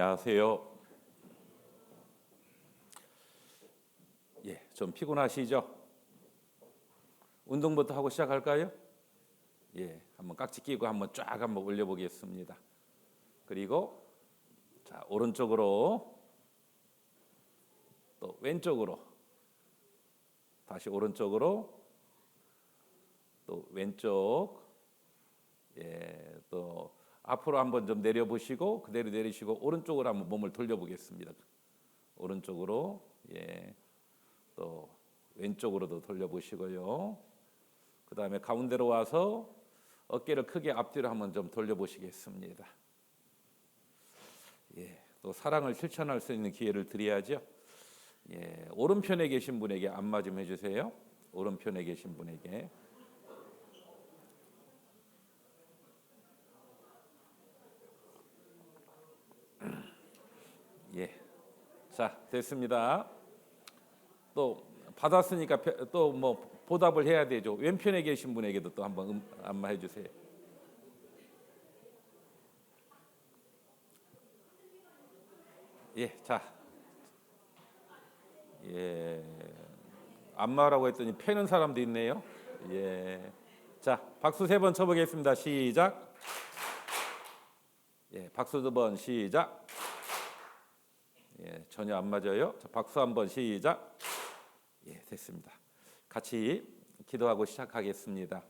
안녕하세요. 좀 피곤하시죠? 운동부터 하고 시작할까요? 한번 깍지 끼고 한번 쫙 한번 올려보겠습니다. 그리고 자, 오른쪽으로 또 왼쪽으로 다시 오른쪽으로 또 왼쪽 또 앞으로 한번 좀 내려보시고 그대로 내리시고 오른쪽으로 한번 몸을 돌려보겠습니다. 오른쪽으로 또 왼쪽으로도 돌려보시고요. 그 다음에 가운데로 와서 어깨를 크게 앞뒤로 한번 좀 돌려보시겠습니다. 또 사랑을 실천할 수 있는 기회를 드려야죠. 오른편에 계신 분에게 안마 좀 해주세요. 오른편에 계신 분에게. 자, 됐습니다. 또 받았으니까 또 뭐 보답을 해야 되죠. 왼편에 계신 분에게도 또 한번 안마해 주세요. 자, 안마라고 했더니 패는 사람도 있네요. 자, 박수 3번 쳐보겠습니다. 시작. 박수 2번 시작. 전혀 안 맞아요. 자, 박수 한번 시작. 됐습니다. 같이 기도하고 시작하겠습니다.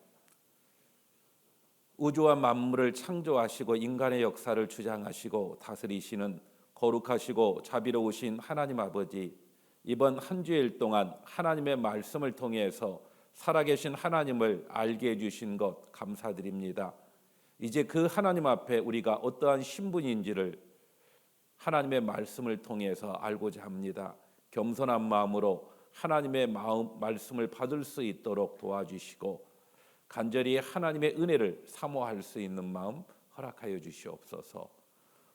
우주와 만물을 창조하시고 인간의 역사를 주장하시고 다스리시는 거룩하시고 자비로우신 하나님 아버지, 이번 한 주일 동안 하나님의 말씀을 통해서 살아계신 하나님을 알게 해주신 것 감사드립니다. 이제 그 하나님 앞에 우리가 어떠한 신분인지를 하나님의 말씀을 통해서 알고자 합니다. 겸손한 마음으로 하나님의 말씀을 받을 수 있도록 도와주시고 간절히 하나님의 은혜를 사모할 수 있는 마음 허락하여 주시옵소서.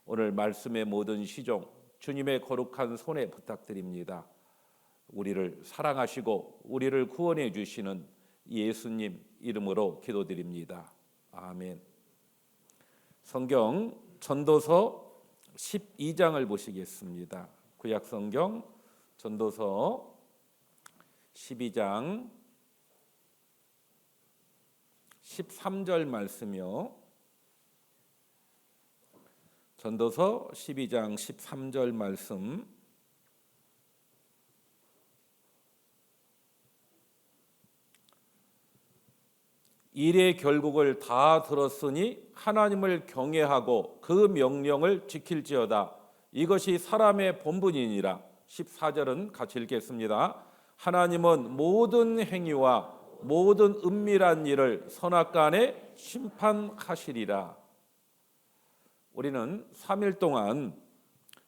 오늘 말씀의 모든 시종 주님의 거룩한 손에 부탁드립니다. 우리를 사랑하시고 우리를 구원해 주시는 예수님 이름으로 기도드립니다. 아멘. 성경 전도서 12장을 보시겠습니다. 구약성경 전도서 12장 13절 말씀이요. 전도서 12장 13절 말씀. 일의 결국을 다 들었으니 하나님을 경외하고 그 명령을 지킬지어다. 이것이 사람의 본분이니라. 14절은 같이 읽겠습니다. 하나님은 모든 행위와 모든 은밀한 일을 선악간에 심판하시리라. 우리는 3일 동안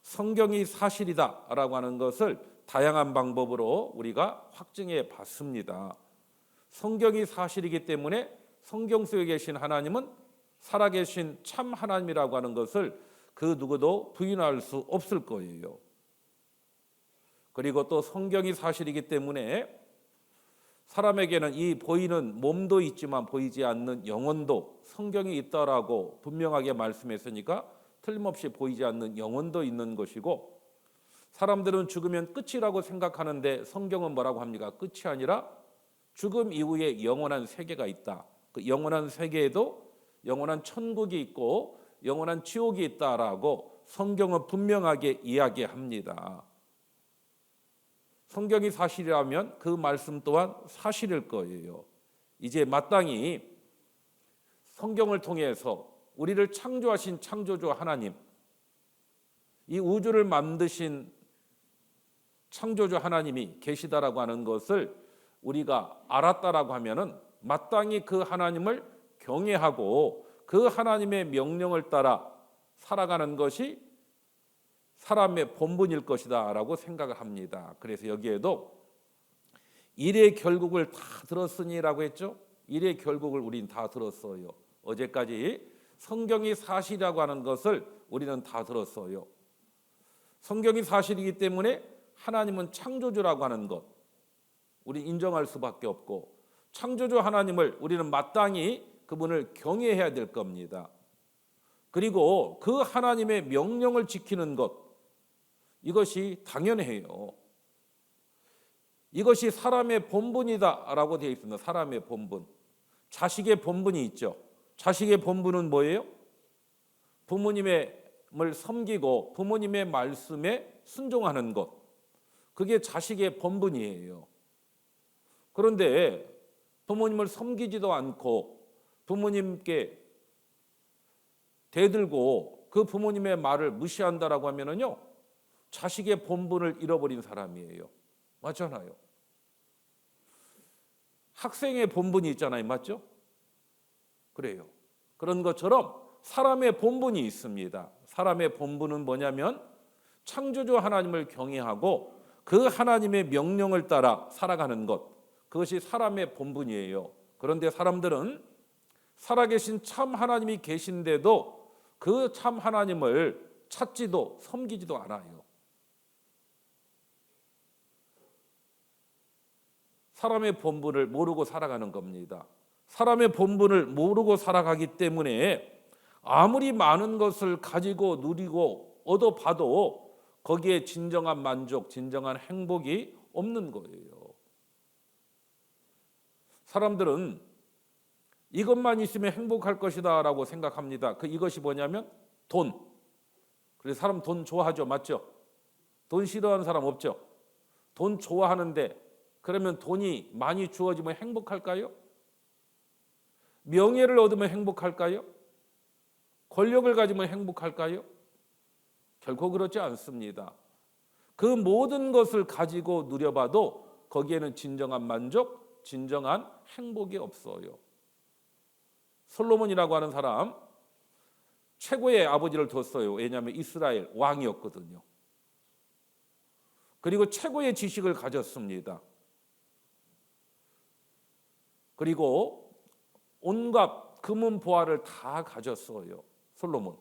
성경이 사실이다라고 하는 것을 다양한 방법으로 우리가 확증해 봤습니다. 성경이 사실이기 때문에 성경 속에 계신 하나님은 살아계신 참 하나님이라고 하는 것을 그 누구도 부인할 수 없을 거예요. 그리고 또 성경이 사실이기 때문에 사람에게는 이 보이는 몸도 있지만 보이지 않는 영혼도 성경이 있다라고 분명하게 말씀했으니까 틀림없이 보이지 않는 영혼도 있는 것이고, 사람들은 죽으면 끝이라고 생각하는데 성경은 뭐라고 합니까? 끝이 아니라 죽음 이후에 영원한 세계가 있다. 그 영원한 세계에도 영원한 천국이 있고 영원한 지옥이 있다라고 성경은 분명하게 이야기합니다. 성경이 사실이라면 그 말씀 또한 사실일 거예요. 이제 마땅히 성경을 통해서 우리를 창조하신 창조주 하나님, 이 우주를 만드신 창조주 하나님이 계시다라고 하는 것을 우리가 알았다라고 하면은 마땅히 그 하나님을 경외하고 그 하나님의 명령을 따라 살아가는 것이 사람의 본분일 것이다 라고 생각을 합니다. 그래서 여기에도 일의 결국을 다 들었으니라고 했죠. 일의 결국을 우리는 다 들었어요. 어제까지 성경이 사실이라고 하는 것을 우리는 다 들었어요. 성경이 사실이기 때문에 하나님은 창조주라고 하는 것 우리 인정할 수밖에 없고, 창조주 하나님을 우리는 마땅히 그분을 경외해야 될 겁니다. 그리고 그 하나님의 명령을 지키는 것, 이것이 당연해요. 이것이 사람의 본분이다라고 되어 있습니다. 사람의 본분. 자식의 본분이 있죠. 자식의 본분은 뭐예요? 부모님을 섬기고 부모님의 말씀에 순종하는 것. 그게 자식의 본분이에요. 그런데 부모님을 섬기지도 않고 부모님께 대들고 그 부모님의 말을 무시한다라고 하면은요, 자식의 본분을 잃어버린 사람이에요. 맞잖아요. 학생의 본분이 있잖아요. 맞죠? 그래요. 그런 것처럼 사람의 본분이 있습니다. 사람의 본분은 뭐냐면 창조주 하나님을 경외하고 그 하나님의 명령을 따라 살아가는 것. 그것이 사람의 본분이에요. 그런데 사람들은 살아계신 참 하나님이 계신데도 그 참 하나님을 찾지도 섬기지도 않아요. 사람의 본분을 모르고 살아가는 겁니다. 사람의 본분을 모르고 살아가기 때문에 아무리 많은 것을 가지고 누리고 얻어봐도 거기에 진정한 만족, 진정한 행복이 없는 거예요. 사람들은 이것만 있으면 행복할 것이다 라고 생각합니다. 이것이 뭐냐면 돈. 그래서 사람 돈 좋아하죠. 맞죠? 돈 싫어하는 사람 없죠? 돈 좋아하는데 그러면 돈이 많이 주어지면 행복할까요? 명예를 얻으면 행복할까요? 권력을 가지면 행복할까요? 결코 그렇지 않습니다. 그 모든 것을 가지고 누려봐도 거기에는 진정한 만족, 진정한 행복이 없어요. 솔로몬이라고 하는 사람 최고의 아버지를 뒀어요. 왜냐하면 이스라엘 왕이었거든요. 그리고 최고의 지식을 가졌습니다. 그리고 온갖 금은 보화를 다 가졌어요. 솔로몬.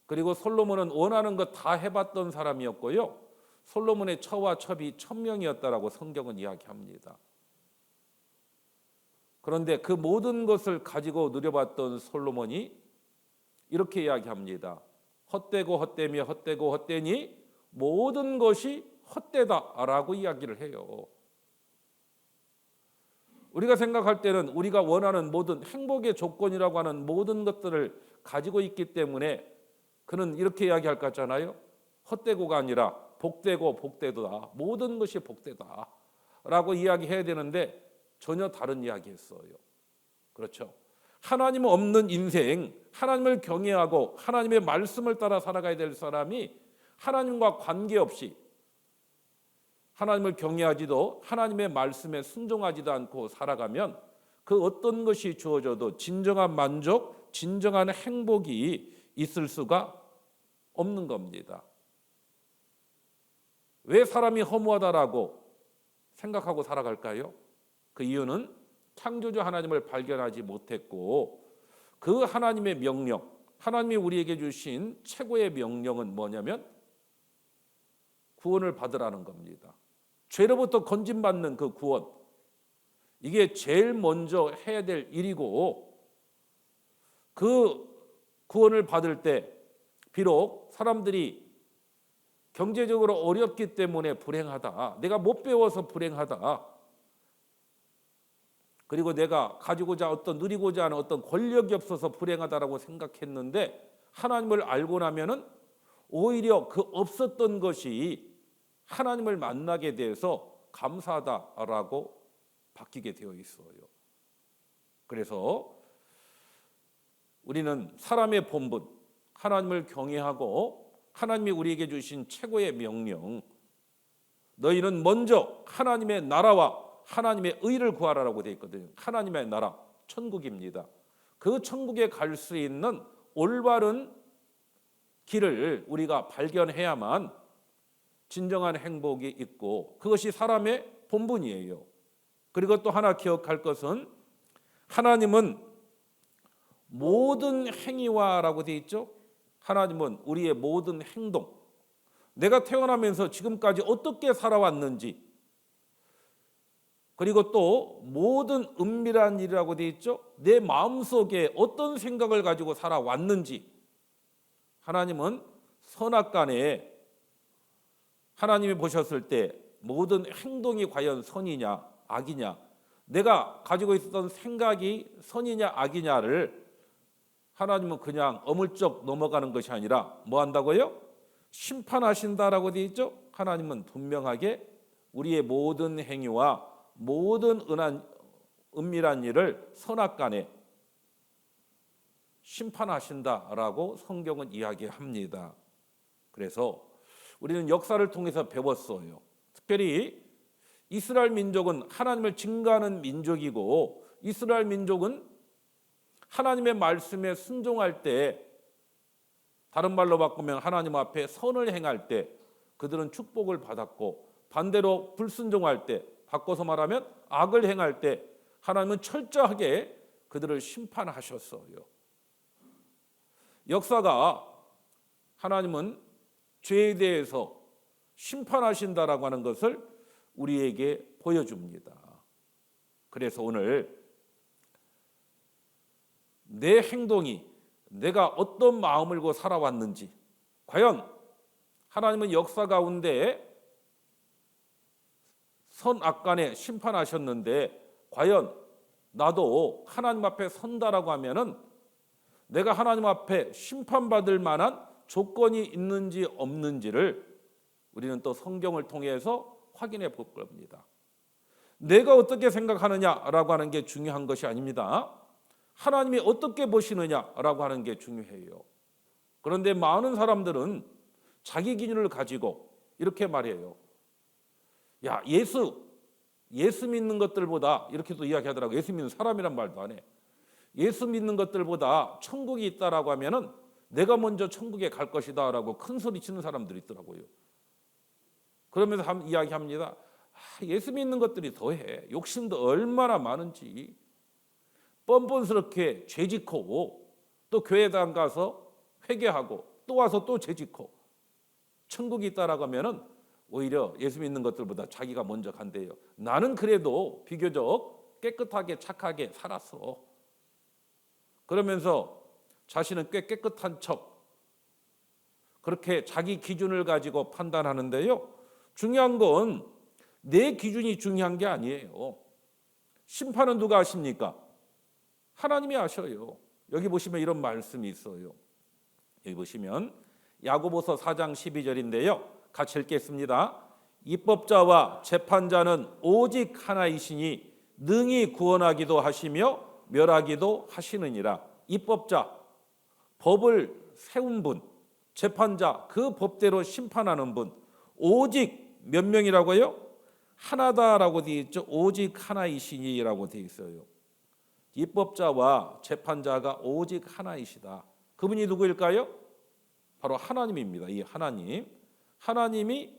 그리고 솔로몬은 원하는 것 다 해봤던 사람이었고요. 솔로몬의 처와 첩이 1000명이었다라고 성경은 이야기합니다. 그런데 그 모든 것을 가지고 누려봤던 솔로몬이 이렇게 이야기합니다. 헛되고 헛되며 헛되고 헛되니 모든 것이 헛되다라고 이야기를 해요. 우리가 생각할 때는 우리가 원하는 모든 행복의 조건이라고 하는 모든 것들을 가지고 있기 때문에 그는 이렇게 이야기할 것 같잖아요. 헛되고가 아니라 복되고 복되다. 모든 것이 복되다 라고 이야기해야 되는데 전혀 다른 이야기했어요. 그렇죠. 하나님 없는 인생, 하나님을 경외하고 하나님의 말씀을 따라 살아가야 될 사람이 하나님과 관계없이 하나님을 경외하지도 하나님의 말씀에 순종하지도 않고 살아가면 그 어떤 것이 주어져도 진정한 만족, 진정한 행복이 있을 수가 없는 겁니다. 왜 사람이 허무하다라고 생각하고 살아갈까요? 그 이유는 창조주 하나님을 발견하지 못했고 그 하나님의 명령, 하나님이 우리에게 주신 최고의 명령은 뭐냐면 구원을 받으라는 겁니다. 죄로부터 건진받는 그 구원, 이게 제일 먼저 해야 될 일이고 그 구원을 받을 때 비록 사람들이 경제적으로 어렵기 때문에 불행하다, 내가 못 배워서 불행하다, 그리고 내가 가지고자 누리고자 하는 어떤 권력이 없어서 불행하다라고 생각했는데 하나님을 알고 나면은 오히려 그 없었던 것이 하나님을 만나게 돼서 감사하다라고 바뀌게 되어 있어요. 그래서 우리는 사람의 본분, 하나님을 경외하고 하나님이 우리에게 주신 최고의 명령, 너희는 먼저 하나님의 나라와 하나님의 의를 구하라라고 되어 있거든요. 하나님의 나라, 천국입니다. 그 천국에 갈 수 있는 올바른 길을 우리가 발견해야만 진정한 행복이 있고 그것이 사람의 본분이에요. 그리고 또 하나 기억할 것은 하나님은 모든 행위와라고 되어 있죠. 하나님은 우리의 모든 행동, 내가 태어나면서 지금까지 어떻게 살아왔는지, 그리고 또 모든 은밀한 일이라고 되어 있죠. 내 마음속에 어떤 생각을 가지고 살아왔는지 하나님은 선악간에 하나님이 보셨을 때 모든 행동이 과연 선이냐 악이냐, 내가 가지고 있었던 생각이 선이냐 악이냐를 하나님은 그냥 어물쩍 넘어가는 것이 아니라 뭐 한다고요? 심판하신다라고 되어 있죠. 하나님은 분명하게 우리의 모든 행위와 모든 은밀한 일을 선악간에 심판하신다라고 성경은 이야기합니다. 그래서 우리는 역사를 통해서 배웠어요. 특별히 이스라엘 민족은 하나님을 증거하는 민족이고, 이스라엘 민족은 하나님의 말씀에 순종할 때, 다른 말로 바꾸면 하나님 앞에 선을 행할 때 그들은 축복을 받았고, 반대로 불순종할 때, 바꿔서 말하면 악을 행할 때 하나님은 철저하게 그들을 심판하셨어요. 역사가 하나님은 죄에 대해서 심판하신다라고 하는 것을 우리에게 보여줍니다. 그래서 오늘 내 행동이 내가 어떤 마음을 갖고 살아왔는지, 과연 하나님은 역사 가운데 선악간에 심판하셨는데 과연 나도 하나님 앞에 선다라고 하면은 내가 하나님 앞에 심판받을 만한 조건이 있는지 없는지를 우리는 또 성경을 통해서 확인해 볼 겁니다. 내가 어떻게 생각하느냐라고 하는 게 중요한 것이 아닙니다. 하나님이 어떻게 보시느냐라고 하는 게 중요해요. 그런데 많은 사람들은 자기 기준을 가지고 이렇게 말해요. 야, 예수 믿는 것들보다, 이렇게도 이야기하더라고요. 예수 믿는 사람이란 말도 안 해. 예수 믿는 것들보다 천국이 있다라고 하면은 내가 먼저 천국에 갈 것이다라고 큰 소리 치는 사람들이 있더라고요. 그러면서 이야기합니다. 예수 믿는 것들이 더해. 욕심도 얼마나 많은지. 뻔뻔스럽게 죄짓고 또 교회당 가서 회개하고 또 와서 또 죄짓고 천국이 있다라고 하면은 오히려 예수 믿는 것들보다 자기가 먼저 간대요. 나는 그래도 비교적 깨끗하게 착하게 살았어. 그러면서 자신은 꽤 깨끗한 척, 그렇게 자기 기준을 가지고 판단하는데요. 중요한 건 내 기준이 중요한 게 아니에요. 심판은 누가 하십니까? 하나님이 하셔요. 여기 보시면 이런 말씀이 있어요. 여기 보시면 야고보서 4장 12절인데요. 같이 읽겠습니다. 입법자와 재판자는 오직 하나이시니 능히 구원하기도 하시며 멸하기도 하시느니라. 입법자, 법을 세운 분, 재판자, 그 법대로 심판하는 분, 오직 몇 명이라고요? 하나다라고 되어 있죠. 오직 하나이시니라고 되어 있어요. 입법자와 재판자가 오직 하나이시다. 그분이 누구일까요? 바로 하나님입니다. 이 하나님이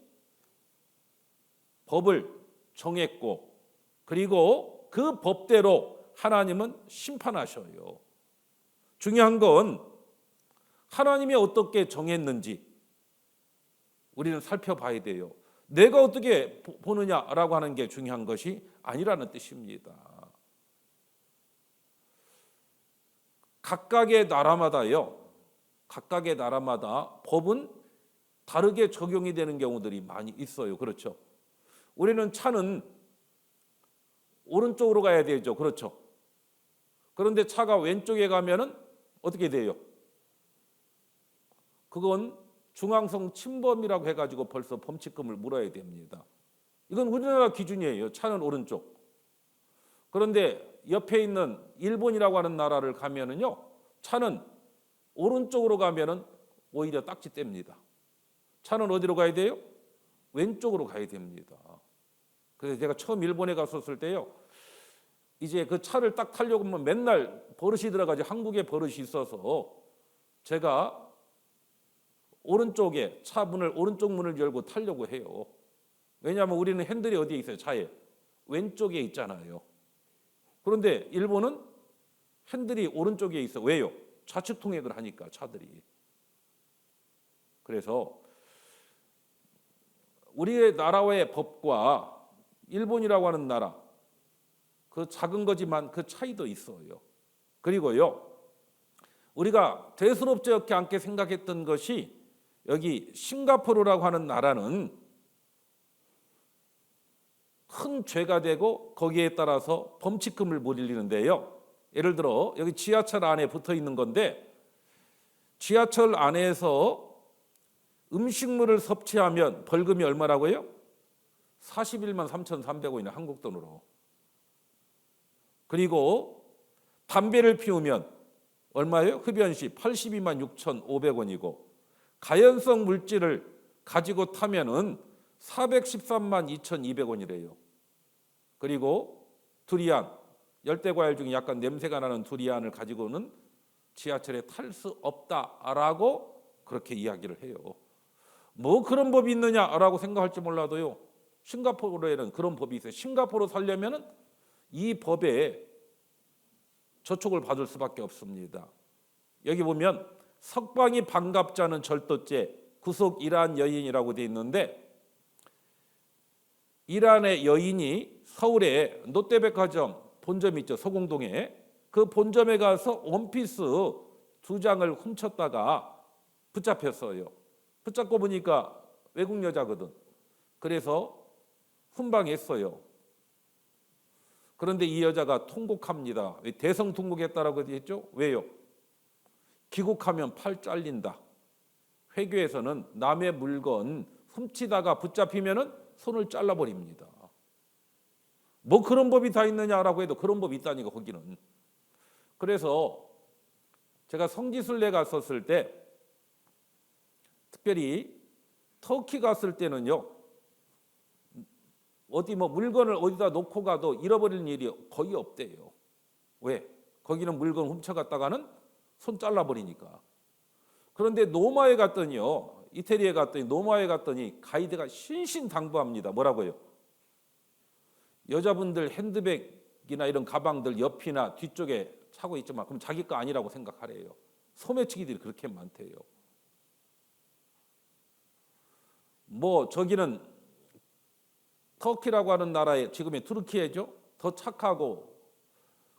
법을 정했고, 그리고 그 법대로 하나님은 심판하셔요. 중요한 건 하나님이 어떻게 정했는지 우리는 살펴봐야 돼요. 내가 어떻게 보느냐라고 하는 게 중요한 것이 아니라는 뜻입니다. 각각의 나라마다 법은 다르게 적용이 되는 경우들이 많이 있어요. 그렇죠? 우리는 차는 오른쪽으로 가야 되죠. 그렇죠? 그런데 차가 왼쪽에 가면은 어떻게 돼요? 그건 중앙성 침범이라고 해가지고 벌써 범칙금을 물어야 됩니다. 이건 우리나라 기준이에요. 차는 오른쪽. 그런데 옆에 있는 일본이라고 하는 나라를 가면은요, 차는 오른쪽으로 가면은 오히려 딱지 뗍니다. 차는 어디로 가야 돼요? 왼쪽으로 가야 됩니다. 그래서 제가 처음 일본에 갔었을 때요, 이제 그 차를 딱 타려고 하면 맨날 버릇이 들어가지고 한국에 버릇이 있어서 제가 오른쪽에 차 문을, 오른쪽 문을 열고 타려고 해요. 왜냐하면 우리는 핸들이 어디에 있어요? 차에 왼쪽에 있잖아요. 그런데 일본은 핸들이 오른쪽에 있어. 왜요? 좌측 통행을 하니까 차들이. 그래서 우리의 나라의 법과 일본이라고 하는 나라, 그 작은 거지만 그 차이도 있어요. 그리고요, 우리가 대수롭지 않게 생각했던 것이 여기 싱가포르라고 하는 나라는 큰 죄가 되고 거기에 따라서 범칙금을 물리는데요. 예를 들어 여기 지하철 안에 붙어 있는 건데, 지하철 안에서 음식물을 섭취하면 벌금이 얼마라고요? 41만 3,300원이나 한국 돈으로. 그리고 담배를 피우면 얼마예요? 흡연시 82만 6,500원이고, 가연성 물질을 가지고 타면은 413만 2,200원이래요. 그리고 두리안, 열대과일 중에 약간 냄새가 나는 두리안을 가지고는 지하철에 탈 수 없다라고 그렇게 이야기를 해요. 뭐 그런 법이 있느냐라고 생각할지 몰라도요, 싱가포르에는 그런 법이 있어요. 싱가포르 살려면은 이 법에 저촉을 받을 수밖에 없습니다. 여기 보면 석방이 반갑지 않은 절도죄, 구속 이란 여인이라고 되어 있는데, 이란의 여인이 서울에 롯데백화점 본점 있죠, 서공동에. 그 본점에 가서 원피스 2장을 훔쳤다가 붙잡혔어요. 붙잡고 보니까 외국 여자거든. 그래서 훈방했어요. 그런데 이 여자가 통곡합니다. 대성 통곡했다라고 했죠? 왜요? 귀국하면 팔 잘린다. 회교에서는 남의 물건 훔치다가 붙잡히면은 손을 잘라버립니다. 뭐 그런 법이 다 있느냐라고 해도 그런 법이 있다니까, 거기는. 그래서 제가 성지순례 갔었을 때, 특별히 터키 갔을 때는요, 어디 뭐 물건을 어디다 놓고 가도 잃어버리는 일이 거의 없대요. 왜? 거기는 물건 훔쳐갔다가는 손 잘라버리니까. 그런데 노마에 갔더니요, 이태리에 갔더니 노마에 갔더니 가이드가 신신당부합니다. 뭐라고요? 여자분들 핸드백이나 이런 가방들 옆이나 뒤쪽에 차고 있지만 그럼 자기 거 아니라고 생각하래요. 소매치기들이 그렇게 많대요. 뭐 저기는 터키라고 하는 나라에, 지금의 투르키예죠, 더 착하고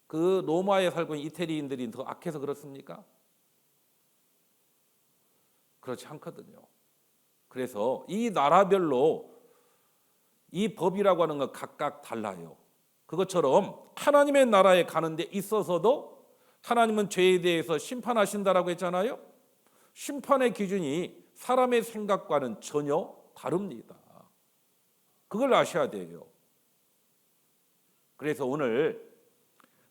그 로마에 살고 있는 이태리인들이 더 악해서 그렇습니까? 그렇지 않거든요. 그래서 이 나라별로 이 법이라고 하는 건 각각 달라요. 그것처럼 하나님의 나라에 가는 데 있어서도 하나님은 죄에 대해서 심판하신다라고 했잖아요. 심판의 기준이 사람의 생각과는 전혀 다릅니다. 그걸 아셔야 돼요. 그래서 오늘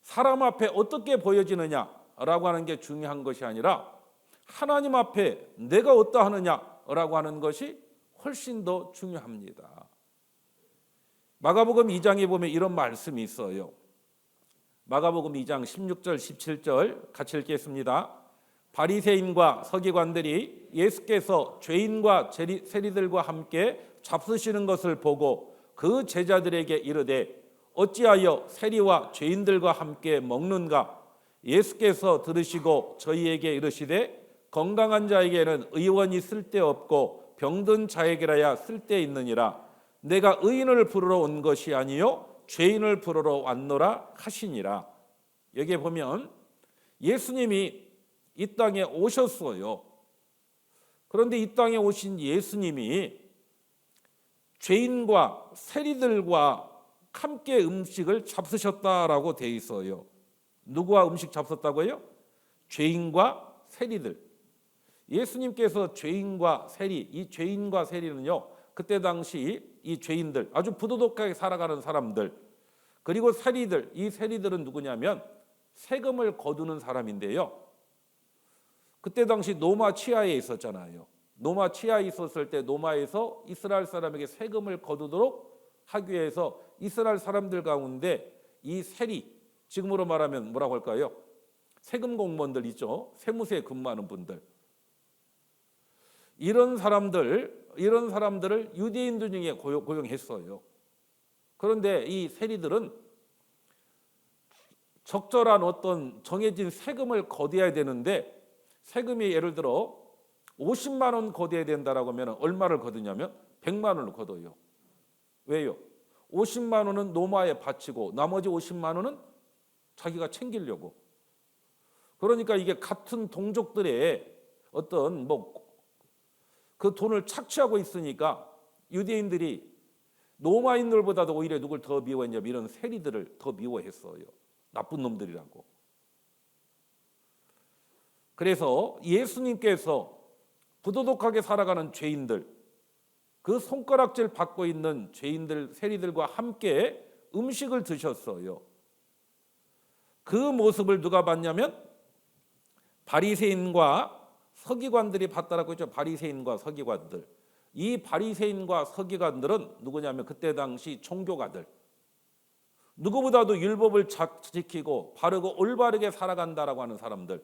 사람 앞에 어떻게 보여지느냐라고 하는 게 중요한 것이 아니라 하나님 앞에 내가 어떠하느냐라고 하는 것이 훨씬 더 중요합니다. 마가복음 2장에 보면 이런 말씀이 있어요. 마가복음 2장 16절 17절 같이 읽겠습니다. 바리새인과 서기관들이 예수께서 죄인과 세리들과 함께 잡수시는 것을 보고 그 제자들에게 이르되 어찌하여 세리와 죄인들과 함께 먹는가? 예수께서 들으시고 저희에게 이르시되 건강한 자에게는 의원이 쓸데없고 병든 자에게라야 쓸데있느니라. 내가 의인을 부르러 온 것이 아니요 죄인을 부르러 왔노라 하시니라. 여기에 보면 예수님이 이 땅에 오셨어요. 그런데 이 땅에 오신 예수님이 죄인과 세리들과 함께 음식을 잡수셨다라고 되어 있어요. 누구와 음식 잡섰다고요? 죄인과 세리들. 예수님께서 죄인과 세리, 이 죄인과 세리는요, 그때 당시 이 죄인들, 아주 부도덕하게 살아가는 사람들, 그리고 세리들, 이 세리들은 누구냐면 세금을 거두는 사람인데요. 그때 당시 노마 치하에 있었잖아요. 노마 치하에 있었을 때 노마에서 이스라엘 사람에게 세금을 거두도록 하기 위해서 이스라엘 사람들 가운데 이 세리, 지금으로 말하면 뭐라고 할까요? 세금 공무원들 있죠. 세무서에 근무하는 분들. 이런 사람들을 유대인들 중에 고용했어요. 그런데 이 세리들은 적절한 어떤 정해진 세금을 거둬야 되는데, 세금이 예를 들어 50만 원 거둬야 된다라고 하면 얼마를 거두냐면 100만 원을 거둬요. 왜요? 50만 원은 노마에 바치고 나머지 50만 원은 자기가 챙기려고. 그러니까 이게 같은 동족들의 어떤 그 돈을 착취하고 있으니까 유대인들이 로마인들보다도 오히려 누굴 더 미워했냐면 이런 세리들을 더 미워했어요. 나쁜 놈들이라고. 그래서 예수님께서 부도덕하게 살아가는 죄인들, 그 손가락질 받고 있는 죄인들, 세리들과 함께 음식을 드셨어요. 그 모습을 누가 봤냐면 바리새인과 서기관들이 봤다라고 했죠. 바리새인과 서기관들. 이 바리새인과 서기관들은 누구냐면 그때 당시 종교가들. 누구보다도 율법을 지키고 바르고 올바르게 살아간다라고 하는 사람들.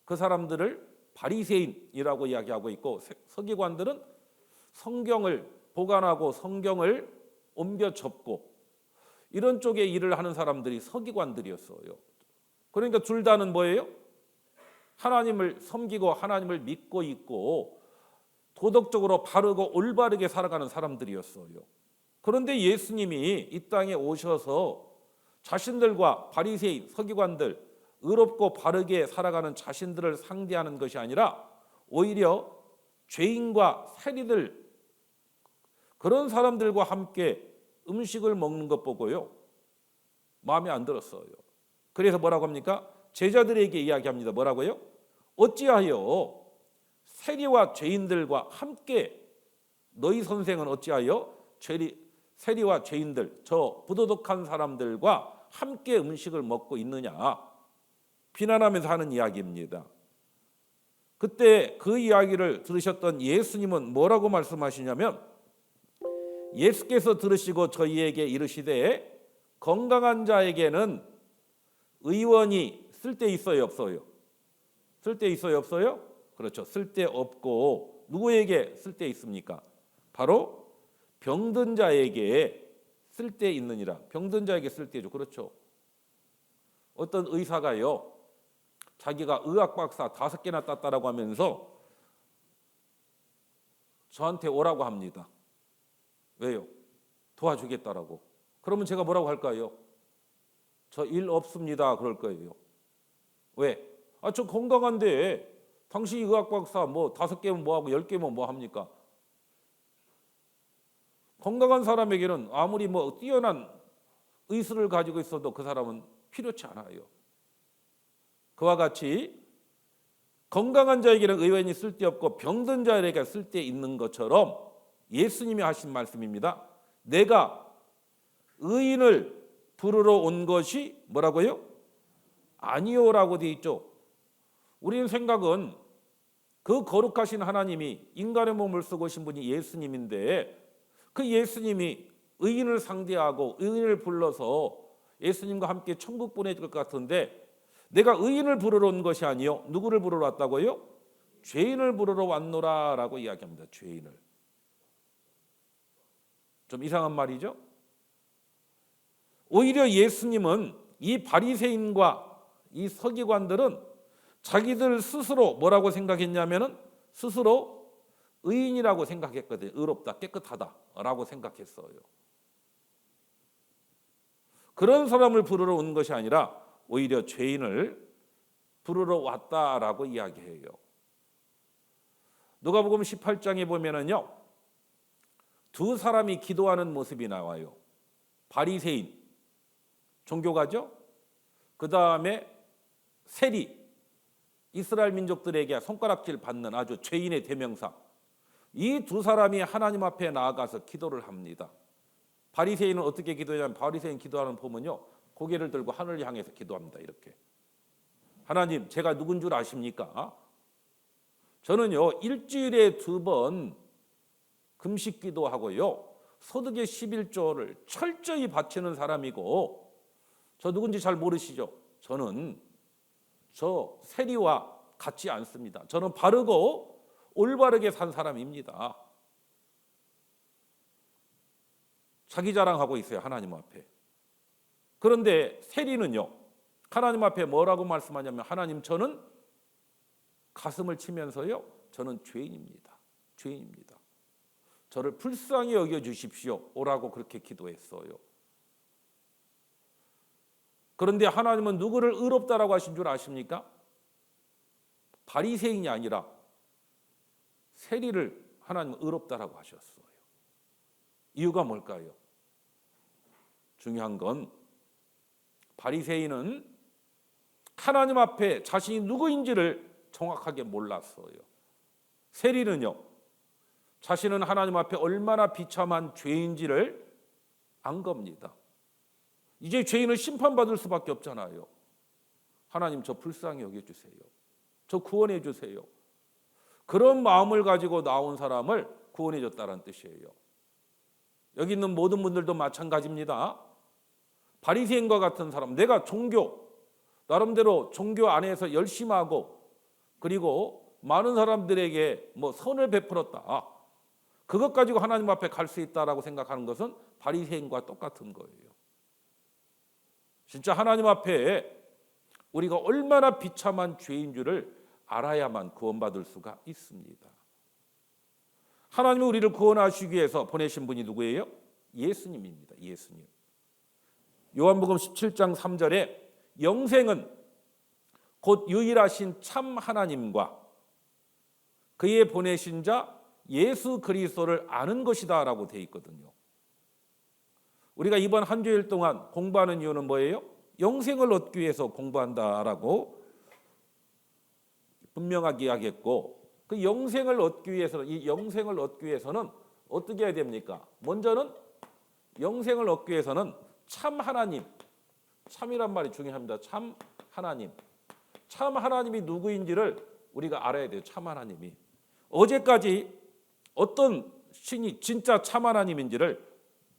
그 사람들을 바리새인이라고 이야기하고 있고, 서기관들은 성경을 보관하고 성경을 옮겨 접고 이런 쪽의 일을 하는 사람들이 서기관들이었어요. 그러니까 둘 다는 뭐예요? 하나님을 섬기고 하나님을 믿고 있고 도덕적으로 바르고 올바르게 살아가는 사람들이었어요. 그런데 예수님이 이 땅에 오셔서 자신들과 바리새인, 서기관들, 의롭고 바르게 살아가는 자신들을 상대하는 것이 아니라 오히려 죄인과 세리들, 그런 사람들과 함께 음식을 먹는 것 보고요, 마음에 안 들었어요. 그래서 뭐라고 합니까? 제자들에게 이야기합니다. 뭐라고요? 어찌하여 세리와 죄인들과 함께, 너희 선생은 어찌하여 세리와 죄인들, 저 부도덕한 사람들과 함께 음식을 먹고 있느냐, 비난하면서 하는 이야기입니다. 그때 그 이야기를 들으셨던 예수님은 뭐라고 말씀하시냐면, 예수께서 들으시고 저희에게 이르시되 건강한 자에게는 의원이 쓸데 있어요, 없어요? 쓸데 있어요, 없어요? 그렇죠. 쓸데 없고 누구에게 쓸데 있습니까? 바로 병든 자에게 쓸데 있느니라. 병든 자에게 쓸데죠. 그렇죠. 어떤 의사가요, 자기가 의학 박사 5개나 땄다라고 하면서 저한테 오라고 합니다. 왜요? 도와주겠다라고. 그러면 제가 뭐라고 할까요? 저 일 없습니다. 그럴 거예요. 왜? 저 건강한데 당신이 의학 박사 5개면 뭐하고 10개면 뭐합니까? 건강한 사람에게는 아무리 뛰어난 의술을 가지고 있어도 그 사람은 필요치 않아요. 그와 같이 건강한 자에게는 의원이 쓸데없고 병든 자에게 쓸데 있는 것처럼 예수님이 하신 말씀입니다. 내가 의인을 부르러 온 것이 뭐라고요? 아니요라고 되어 있죠. 우리는 생각은 그 거룩하신 하나님이 인간의 몸을 쓰고 오신 분이 예수님인데, 그 예수님이 의인을 상대하고 의인을 불러서 예수님과 함께 천국 보내줄 것 같은데, 내가 의인을 부르러 온 것이 아니요, 누구를 부르러 왔다고요? 죄인을 부르러 왔노라라고 이야기합니다. 죄인을. 좀 이상한 말이죠. 오히려 예수님은 이 바리새인과 이 서기관들은 자기들 스스로 뭐라고 생각했냐면은 스스로 의인이라고 생각했거든요. 의롭다, 깨끗하다라고 생각했어요. 그런 사람을 부르러 온 것이 아니라 오히려 죄인을 부르러 왔다라고 이야기해요. 누가복음 18장에 보면은요, 두 사람이 기도하는 모습이 나와요. 바리새인, 종교가죠. 그 다음에 세리, 이스라엘 민족들에게 손가락질 받는 아주 죄인의 대명사. 이 두 사람이 하나님 앞에 나아가서 기도를 합니다. 바리새인은 어떻게 기도하냐면, 바리새인 기도하는 보면요, 고개를 들고 하늘을 향해서 기도합니다. 이렇게. 하나님, 제가 누군 줄 아십니까? 저는요, 일주일에 2번 금식 기도하고요, 소득의 11조를 철저히 바치는 사람이고, 저 누군지 잘 모르시죠? 저는 저 세리와 같지 않습니다. 저는 바르고 올바르게 산 사람입니다. 자기 자랑하고 있어요, 하나님 앞에. 그런데 세리는요, 하나님 앞에 뭐라고 말씀하냐면, 하나님, 저는 가슴을 치면서요, 저는 죄인입니다. 죄인입니다. 저를 불쌍히 여겨주십시오라고 그렇게 기도했어요. 그런데 하나님은 누구를 의롭다라고 하신 줄 아십니까? 바리새인이 아니라 세리를 하나님은 의롭다라고 하셨어요. 이유가 뭘까요? 중요한 건 바리새인은 하나님 앞에 자신이 누구인지를 정확하게 몰랐어요. 세리는요, 자신은 하나님 앞에 얼마나 비참한 죄인지를 안 겁니다. 이제 죄인을 심판받을 수밖에 없잖아요. 하나님, 저 불쌍히 여겨주세요. 저 구원해 주세요. 그런 마음을 가지고 나온 사람을 구원해 줬다는 뜻이에요. 여기 있는 모든 분들도 마찬가지입니다. 바리새인과 같은 사람, 내가 나름대로 종교 안에서 열심히 하고 그리고 많은 사람들에게 선을 베풀었다. 그것 가지고 하나님 앞에 갈 수 있다라고 생각하는 것은 바리새인과 똑같은 거예요. 진짜 하나님 앞에 우리가 얼마나 비참한 죄인 줄을 알아야만 구원받을 수가 있습니다. 하나님이 우리를 구원하시기 위해서 보내신 분이 누구예요? 예수님입니다. 예수님. 요한복음 17장 3절에 영생은 곧 유일하신 참 하나님과 그의 보내신 자 예수 그리스도를 아는 것이다 라고 되어 있거든요. 우리가 이번 한 주일 동안 공부하는 이유는 뭐예요? 영생을 얻기 위해서 공부한다라고 분명하게 이야기했고, 그 영생을 얻기 위해서는 어떻게 해야 됩니까? 먼저는 영생을 얻기 위해서는 참 하나님, 참이란 말이 중요합니다. 참 하나님이 누구인지를 우리가 알아야 돼요. 참 하나님이. 어제까지 어떤 신이 진짜 참 하나님인지를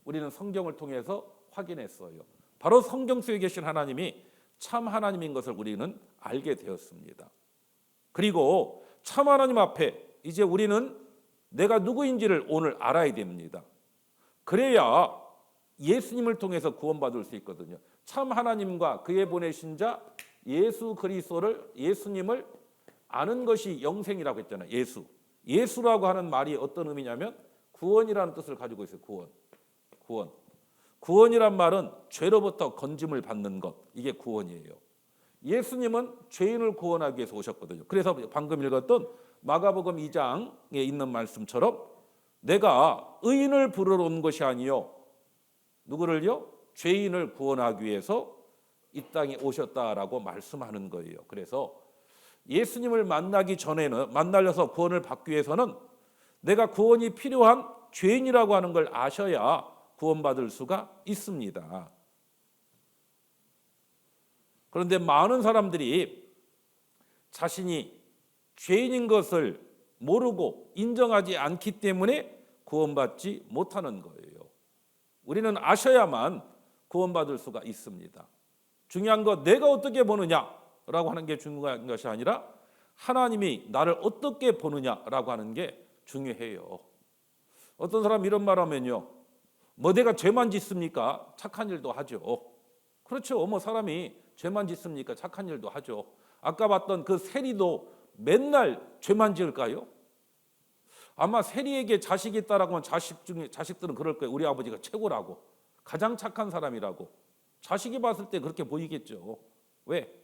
우리는 성경을 통해서 확인했어요. 바로 성경 속에 계신 하나님이 참 하나님인 것을 우리는 알게 되었습니다. 그리고 참 하나님 앞에 이제 우리는 내가 누구인지를 오늘 알아야 됩니다. 그래야 예수님을 통해서 구원받을 수 있거든요. 참 하나님과 그의 보내신 자 예수 그리스도를, 예수님을 아는 것이 영생이라고 했잖아요. 예수라고 하는 말이 어떤 의미냐면 구원이라는 뜻을 가지고 있어요. 구원이란 말은 죄로부터 건짐을 받는 것, 이게 구원이에요. 예수님은 죄인을 구원하기 위해서 오셨거든요. 그래서 방금 읽었던 마가복음 2장에 있는 말씀처럼 내가 의인을 부르러 온 것이 아니요, 누구를요? 죄인을 구원하기 위해서 이 땅에 오셨다라고 말씀하는 거예요. 그래서 예수님을 만나려서 구원을 받기 위해서는 내가 구원이 필요한 죄인이라고 하는 걸 아셔야 구원받을 수가 있습니다. 그런데 많은 사람들이 자신이 죄인인 것을 모르고 인정하지 않기 때문에 구원받지 못하는 거예요. 우리는 아셔야만 구원받을 수가 있습니다. 중요한 건 내가 어떻게 보느냐라고 하는 게 중요한 것이 아니라 하나님이 나를 어떻게 보느냐라고 하는 게 중요해요. 어떤 사람 이런 말 하면요, 내가 죄만 짓습니까? 착한 일도 하죠. 그렇죠. 사람이 죄만 짓습니까? 착한 일도 하죠. 아까 봤던 그 세리도 맨날 죄만 지을까요? 아마 세리에게 자식이 있다라고 하면 자식들은 그럴 거예요. 우리 아버지가 최고라고, 가장 착한 사람이라고. 자식이 봤을 때 그렇게 보이겠죠. 왜?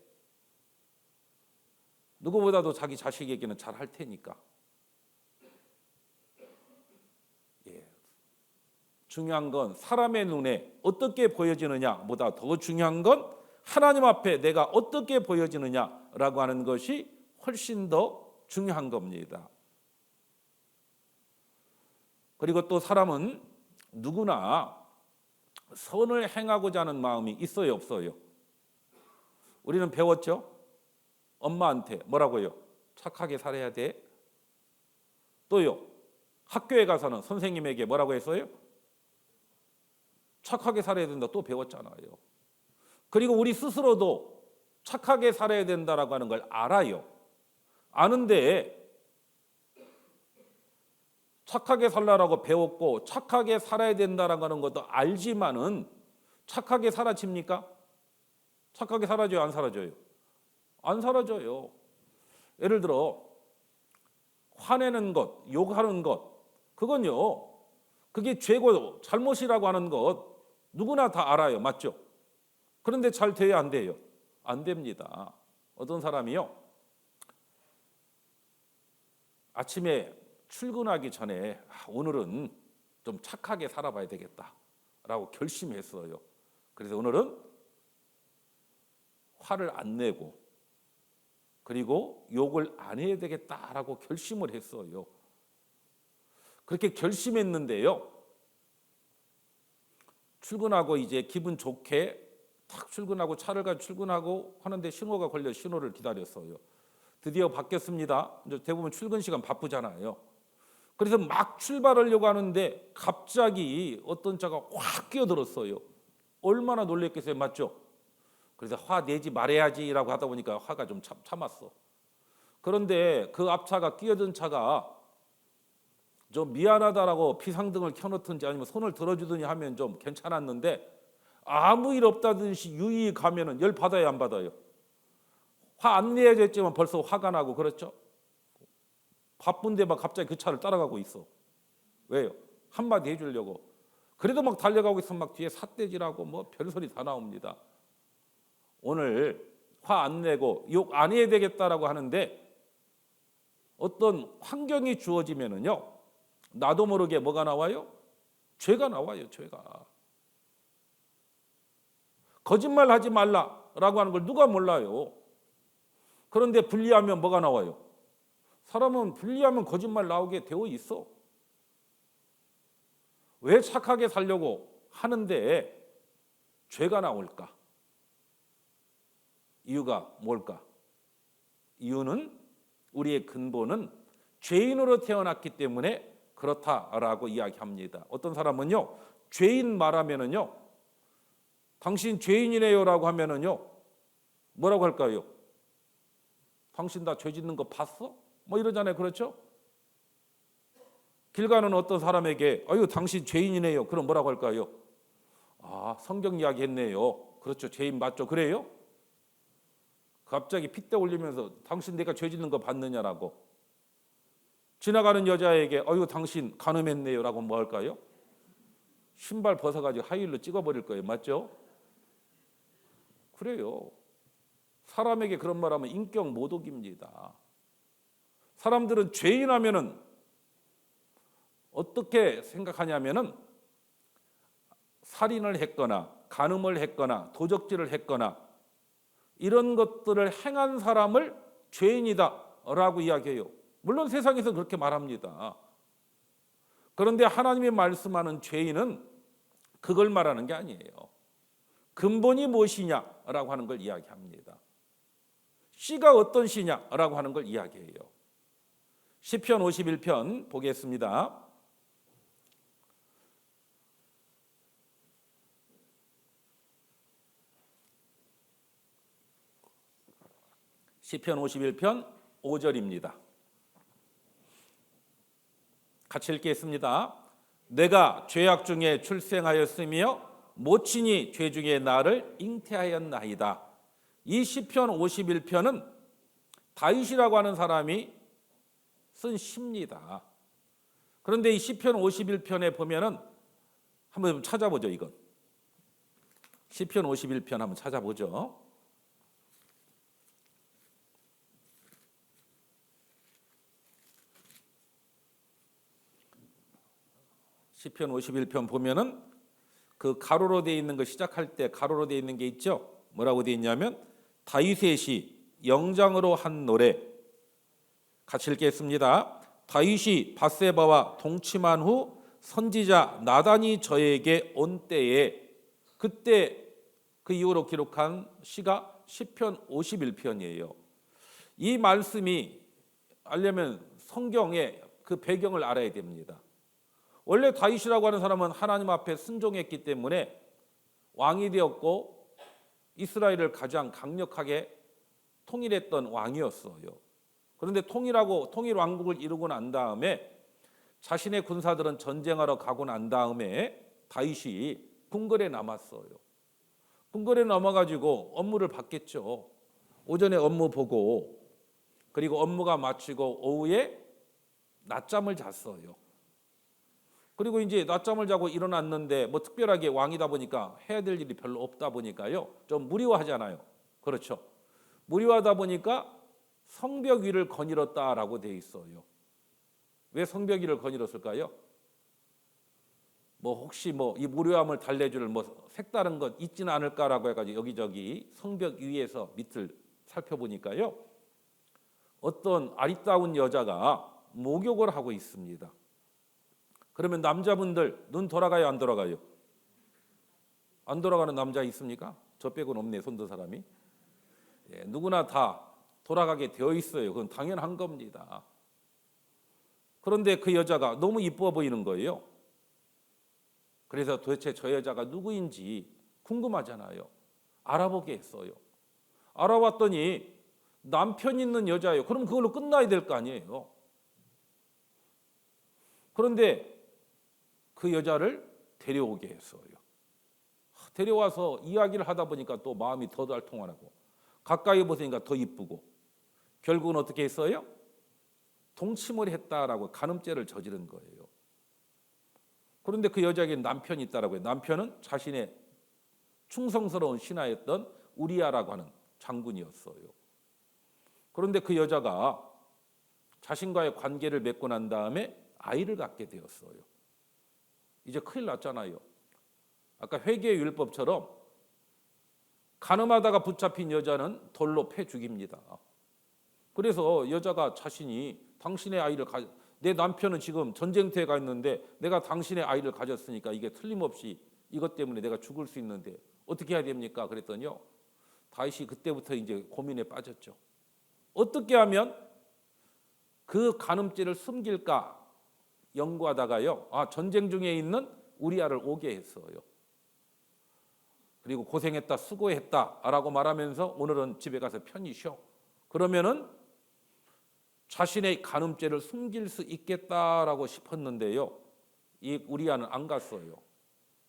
누구보다도 자기 자식에게는 잘 할 테니까. 중요한 건 사람의 눈에 어떻게 보여지느냐보다 더 중요한 건 하나님 앞에 내가 어떻게 보여지느냐라고 하는 것이 훨씬 더 중요한 겁니다. 그리고 또 사람은 누구나 선을 행하고자 하는 마음이 있어요, 없어요? 우리는 배웠죠? 엄마한테 뭐라고요? 착하게 살아야 돼. 또요, 학교에 가서는 선생님에게 뭐라고 했어요? 착하게 살아야 된다 또 배웠잖아요. 그리고 우리 스스로도 착하게 살아야 된다라고 하는 걸 알아요. 아는데 착하게 살라라고 배웠고 착하게 살아야 된다라고 하는 것도 알지만은 착하게 사라집니까? 착하게 사라져요, 안 사라져요? 안 사라져요. 예를 들어 화내는 것, 욕하는 것, 그건요 그게 죄고 잘못이라고 하는 것 누구나 다 알아요. 맞죠? 그런데 잘 돼야 안 돼요? 안 됩니다. 어떤 사람이요, 아침에 출근하기 전에 오늘은 좀 착하게 살아봐야 되겠다라고 결심했어요. 그래서 오늘은 화를 안 내고 그리고 욕을 안 해야 되겠다라고 결심을 했어요. 그렇게 결심했는데요, 출근하고 이제 기분 좋게 탁 출근하고 차를 가지고 출근하고 하는데 신호가 걸려 신호를 기다렸어요. 드디어 바뀌었습니다. 이제 대부분 출근 시간 바쁘잖아요. 그래서 막 출발하려고 하는데 갑자기 어떤 차가 확 끼어들었어요. 얼마나 놀랬겠어요, 맞죠? 그래서 화 내지 말아야지라고 하다 보니까 화가 좀 참았어. 그런데 그 앞차가 끼어든 차가 좀 미안하다라고 비상등을 켜놓든지 아니면 손을 들어주더니 하면 좀 괜찮았는데 아무 일 없다든지 유유히 가면은 열 받아요, 안 받아요? 화 안 내야 됐지만 벌써 화가 나고 그렇죠? 바쁜데 막 갑자기 그 차를 따라가고 있어. 왜요? 한마디 해주려고. 그래도 막 달려가고 있으면 막 뒤에 삿대질하고 뭐 별소리 다 나옵니다. 오늘 화 안 내고 욕 안 해야 되겠다라고 하는데 어떤 환경이 주어지면은요, 나도 모르게 뭐가 나와요? 죄가 나와요, 죄가. 거짓말하지 말라라고 하는 걸 누가 몰라요? 그런데 분리하면 뭐가 나와요? 사람은 분리하면 거짓말 나오게 되어 있어. 왜 착하게 살려고 하는데 죄가 나올까? 이유가 뭘까? 이유는 우리의 근본은 죄인으로 태어났기 때문에 그렇다라고 이야기합니다. 어떤 사람은요, 죄인 말하면은요, 당신 죄인이네요라고 하면은요, 뭐라고 할까요? 당신 다 죄 짓는 거 봤어? 뭐 이러잖아요, 그렇죠? 길 가는 어떤 사람에게 아유 당신 죄인이네요. 그럼 뭐라고 할까요? 아, 성경 이야기 했네요. 그렇죠, 죄인 맞죠? 그래요? 갑자기 핏대 올리면서 당신 내가 죄 짓는 거 봤느냐라고. 지나가는 여자에게 아유 당신 간음했네요라고 뭐 할까요? 신발 벗어가지고 하이힐로 찍어버릴 거예요, 맞죠? 그래요. 사람에게 그런 말하면 인격 모독입니다. 사람들은 죄인 하면은 어떻게 생각하냐면은 살인을 했거나 간음을 했거나 도적질을 했거나 이런 것들을 행한 사람을 죄인이다라고 이야기해요. 물론 세상에서 그렇게 말합니다. 그런데 하나님이 말씀하는 죄인은 그걸 말하는 게 아니에요. 근본이 무엇이냐라고 하는 걸 이야기합니다. 씨가 어떤 씨냐라고 하는 걸 이야기해요. 시편 51편 보겠습니다. 시편 51편 5절입니다. 같이 읽겠습니다. 내가 죄악 중에 출생하였으며 모친이 죄 중에 나를 잉태하였나이다. 이 시편 51편은 다윗이라고 하는 사람이 쓴 시입니다. 그런데 이 시편 51편에 보면은 한번 찾아보죠, 이건. 시편 51편 한번 찾아보죠. 시편 51편 보면은 그 가로로 되어 있는 거 시작할 때 가로로 되어 있는 게 있죠. 뭐라고 되어 있냐면 다윗의 시 영장으로 한 노래. 같이 읽겠습니다. 다윗이 밧세바와 동침한 후 선지자 나단이 저에게 온 때에 그때 그 이후로 기록한 시가 시편 51편이에요. 이 말씀이 알려면 성경의 그 배경을 알아야 됩니다. 원래 다윗이라고 하는 사람은 하나님 앞에 순종했기 때문에 왕이 되었고 이스라엘을 가장 강력하게 통일했던 왕이었어요. 그런데 통일 왕국을 이루고 난 다음에 자신의 군사들은 전쟁하러 가고 난 다음에 다윗이 궁궐에 남았어요. 궁궐에 남아가지고 업무를 받겠죠. 오전에 업무 보고 그리고 업무가 마치고 오후에 낮잠을 잤어요. 그리고 이제 낮잠을 자고 일어났는데 뭐 특별하게 왕이다 보니까 해야 될 일이 별로 없다 보니까요. 좀 무리하잖아요. 그렇죠. 무리하다 보니까 성벽 위를 거닐었다라고 돼 있어요. 왜 성벽 위를 거닐었을까요? 뭐 혹시 뭐 이 무료함을 달래줄 뭐 색다른 것 있지는 않을까라고 해가지고 여기저기 성벽 위에서 밑을 살펴보니까요. 어떤 아리따운 여자가 목욕을 하고 있습니다. 그러면 남자분들 눈 돌아가요, 안 돌아가요? 안 돌아가는 남자 있습니까? 저 빼고는 없네, 손든 사람이. 예, 누구나 다 돌아가게 되어 있어요. 그건 당연한 겁니다. 그런데 그 여자가 너무 이뻐 보이는 거예요. 그래서 도대체 저 여자가 누구인지 궁금하잖아요. 알아보게 했어요. 알아봤더니 남편 있는 여자예요. 그럼 그걸로 끝나야 될 거 아니에요. 그런데 그 여자를 데려오게 했어요. 데려와서 이야기를 하다 보니까 또 마음이 더 달통하고 가까이 보니까 더 이쁘고 결국은 어떻게 했어요? 동침을 했다라고 간음죄를 저지른 거예요. 그런데 그 여자에게 남편이 있다라고 해요. 남편은 자신의 충성스러운 신하였던 우리아라고 하는 장군이었어요. 그런데 그 여자가 자신과의 관계를 맺고 난 다음에 아이를 갖게 되었어요. 이제 큰일 났잖아요. 아까 회개의 율법처럼 간음하다가 붙잡힌 여자는 돌로 패 죽입니다. 그래서 여자가 자신이 당신의 아이를 내 남편은 지금 전쟁터에 가 있는데 내가 당신의 아이를 가졌으니까 이게 틀림없이 이것 때문에 내가 죽을 수 있는데 어떻게 해야 됩니까? 그랬더니요. 다윗이 그때부터 이제 고민에 빠졌죠. 어떻게 하면 그 간음죄를 숨길까 연구하다가요. 전쟁 중에 있는 우리아를 오게 했어요. 그리고 고생했다, 수고했다라고 말하면서 오늘은 집에 가서 편히 쉬어. 그러면은 자신의 간음죄를 숨길 수 있겠다라고 싶었는데요. 이 우리아는 안 갔어요.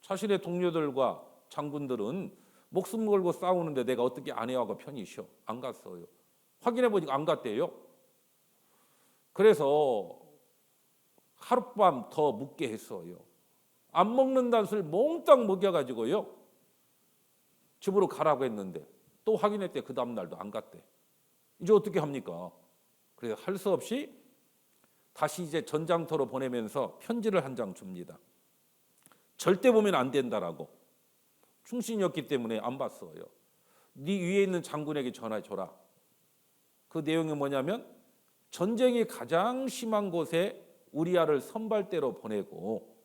자신의 동료들과 장군들은 목숨 걸고 싸우는데 내가 어떻게 아내하고 편히 쉬어? 안 갔어요. 확인해 보니까 안 갔대요. 그래서 하룻밤 더 묵게 했어요. 안 먹는다는 술 몽땅 먹여가지고요. 집으로 가라고 했는데 또 확인했대. 그 다음날도 안 갔대. 이제 어떻게 합니까? 그래서 할 수 없이 다시 이제 전장터로 보내면서 편지를 한 장 줍니다. 절대 보면 안 된다라고. 충신이었기 때문에 안 봤어요. 네 위에 있는 장군에게 전화해줘라. 그 내용이 뭐냐면 전쟁이 가장 심한 곳에 우리아를 선발대로 보내고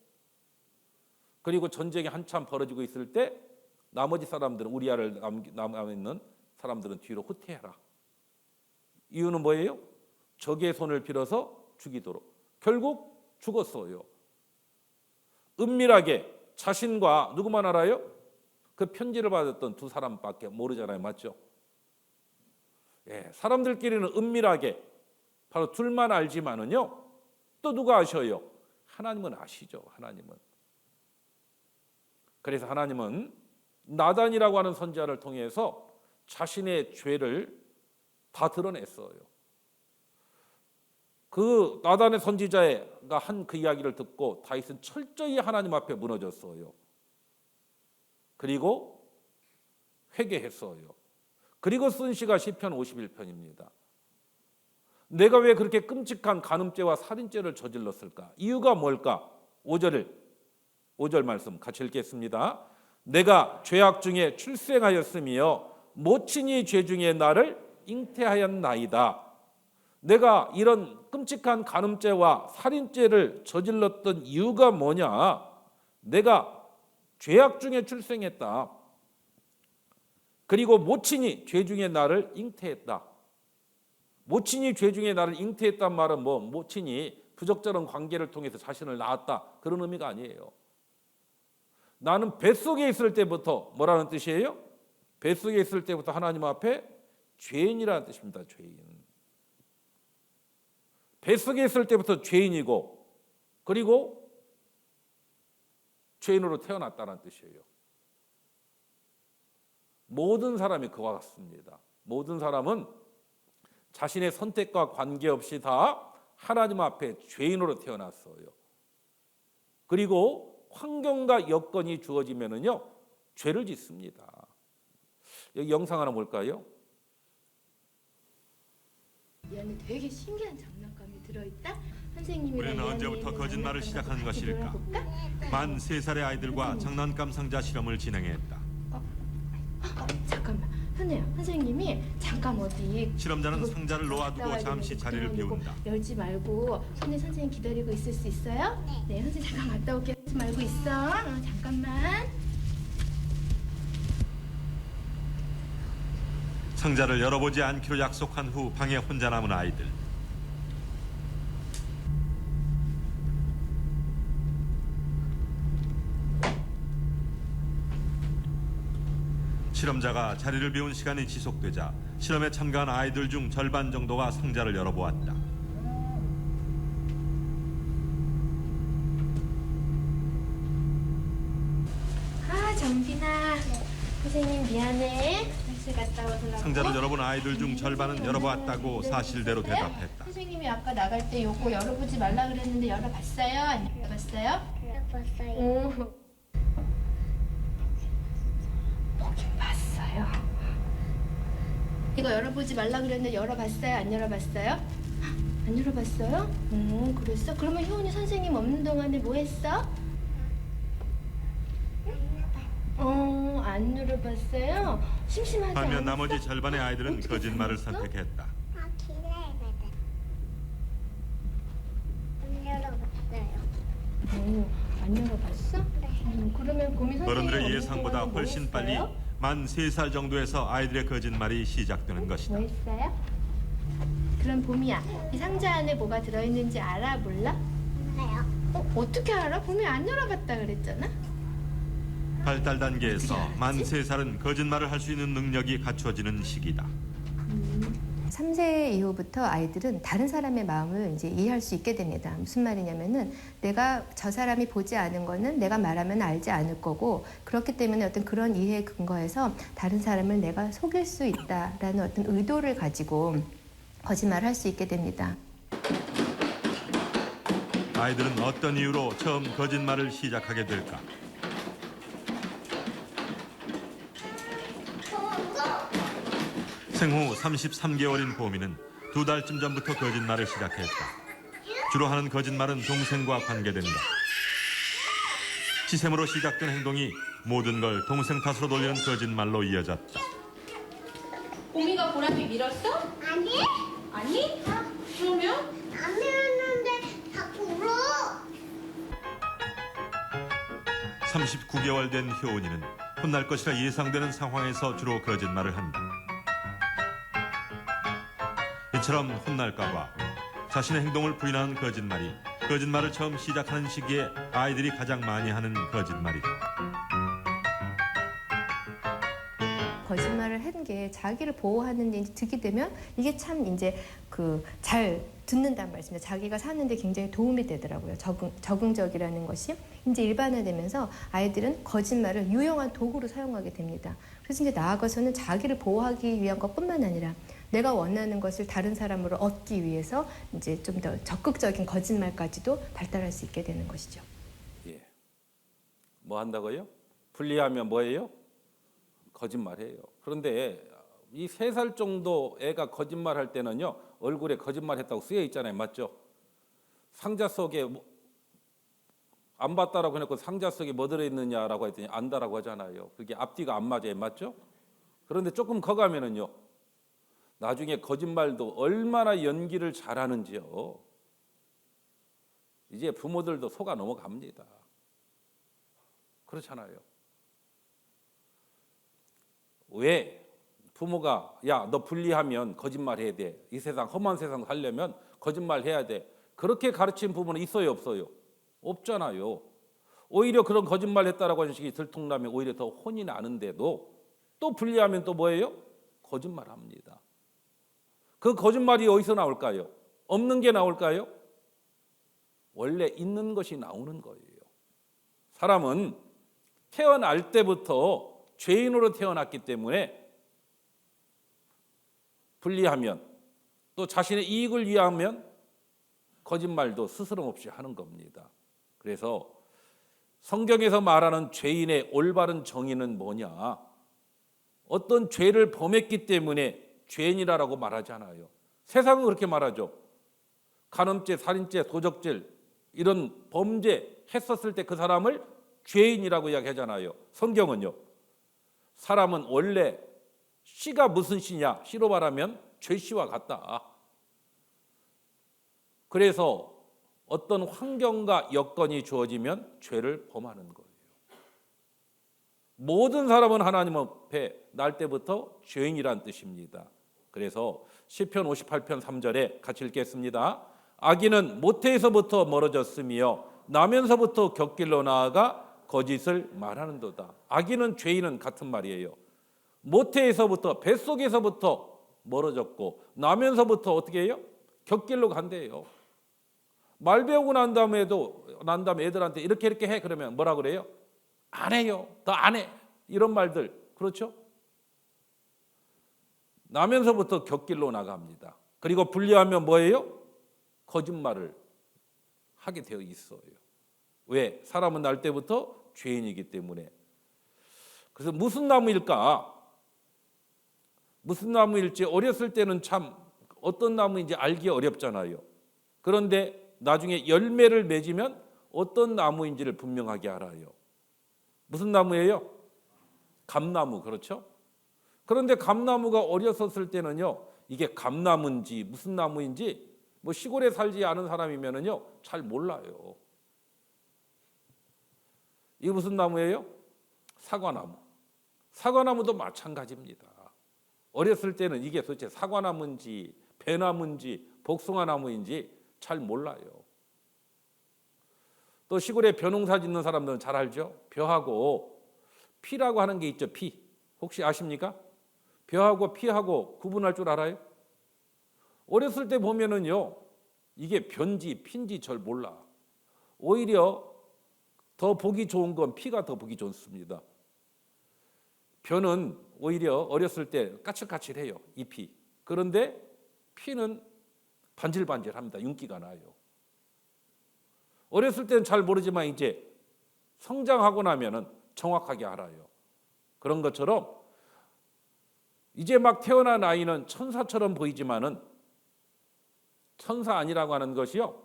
그리고 전쟁이 한참 벌어지고 있을 때 나머지 사람들은 우리아를 남아있는 사람들은 뒤로 후퇴해라. 이유는 뭐예요? 적의 손을 빌어서 죽이도록. 결국 죽었어요. 은밀하게 자신과 누구만 알아요? 그 편지를 받았던 두 사람밖에 모르잖아요. 맞죠? 예, 사람들끼리는 은밀하게 바로 둘만 알지만은요. 또 누가 아셔요? 하나님은 아시죠. 하나님은. 그래서 하나님은 나단이라고 하는 선지자를 통해서 자신의 죄를 다 드러냈어요. 그 나단의 선지자가 한 그 이야기를 듣고 다윗은 철저히 하나님 앞에 무너졌어요. 그리고 회개했어요. 그리고 쓴 시가 시편 51편입니다. 내가 왜 그렇게 끔찍한 간음죄와 살인죄를 저질렀을까? 이유가 뭘까? 5절 말씀 같이 읽겠습니다. 내가 죄악 중에 출생하였으며 모친이 죄 중에 나를 잉태하였나이다. 내가 이런 끔찍한 간음죄와 살인죄를 저질렀던 이유가 뭐냐? 내가 죄악 중에 출생했다. 그리고 모친이 죄 중에 나를 잉태했다. 모친이 죄 중에 나를 잉태했단 말은 뭐 모친이 부적절한 관계를 통해서 자신을 낳았다 그런 의미가 아니에요. 나는 뱃속에 있을 때부터 뭐라는 뜻이에요? 뱃속에 있을 때부터 하나님 앞에 죄인이라는 뜻입니다. 죄인. 뱃속에 있을 때부터 죄인이고 그리고 죄인으로 태어났다는 뜻이에요. 모든 사람이 그와 같습니다. 모든 사람은 자신의 선택과 관계없이 다 하나님 앞에 죄인으로 태어났어요. 그리고 환경과 여건이 주어지면은요 죄를 짓습니다. 여기 영상 하나 볼까요? 이 안에 되게 신기한 장난감이 들어있다. 선생님이랑 우리는 언제부터 거짓말을 시작한 것일까? 만 3살의 아이들과 장난감 상자 실험을 진행했다. 잠깐만, 현우야, 선생님이 잠깐 어디 실험자는 상자를 놓아두고 잠시 자리를 비운다. 열지 말고 손에 선생님 기다리고 있을 수 있어요? 네, 선생님 잠깐 갔다 올게요. 열지 말고 있어. 잠깐만. 상자를 열어보지 않기로 약속한 후 방에 혼자 남은 아이들. 실험자가 자리를 비운 시간이 지속되자 실험에 참가한 아이들 중 절반 정도가 상자를 열어보았다. 정빈아, 선생님 미안해. 화장실 갔다 오더라고. 상자를 열어본 아이들 중 절반은 열어보았다고 사실대로 대답했다. 선생님이 아까 나갈 때 요거 열어보지 말라 그랬는데 열어봤어요? 안 열어봤어요? 봤어요. 오. 보긴 봤어요. 이거 열어보지 말라 그랬는데 열어봤어요? 안 열어봤어요? 안 열어봤어요? 그랬어? 그러면 효은이 선생님 없는 동안에 뭐 했어? 안 열어봤어요? 심심하지 반면 않았어? 나머지 절반의 아이들은 어떻게 거짓말을 생겼어? 선택했다. 기다려봐라. 안 열어봤어요. 안 열어봤어? 네. 그러면 곰이 선생님 어른들의 없는 예상보다 동안에 뭐 훨씬 빨리 했어요? 만 3살 정도에서 아이들의 거짓말이 시작되는 것이다. 뭐 했어요? 그럼 봄이야, 이 상자 안에 뭐가 들어있는지 알아? 몰라? 몰라요. 어떻게 알아? 봄이 안 열어봤다 그랬잖아? 발달 단계에서 만 3살은 거짓말을 할 수 있는 능력이 갖추어지는 시기다. 3세 이후부터 아이들은 다른 사람의 마음을 이제 이해할 수 있게 됩니다. 무슨 말이냐면은 내가 저 사람이 보지 않은 거는 내가 말하면 알지 않을 거고, 그렇기 때문에 어떤 그런 이해에 근거해서 다른 사람을 내가 속일 수 있다라는 어떤 의도를 가지고 거짓말을 할 수 있게 됩니다. 아이들은 어떤 이유로 처음 거짓말을 시작하게 될까? 생후 33개월인 보미는 2달쯤 전부터 거짓말을 시작했다. 주로 하는 거짓말은 동생과 관계된다. 시샘으로 시작된 행동이 모든 걸 동생 탓으로 돌리는 거짓말로 이어졌다. 봄이가 보람이 밀었어? 아니? 아니? 그러면? 안 밀었는데 자꾸 울어. 39개월 된 효은이는 혼날 것이라 예상되는 상황에서 주로 거짓말을 한다. 이처럼 혼날까 봐 자신의 행동을 부인하는 거짓말이 거짓말을 처음 시작하는 시기에 아이들이 가장 많이 하는 거짓말이다. 거짓말을 한 게 자기를 보호하는 데 이제 득이 되면 이게 참 이제 잘 듣는단 말씀입니다. 자기가 사는데 굉장히 도움이 되더라고요. 적응적이라는 것이 이제 일반화되면서 아이들은 거짓말을 유용한 도구로 사용하게 됩니다. 그래서 이제 나아가서는 자기를 보호하기 위한 것뿐만 아니라 내가 원하는 것을 다른 사람으로 얻기 위해서 이제 좀 더 적극적인 거짓말까지도 발달할 수 있게 되는 것이죠. 예. 뭐 한다고요? 분리하면 뭐예요? 거짓말해요. 그런데 이 3살 정도 애가 거짓말할 때는요 얼굴에 거짓말했다고 쓰여 있잖아요, 맞죠? 상자 속에 안 봤다라고 해놓고 상자 속에 뭐 들어있느냐라고 했더니 안다라고 하잖아요. 그게 앞뒤가 안 맞아요, 맞죠? 그런데 조금 커가면은요 나중에 거짓말도 얼마나 연기를 잘하는지요. 이제 부모들도 속아 넘어갑니다. 그렇잖아요. 왜? 부모가 야, 너 분리하면 거짓말해야 돼. 이 세상 험한 세상 살려면 거짓말해야 돼. 그렇게 가르친 부모는 있어요, 없어요? 없잖아요. 오히려 그런 거짓말했다라고 하는 식이 들통나면 오히려 더 혼이 나는데도 또 분리하면 또 뭐예요? 거짓말합니다. 그 거짓말이 어디서 나올까요? 없는 게 나올까요? 원래 있는 것이 나오는 거예요. 사람은 태어날 때부터 죄인으로 태어났기 때문에 분리하면 또 자신의 이익을 위하면 거짓말도 스스럼 없이 하는 겁니다. 그래서 성경에서 말하는 죄인의 올바른 정의는 뭐냐? 어떤 죄를 범했기 때문에 죄인이라고 말하잖아요. 세상은 그렇게 말하죠. 간음죄, 살인죄, 도적질 이런 범죄 했었을 때 그 사람을 죄인이라고 이야기하잖아요. 성경은요. 사람은 원래 씨가 무슨 씨냐? 씨로 말하면 죄씨와 같다. 그래서 어떤 환경과 여건이 주어지면 죄를 범하는 거예요. 모든 사람은 하나님 앞에 날 때부터 죄인이란 뜻입니다. 그래서 시편 58편 3절에 같이 읽겠습니다. 악인은 모태에서부터 멀어졌으며 나면서부터 곁길로 나아가 거짓을 말하는도다. 악인은 죄인은 같은 말이에요. 모태에서부터 뱃속에서부터 멀어졌고 나면서부터 어떻게 해요? 곁길로 간대요. 말 배우고 난 다음에 애들한테 이렇게 해 그러면 뭐라 그래요? 안 해요. 더 안 해. 이런 말들 그렇죠? 나면서부터 곁길로 나갑니다. 그리고 분리하면 뭐예요? 거짓말을 하게 되어 있어요. 왜? 사람은 날 때부터 죄인이기 때문에. 그래서 무슨 나무일까? 무슨 나무일지 어렸을 때는 참 어떤 나무인지 알기 어렵잖아요. 그런데 나중에 열매를 맺으면 어떤 나무인지를 분명하게 알아요. 무슨 나무예요? 감나무, 그렇죠? 그런데 감나무가 어렸었을 때는요, 이게 감나무인지 무슨 나무인지 뭐 시골에 살지 않은 사람이면은요 잘 몰라요. 이게 무슨 나무예요? 사과나무. 사과나무도 마찬가지입니다. 어렸을 때는 이게 도대체 사과나무인지 배나무인지 복숭아나무인지 잘 몰라요. 또 시골에 벼농사 짓는 사람들은 잘 알죠? 벼하고 피라고 하는 게 있죠. 피. 혹시 아십니까? 벼하고 피하고 구분할 줄 알아요? 어렸을 때 보면은요, 이게 벼인지 피인지 잘 몰라. 오히려 더 보기 좋은 건 피가 더 보기 좋습니다. 벼는 오히려 어렸을 때 까칠까칠해요, 잎이. 그런데 피는 반질반질합니다. 윤기가 나요. 어렸을 때는 잘 모르지만 이제 성장하고 나면은 정확하게 알아요. 그런 것처럼 이제 막 태어난 아이는 천사처럼 보이지만은 천사 아니라고 하는 것이요,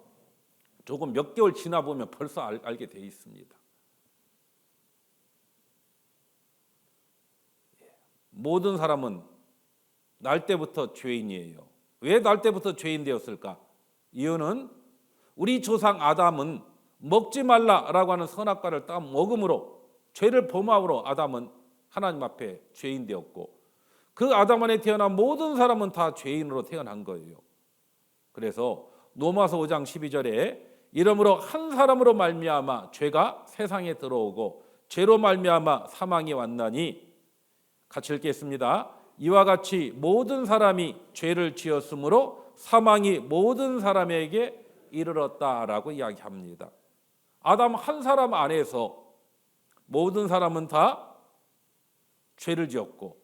조금 몇 개월 지나 보면 벌써 알게 돼 있습니다. 모든 사람은 날 때부터 죄인이에요. 왜 날 때부터 죄인 되었을까? 이유는 우리 조상 아담은 먹지 말라라고 하는 선악과를 딱 먹음으로, 죄를 범함으로 아담은 하나님 앞에 죄인 되었고, 그 아담 안에 태어난 모든 사람은 다 죄인으로 태어난 거예요. 그래서 로마서 5장 12절에 이러므로 한 사람으로 말미암아 죄가 세상에 들어오고 죄로 말미암아 사망이 왔나니, 같이 읽겠습니다. 이와 같이 모든 사람이 죄를 지었으므로 사망이 모든 사람에게 이르렀다라고 이야기합니다. 아담 한 사람 안에서 모든 사람은 다 죄를 지었고,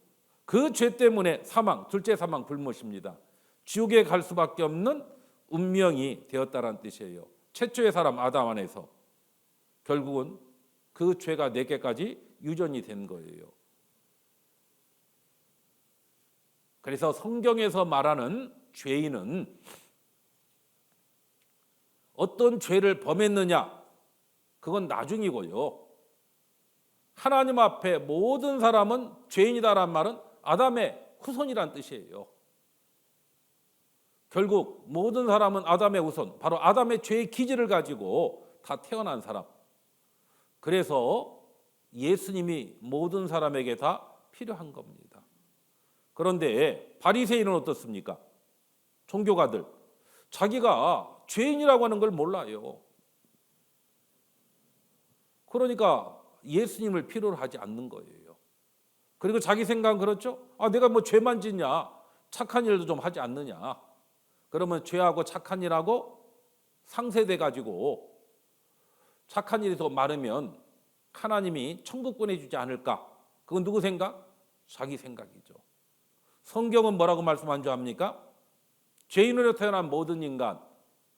그 죄 때문에 사망, 둘째 사망, 불못입니다. 지옥에 갈 수밖에 없는 운명이 되었다는 뜻이에요. 최초의 사람 아담 안에서 결국은 그 죄가 내게까지 유전이 된 거예요. 그래서 성경에서 말하는 죄인은 어떤 죄를 범했느냐, 그건 나중이고요. 하나님 앞에 모든 사람은 죄인이다란 말은 아담의 후손이란 뜻이에요. 결국 모든 사람은 아담의 후손, 바로 아담의 죄의 기질을 가지고 다 태어난 사람. 그래서 예수님이 모든 사람에게 다 필요한 겁니다. 그런데 바리새인은 어떻습니까? 종교가들, 자기가 죄인이라고 하는 걸 몰라요. 그러니까 예수님을 필요로 하지 않는 거예요. 그리고 자기 생각은 그렇죠? 내가 뭐 죄만 짓냐, 착한 일도 좀 하지 않느냐. 그러면 죄하고 착한 일하고 상쇄돼 가지고 착한 일이 더 많으면 하나님이 천국 보내주지 않을까? 그건 누구 생각? 자기 생각이죠. 성경은 뭐라고 말씀한 줄 압니까? 죄인으로 태어난 모든 인간,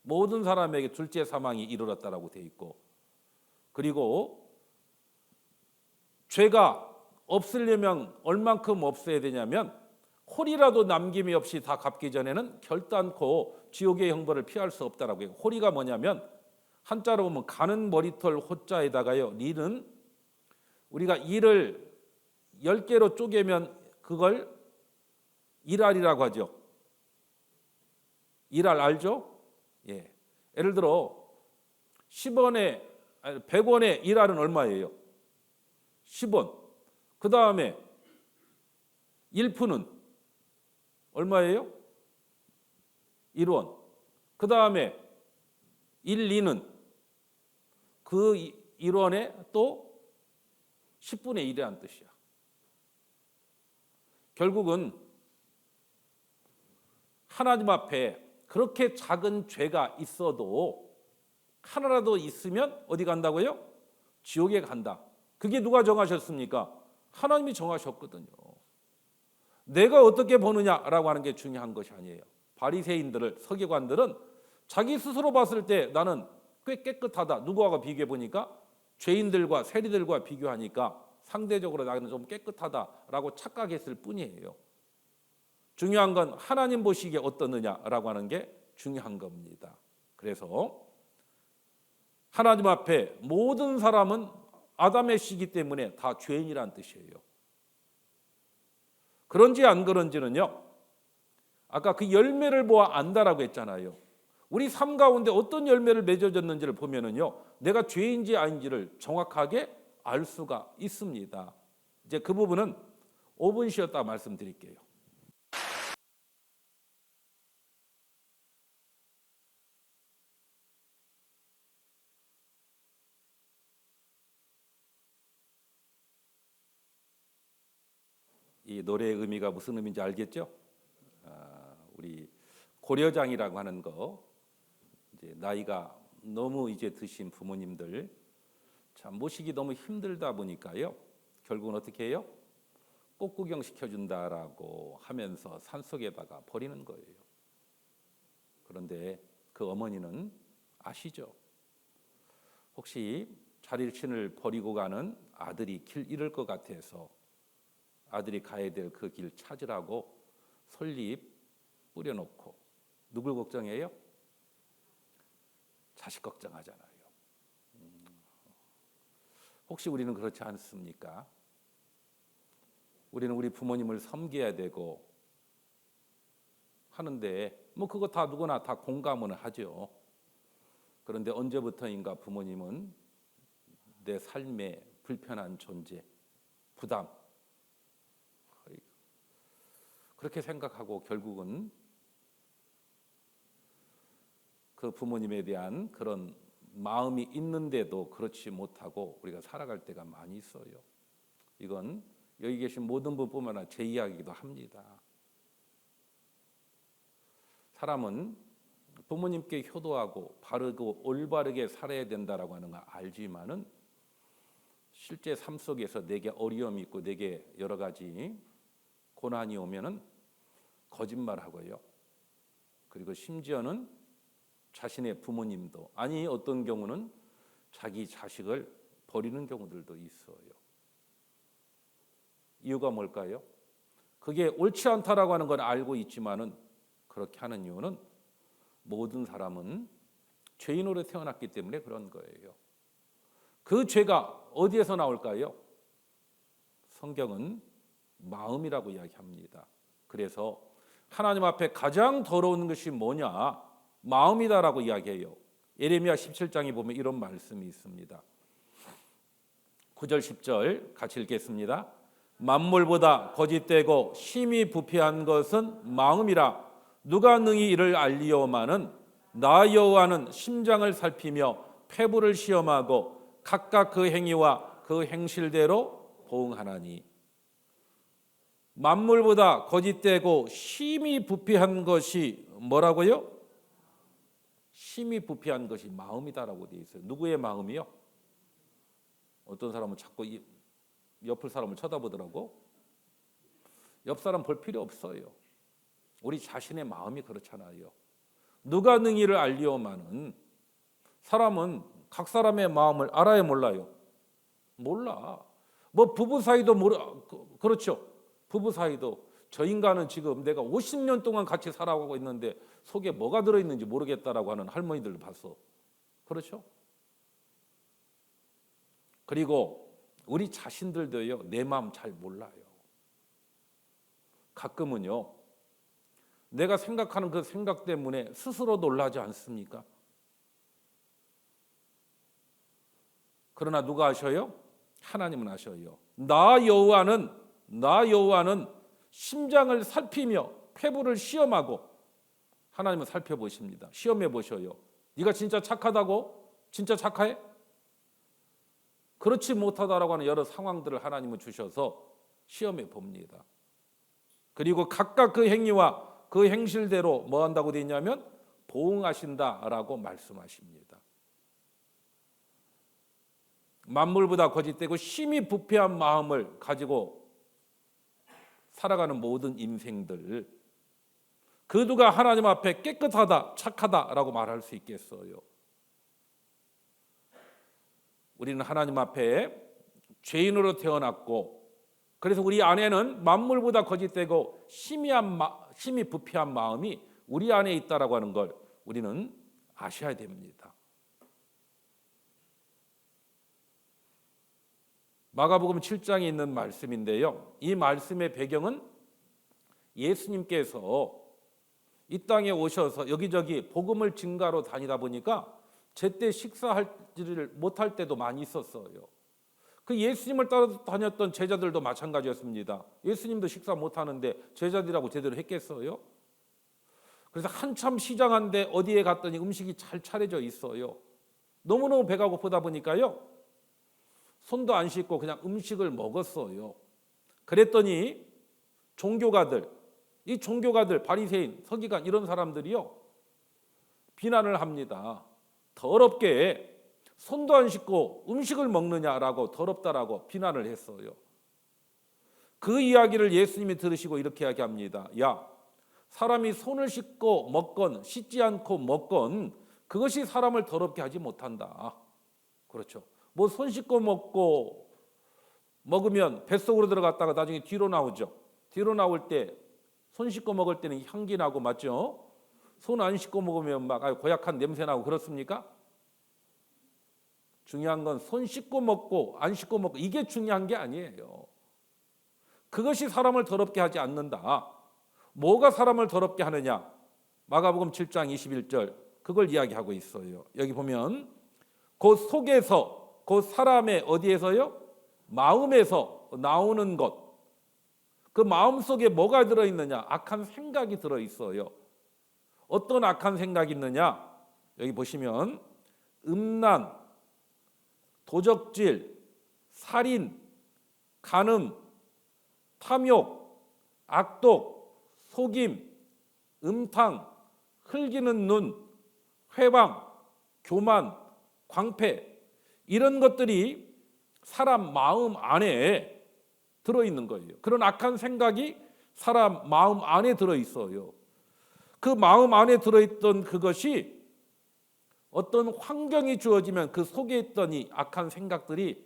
모든 사람에게 둘째 사망이 이르렀다라고 돼 있고, 그리고 죄가 없으려면 얼만큼 없어야 되냐면 호리라도 남김이 없이 다 갚기 전에는 결단코 지옥의 형벌을 피할 수 없다라고 해요. 호리가 뭐냐면 한자로 보면 가는 머리털 호자에다가요. 리는 우리가 일을 10개로 쪼개면 그걸 일알이라고 하죠. 일알 알죠? 예. 예를 들어 100원에 일알은 얼마예요? 10원. 그 다음에 1푼은 얼마예요? 1원. 그 다음에 1, 2는 그 1원에 또 10분의 1이라는 뜻이야. 결국은 하나님 앞에 그렇게 작은 죄가 있어도 하나라도 있으면 어디 간다고요? 지옥에 간다. 그게 누가 정하셨습니까? 하나님이 정하셨거든요. 내가 어떻게 보느냐라고 하는 게 중요한 것이 아니에요. 바리새인들을, 서기관들은 자기 스스로 봤을 때 나는 꽤 깨끗하다. 누구하고 비교해 보니까 죄인들과 세리들과 비교하니까 상대적으로 나는 좀 깨끗하다라고 착각했을 뿐이에요. 중요한 건 하나님 보시기에 어떻느냐라고 하는 게 중요한 겁니다. 그래서 하나님 앞에 모든 사람은 아담의 씨기 때문에 다 죄인이란 뜻이에요. 그런지 안 그런지는요. 아까 그 열매를 보아 안다라고 했잖아요. 우리 삶 가운데 어떤 열매를 맺어졌는지를 보면은요. 내가 죄인지 아닌지를 정확하게 알 수가 있습니다. 이제 그 부분은 5분 쉬었다 말씀드릴게요. 이 노래의 의미가 무슨 의미인지 알겠죠? 우리 고려장이라고 하는 거, 이제 나이가 너무 이제 드신 부모님들 참 모시기 너무 힘들다 보니까요. 결국은 어떻게 해요? 꽃구경 시켜준다라고 하면서 산속에다가 버리는 거예요. 그런데 그 어머니는 아시죠? 혹시 자립신을 버리고 가는 아들이 길 잃을 것 같아서 아들이 가야 될 그 길 찾으라고 솔잎 뿌려놓고 누굴 걱정해요? 자식 걱정하잖아요. 혹시 우리는 그렇지 않습니까? 우리는 우리 부모님을 섬겨야 되고 하는데 뭐 그거 다 누구나 다 공감은 하죠. 그런데 언제부터인가 부모님은 내 삶의 불편한 존재, 부담 그렇게 생각하고 결국은 그 부모님에 대한 그런 마음이 있는데도 그렇지 못하고 우리가 살아갈 때가 많이 있어요. 이건 여기 계신 모든 분뿐만 아니라 제 이야기이기도 합니다. 사람은 부모님께 효도하고 바르고 올바르게 살아야 된다라고 하는 걸 알지만은 실제 삶 속에서 내게 어려움이 있고 내게 여러 가지 고난이 오면은 거짓말하고요. 그리고 심지어는 자신의 부모님도 아니 어떤 경우는 자기 자식을 버리는 경우들도 있어요. 이유가 뭘까요? 그게 옳지 않다라고 하는 건 알고 있지만은 그렇게 하는 이유는 모든 사람은 죄인으로 태어났기 때문에 그런 거예요. 그 죄가 어디에서 나올까요? 성경은 마음이라고 이야기합니다. 그래서 하나님 앞에 가장 더러운 것이 뭐냐? 마음이다라고 이야기해요. 예레미야 17장에 보면 이런 말씀이 있습니다. 9절 10절 같이 읽겠습니다. 만물보다 거짓되고 심히 부패한 것은 마음이라. 누가 능히 이를 알리오마는 나 여호와는 심장을 살피며 폐부를 시험하고 각각 그 행위와 그 행실대로 보응하나니. 만물보다 거짓되고 심히 부패한 것이 뭐라고요? 심히 부패한 것이 마음이다라고 되어 있어요. 누구의 마음이요? 어떤 사람은 자꾸 옆을 사람을 쳐다보더라고. 옆 사람 볼 필요 없어요. 우리 자신의 마음이 그렇잖아요. 누가 능히를 알리오마는 사람은 각 사람의 마음을 알아야 몰라요. 몰라. 뭐 부부 사이도 그렇죠. 부부 사이도 저 인간은 지금 내가 50년 동안 같이 살아가고 있는데 속에 뭐가 들어있는지 모르겠다라고 하는 할머니들을 봤어. 그렇죠? 그리고 우리 자신들도요, 내 마음 잘 몰라요. 가끔은요, 내가 생각하는 그 생각 때문에 스스로 놀라지 않습니까? 그러나 누가 아셔요? 하나님은 아셔요. 나 여호와는 심장을 살피며 폐부를 시험하고, 하나님은 살펴보십니다. 시험해 보셔요. 네가 진짜 착하다고? 진짜 착해? 그렇지 못하다라고 하는 여러 상황들을 하나님은 주셔서 시험해 봅니다. 그리고 각각 그 행위와 그 행실대로 뭐 한다고 되어 있냐면 보응하신다라고 말씀하십니다. 만물보다 거짓되고 심히 부패한 마음을 가지고 살아가는 모든 인생들, 그 누가 하나님 앞에 깨끗하다, 착하다라고 말할 수 있겠어요? 우리는 하나님 앞에 죄인으로 태어났고, 그래서 우리 안에는 만물보다 거짓되고 심히 부패한 마음이 우리 안에 있다라고 하는 걸 우리는 아셔야 됩니다. 마가복음 7장에 있는 말씀인데요, 이 말씀의 배경은 예수님께서 이 땅에 오셔서 여기저기 복음을 증가로 다니다 보니까 제때 식사하지를 못할 때도 많이 있었어요. 그 예수님을 따라다녔던 제자들도 마찬가지였습니다. 예수님도 식사 못하는데 제자들하고 제대로 했겠어요? 그래서 한참 시장한데 어디에 갔더니 음식이 잘 차려져 있어요. 너무너무 배가 고프다 보니까요, 손도 안 씻고 그냥 음식을 먹었어요. 그랬더니 이 종교가들, 바리새인, 서기관 이런 사람들이요, 비난을 합니다. 더럽게 손도 안 씻고 음식을 먹느냐라고, 더럽다라고 비난을 했어요. 그 이야기를 예수님이 들으시고 이렇게 이야기합니다. 야, 사람이 손을 씻고 먹건 씻지 않고 먹건 그것이 사람을 더럽게 하지 못한다. 그렇죠. 뭐 손 씻고 먹으면 뱃속으로 들어갔다가 나중에 뒤로 나오죠. 뒤로 나올 때 손 씻고 먹을 때는 향기 나고, 맞죠? 손 안 씻고 먹으면 막 고약한 냄새 나고, 그렇습니까? 중요한 건 손 씻고 먹고 안 씻고 먹고, 이게 중요한 게 아니에요. 그것이 사람을 더럽게 하지 않는다. 뭐가 사람을 더럽게 하느냐? 마가복음 7장 21절 그걸 이야기하고 있어요. 여기 보면 그 속에서, 그 사람의 어디에서요? 마음에서 나오는 것. 그 마음 속에 뭐가 들어있느냐? 악한 생각이 들어있어요. 어떤 악한 생각이 있느냐? 여기 보시면 음란, 도적질, 살인, 간음, 탐욕, 악독, 속임, 음탕, 흘기는 눈, 회방, 교만, 광패, 이런 것들이 사람 마음 안에 들어있는 거예요. 그런 악한 생각이 사람 마음 안에 들어있어요. 그 마음 안에 들어있던 그것이 어떤 환경이 주어지면 그 속에 있던 이 악한 생각들이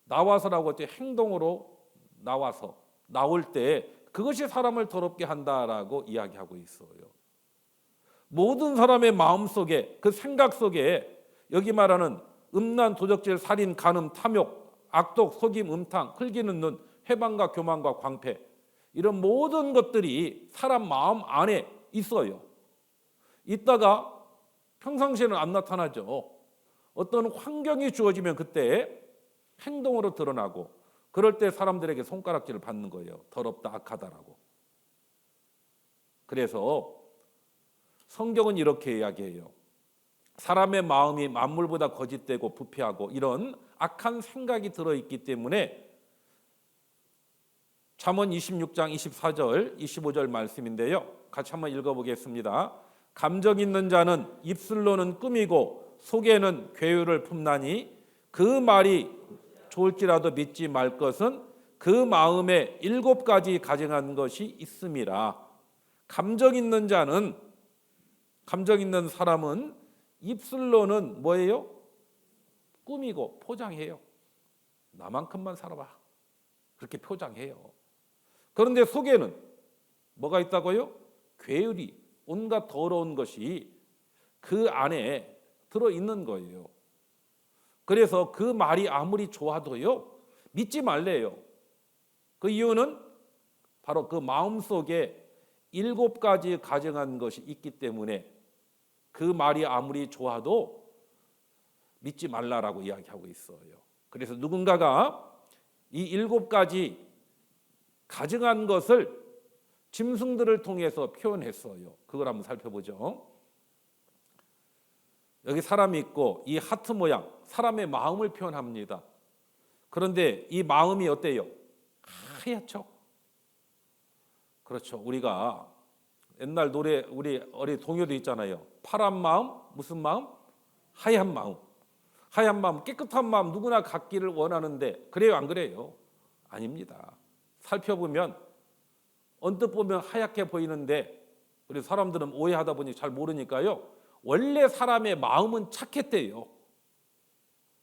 나와서라고 할 행동으로 나올 때 그것이 사람을 더럽게 한다라고 이야기하고 있어요. 모든 사람의 마음 속에, 그 생각 속에 여기 말하는 음란, 도적질, 살인, 간음, 탐욕, 악독, 속임, 음탕, 흘기는 눈, 회방과 교만과 광패, 이런 모든 것들이 사람 마음 안에 있어요. 있다가 평상시에는 안 나타나죠. 어떤 환경이 주어지면 그때 행동으로 드러나고, 그럴 때 사람들에게 손가락질을 받는 거예요. 더럽다, 악하다라고. 그래서 성경은 이렇게 이야기해요. 사람의 마음이 만물보다 거짓되고 부패하고 이런 악한 생각이 들어있기 때문에, 잠언 26장 24절 25절 말씀인데요, 같이 한번 읽어보겠습니다. 감정 있는 자는 입술로는 꾸미고 속에는 괴유를 품나니 그 말이 좋을지라도 믿지 말 것은 그 마음에 7가지 가증한 것이 있음이라. 감정 있는 사람은 입술로는 뭐예요? 꾸미고 포장해요. 나만큼만 살아봐. 그렇게 표장해요. 그런데 속에는 뭐가 있다고요? 괴율이, 온갖 더러운 것이 그 안에 들어있는 거예요. 그래서 그 말이 아무리 좋아도요, 믿지 말래요. 그 이유는 바로 그 마음속에 7가지 가정한 것이 있기 때문에 그 말이 아무리 좋아도 믿지 말라라고 이야기하고 있어요. 그래서 누군가가 이 7가지 가정한 것을 짐승들을 통해서 표현했어요. 그걸 한번 살펴보죠. 여기 사람이 있고 이 하트 모양, 사람의 마음을 표현합니다. 그런데 이 마음이 어때요? 하얗죠? 그렇죠. 우리가 옛날 노래, 우리 어린 동요도 있잖아요. 파란 마음, 무슨 마음? 하얀 마음. 하얀 마음, 깨끗한 마음 누구나 갖기를 원하는데 그래요, 안 그래요? 아닙니다. 살펴보면 언뜻 보면 하얗게 보이는데 우리 사람들은 오해하다 보니 잘 모르니까요. 원래 사람의 마음은 착했대요.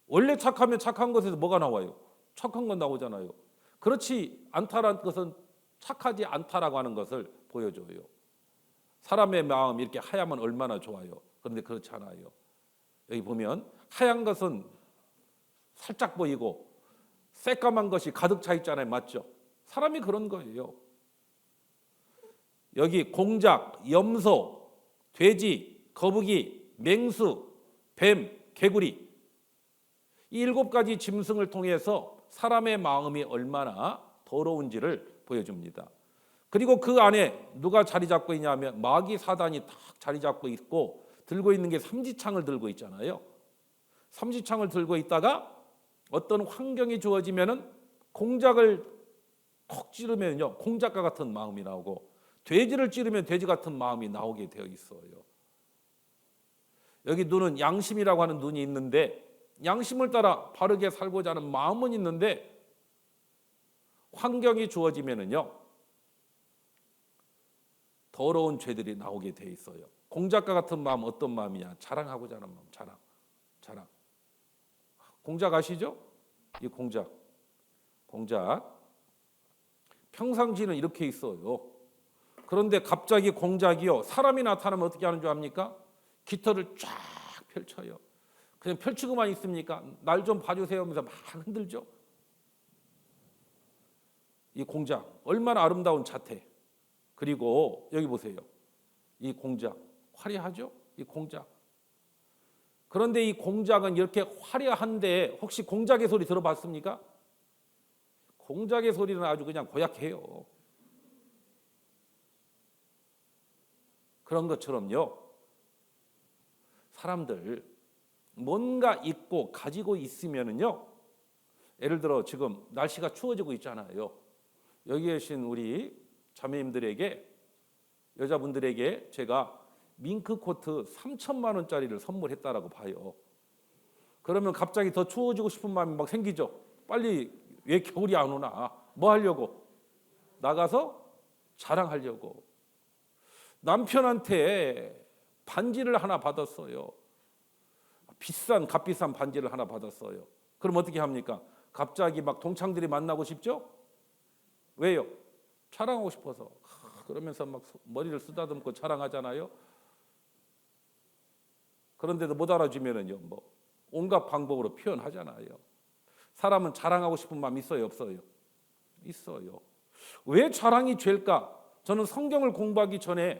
원래 착하면 착한 것에서 뭐가 나와요? 착한 건 나오잖아요. 그렇지 않다라는 것은 착하지 않다라고 하는 것을 보여줘요. 사람의 마음 이렇게 하얗면 얼마나 좋아요. 그런데 그렇지 않아요. 여기 보면 하얀 것은 살짝 보이고 새까만 것이 가득 차 있잖아요. 맞죠? 사람이 그런 거예요. 여기 공작, 염소, 돼지, 거북이, 맹수, 뱀, 개구리 이 7가지 짐승을 통해서 사람의 마음이 얼마나 더러운지를 보여줍니다. 그리고 그 안에 누가 자리 잡고 있냐면 마귀 사단이 딱 자리 잡고 있고 들고 있는 게 삼지창을 들고 있잖아요. 삼지창을 들고 있다가 어떤 환경이 주어지면은 공작을 콕 찌르면요 공작과 같은 마음이 나오고 돼지를 찌르면 돼지 같은 마음이 나오게 되어 있어요. 여기 눈은 양심이라고 하는 눈이 있는데 양심을 따라 바르게 살고자 하는 마음은 있는데 환경이 주어지면은요 더러운 죄들이 나오게 돼 있어요. 공작과 같은 마음 어떤 마음이냐? 자랑하고자 하는 마음, 자랑. 공작 아시죠? 이 공작. 평상시는 이렇게 있어요. 그런데 갑자기 공작이요 사람이 나타나면 어떻게 하는 줄 압니까? 깃털을 쫙 펼쳐요. 그냥 펼치고만 있습니까? 날 좀 봐주세요 하면서 막 흔들죠. 이 공작 얼마나 아름다운 자태. 그리고 여기 보세요. 이 공작 화려하죠? 이 공작. 그런데 이 공작은 이렇게 화려한데 혹시 공작의 소리 들어봤습니까? 공작의 소리는 아주 그냥 고약해요. 그런 것처럼요. 사람들 뭔가 있고 가지고 있으면은요. 예를 들어 지금 날씨가 추워지고 있잖아요. 여기 계신 우리 자매님들에게 여자분들에게 제가 밍크 코트 3천만 원짜리를 선물했다라고 봐요. 그러면 갑자기 더 추워지고 싶은 마음이 막 생기죠. 빨리 왜 겨울이 안 오나? 뭐 하려고? 나가서 자랑하려고. 남편한테 반지를 하나 받았어요. 값비싼 반지를 하나 받았어요. 그럼 어떻게 합니까? 갑자기 막 동창들이 만나고 싶죠? 왜요? 자랑하고 싶어서. 그러면서 막 머리를 쓰다듬고 자랑하잖아요. 그런데도 못 알아주면은요, 뭐 온갖 방법으로 표현하잖아요. 사람은 자랑하고 싶은 마음 있어요, 없어요? 있어요. 왜 자랑이 죄일까? 저는 성경을 공부하기 전에는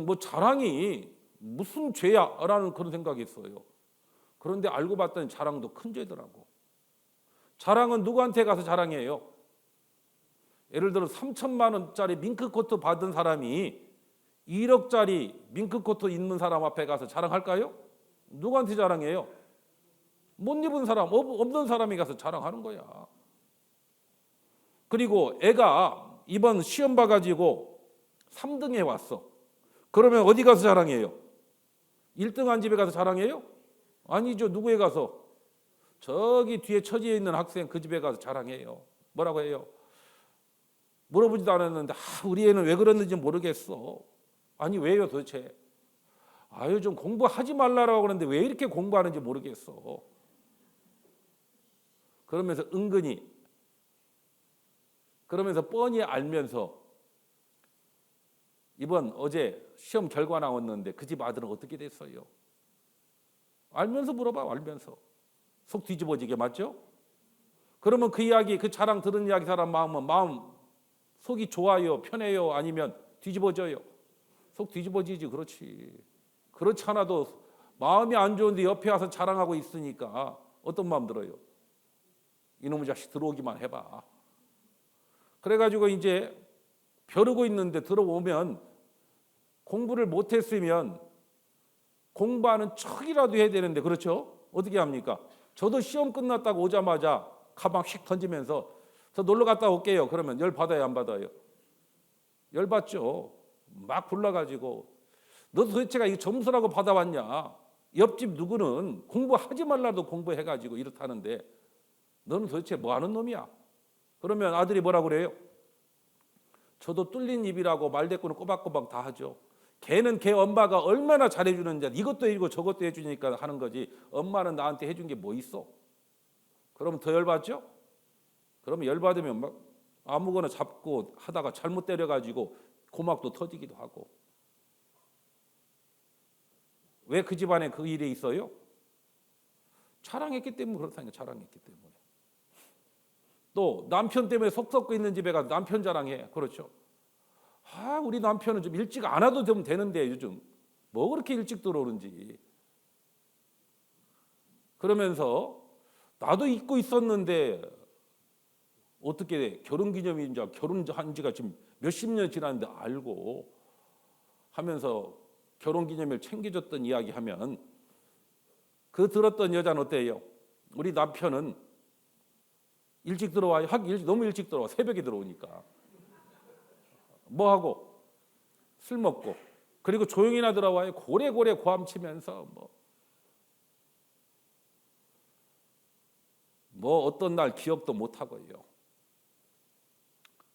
뭐 자랑이 무슨 죄야라는 그런 생각이 있어요. 그런데 알고 봤더니 자랑도 큰 죄더라고. 자랑은 누구한테 가서 자랑해요? 예를 들어 3천만 원짜리 밍크코트 받은 사람이 1억짜리 밍크코트 입는 사람 앞에 가서 자랑할까요? 누구한테 자랑해요? 못 입은 사람, 없는 사람이 가서 자랑하는 거야. 그리고 애가 이번 시험 봐가지고 3등 해왔어. 그러면 어디 가서 자랑해요? 1등한 집에 가서 자랑해요? 아니죠. 누구에 가서? 저기 뒤에 처지에 있는 학생 그 집에 가서 자랑해요. 뭐라고 해요? 물어보지도 않았는데 우리 애는 왜 그랬는지 모르겠어. 아니 왜요 도대체? 아유 좀 공부하지 말라고 그러는데 왜 이렇게 공부하는지 모르겠어. 그러면서 은근히, 그러면서 뻔히 알면서 이번 어제 시험 결과 나왔는데 그 집 아들은 어떻게 됐어요? 알면서 물어봐. 알면서 속 뒤집어지게. 맞죠? 그러면 그 이야기, 그 자랑 들은 이야기 사람 마음 속이 좋아요, 편해요, 아니면 뒤집어져요? 속 뒤집어지지. 그렇지. 그렇지 않아도 마음이 안 좋은데 옆에 와서 자랑하고 있으니까 어떤 마음 들어요? 이놈의 자식 들어오기만 해봐. 그래가지고 이제 벼르고 있는데 들어오면 공부를 못했으면 공부하는 척이라도 해야 되는데, 그렇죠? 어떻게 합니까? 저도 시험 끝났다고 오자마자 가방 휙 던지면서 저 놀러 갔다 올게요. 그러면 열 받아요, 안 받아요? 열 받죠. 막 불러가지고 너 도대체가 이 점수라고 받아왔냐? 옆집 누구는 공부하지 말라도 공부해가지고 이렇다는데 너는 도대체 뭐 하는 놈이야? 그러면 아들이 뭐라고 그래요? 저도 뚫린 입이라고 말대꾸는 꼬박꼬박 다 하죠. 걔는 걔 엄마가 얼마나 잘해주는지 이것도 해주고 저것도 해주니까 하는 거지, 엄마는 나한테 해준 게 뭐 있어? 그러면 더 열받죠? 그러면 열받으면 막 아무거나 잡고 하다가 잘못 때려가지고 고막도 터지기도 하고. 왜 그 집안에 그 일이 있어요? 자랑했기 때문에 그렇다니까. 자랑했기 때문에. 또 남편 때문에 속 썩고 있는 집에 가서 남편 자랑해. 그렇죠? 아, 우리 남편은 좀 일찍 안 와도 좀 되는데 요즘 뭐 그렇게 일찍 들어오는지. 그러면서 나도 잊고 있었는데 어떻게 결혼기념일인지, 결혼한 지가 지금 몇십 년 지났는데 알고 하면서 결혼기념일 챙겨줬던 이야기 하면 그 들었던 여자는 어때요? 우리 남편은 일찍 들어와요. 너무 일찍 들어와. 새벽에 들어오니까. 뭐 하고? 술 먹고. 그리고 조용히나 들어와요. 고래고래 고함치면서 뭐 어떤 날 기억도 못 하고요.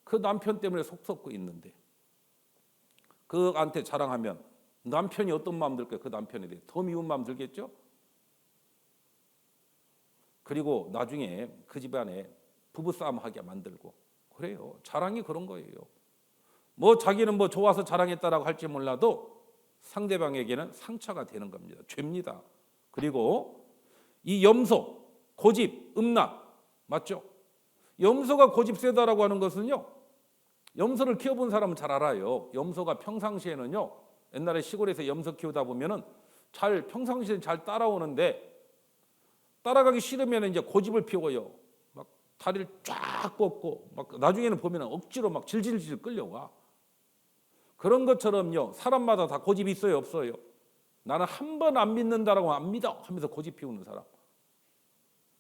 그 남편 때문에 속 썩고 있는데 그한테 자랑하면 남편이 어떤 마음 들까요? 그 남편에 대해 더 미운 마음 들겠죠? 그리고 나중에 그 집안에 부부싸움 하게 만들고. 그래요. 자랑이 그런 거예요. 뭐 자기는 뭐 좋아서 자랑했다라고 할지 몰라도 상대방에게는 상처가 되는 겁니다. 죄입니다. 그리고 이 염소, 고집, 음란, 맞죠? 염소가 고집 세다라고 하는 것은요, 염소를 키워본 사람은 잘 알아요. 염소가 평상시에는요, 옛날에 시골에서 염소 키우다 보면은 평상시에 잘 따라오는데 따라가기 싫으면 이제 고집을 피워요. 막 다리를 쫙 뻗고 막 나중에는 보면 억지로 막 질질질 끌려와. 그런 것처럼요, 사람마다 다 고집이 있어요, 없어요? 나는 한 번 안 믿는다라고 안 믿어 하면서 고집 피우는 사람.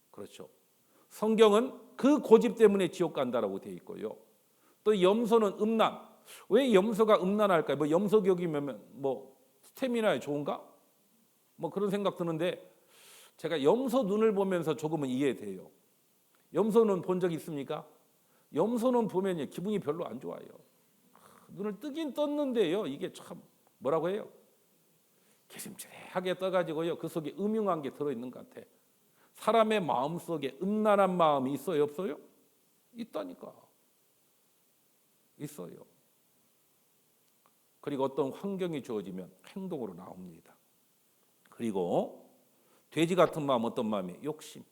그렇죠. 성경은 그 고집 때문에 지옥 간다라고 되어 있고요. 또 염소는 음란. 왜 염소가 음란할까요? 뭐 염소격이면 뭐 스태미나에 좋은가? 뭐 그런 생각 드는데 제가 염소 눈을 보면서 조금은 이해돼요. 염소 눈 본 적 있습니까? 염소 눈 보면 기분이 별로 안 좋아요. 눈을 뜨긴 떴는데요, 이게 참 뭐라고 해요? 기슴츠레하게 떠가지고요, 그 속에 음흉한 게 들어있는 것 같아. 사람의 마음 속에 음란한 마음이 있어요, 없어요? 있다니까. 있어요. 그리고 어떤 환경이 주어지면 행동으로 나옵니다. 그리고 돼지 같은 마음, 어떤 마음이에요? 욕심.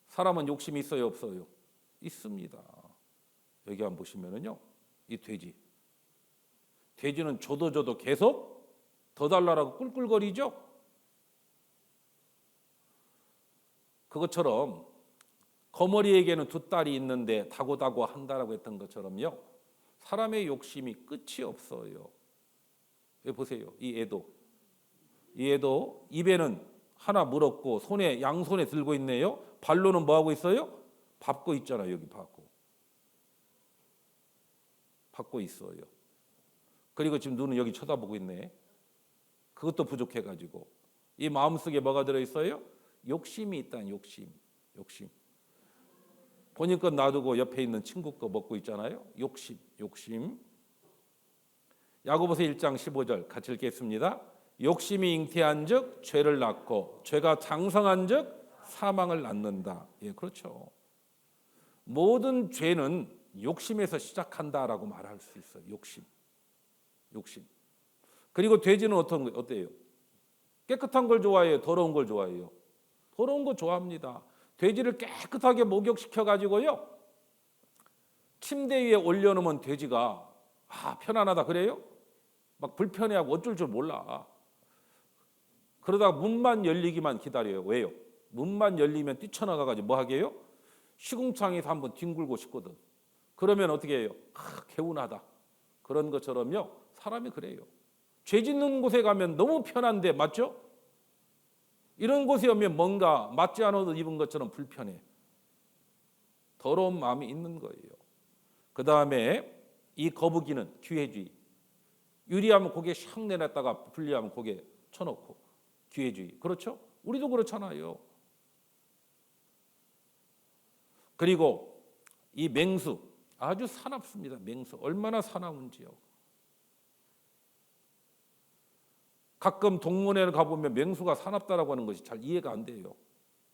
사람은 욕심이 있어요, 없어요? 있습니다. 여기 한번 보시면은요, 이 돼지는 줘도 계속 더 달라라고 꿀꿀거리죠. 그것처럼 거머리에게는 두 딸이 있는데 다고다고 한다라고 했던 것처럼요, 사람의 욕심이 끝이 없어요. 여기 보세요. 이 애도 입에는 하나 물었고 손에 양손에 들고 있네요. 발로는 뭐 하고 있어요? 밟고 있잖아요. 여기 밟고 있어요. 그리고 지금 눈은 여기 쳐다보고 있네. 그것도 부족해가지고 이 마음속에 뭐가 들어있어요? 욕심이 있다는 욕심. 본인 것 놔두고 옆에 있는 친구 거 먹고 있잖아요. 욕심. 야고보서 1장 15절 같이 읽겠습니다. 욕심이 잉태한즉 죄를 낳고 죄가 장성한즉 사망을 낳는다. 예, 그렇죠. 모든 죄는 욕심에서 시작한다라고 말할 수 있어요. 욕심. 그리고 돼지는 어때요? 깨끗한 걸 좋아해요? 더러운 걸 좋아해요? 더러운 거 좋아합니다. 돼지를 깨끗하게 목욕시켜 가지고요, 침대 위에 올려놓으면 돼지가 편안하다 그래요? 막 불편해하고 어쩔 줄 몰라. 그러다가 문만 열리기만 기다려요. 왜요? 문만 열리면 뛰쳐나가가지고 뭐 하게 해요? 시궁창에서 한번 뒹굴고 싶거든. 그러면 어떻게 해요? 개운하다. 그런 것처럼요, 사람이 그래요. 죄 짓는 곳에 가면 너무 편한데, 맞죠? 이런 곳에 오면 뭔가 맞지 않은 옷 입은 것처럼 불편해. 더러운 마음이 있는 거예요. 그 다음에 이 거북이는 기회주의. 유리하면 고개 샥 내놨다가 불리하면 고개 쳐놓고 기회주의. 그렇죠? 우리도 그렇잖아요. 그리고 이 맹수 아주 사납습니다. 맹수 얼마나 사나운지요. 가끔 동문회를 가보면 맹수가 사납다라고 하는 것이 잘 이해가 안 돼요.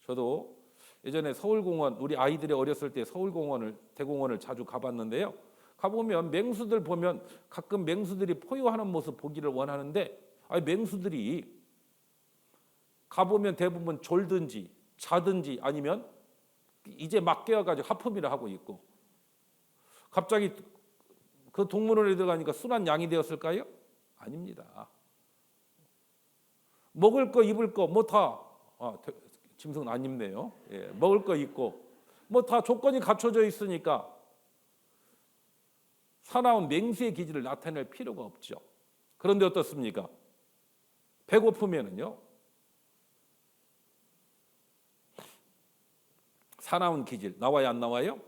저도 예전에 서울공원, 우리 아이들이 어렸을 때 서울공원을, 대공원을 자주 가봤는데요. 가보면 맹수들 보면 가끔 맹수들이 포효하는 모습 보기를 원하는데, 맹수들이 가보면 대부분 졸든지 자든지 아니면 이제 막 깨어가지고 하품이나 하고 있고, 갑자기 그 동물원에 들어가니까 순한 양이 되었을까요? 아닙니다. 먹을 거 입을 거 뭐 다 짐승은 안 입네요. 예, 먹을 거 있고 뭐 다 조건이 갖춰져 있으니까 사나운 맹수의 기질을 나타낼 필요가 없죠. 그런데 어떻습니까? 배고프면은요, 사나운 기질 나와요, 안 나와요?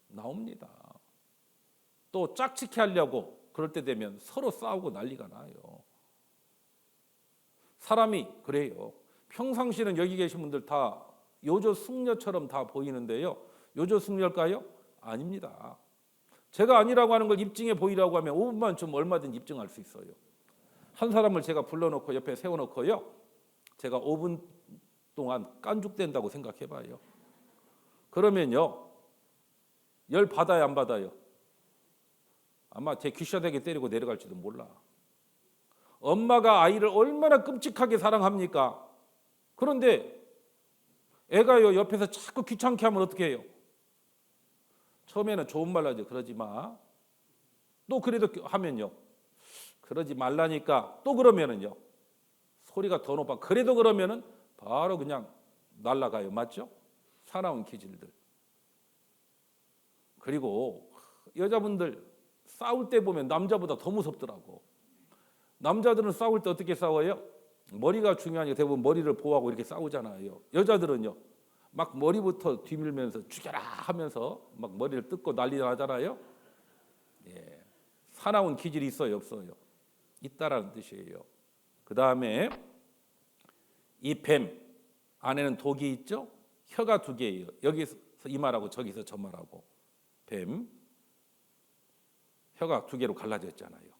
나옵니다. 또 짝짓기 하려고 그럴 때 되면 서로 싸우고 난리가 나요. 사람이 그래요. 평상시는 여기 계신 분들 다 요조 숙녀처럼 다 보이는데요. 요조 숙녀일까요? 아닙니다. 제가 아니라고 하는 걸 입증해 보이라고 하면 5분만 좀 얼마든지 입증할 수 있어요. 한 사람을 제가 불러놓고 옆에 세워놓고요, 제가 5분 동안 깐죽댄다고 생각해 봐요. 그러면요, 열 받아요, 안 받아요? 아마 제 귀셔대게 때리고 내려갈지도 몰라. 엄마가 아이를 얼마나 끔찍하게 사랑합니까? 그런데 애가요, 옆에서 자꾸 귀찮게 하면 어떻게 해요? 처음에는 좋은 말로 하죠. 그러지 마. 또 그래도 하면요, 그러지 말라니까. 또 그러면은요, 소리가 더 높아. 그래도 그러면은 바로 그냥 날아가요. 맞죠? 사나운 기질들. 그리고 여자분들 싸울 때 보면 남자보다 더 무섭더라고. 남자들은 싸울 때 어떻게 싸워요? 머리가 중요하니까 대부분 머리를 보호하고 이렇게 싸우잖아요. 여자들은요, 막 머리부터 뒤밀면서 죽여라 하면서 막 머리를 뜯고 난리 나잖아요. 예. 사나운 기질이 있어요, 없어요? 있다라는 뜻이에요. 그 다음에 이 뱀 안에는 독이 있죠? 혀가 2개예요. 여기서 이 말하고 저기서 저 말하고. 뱀 혀가 2개로 갈라져 있잖아요.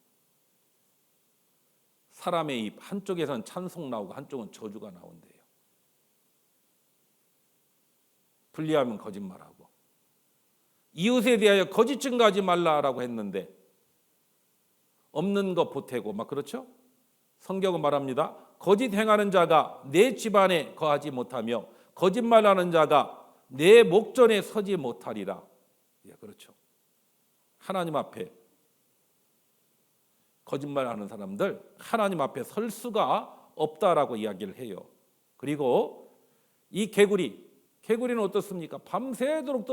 사람의 입 한쪽에선 찬송 나오고 한쪽은 저주가 나온대요. 불리하면 거짓말하고. 이웃에 대하여 거짓 증거하지 말라라고 했는데 없는 것 보태고 막 그렇죠? 성경은 말합니다. 거짓 행하는 자가 내 집안에 거하지 못하며 거짓말하는 자가 내 목전에 서지 못하리라. 예, 그렇죠. 하나님 앞에 거짓말하는 사람들 하나님 앞에 설 수가 없다라고 이야기를 해요. 그리고 이 개구리는 어떻습니까? 밤새도록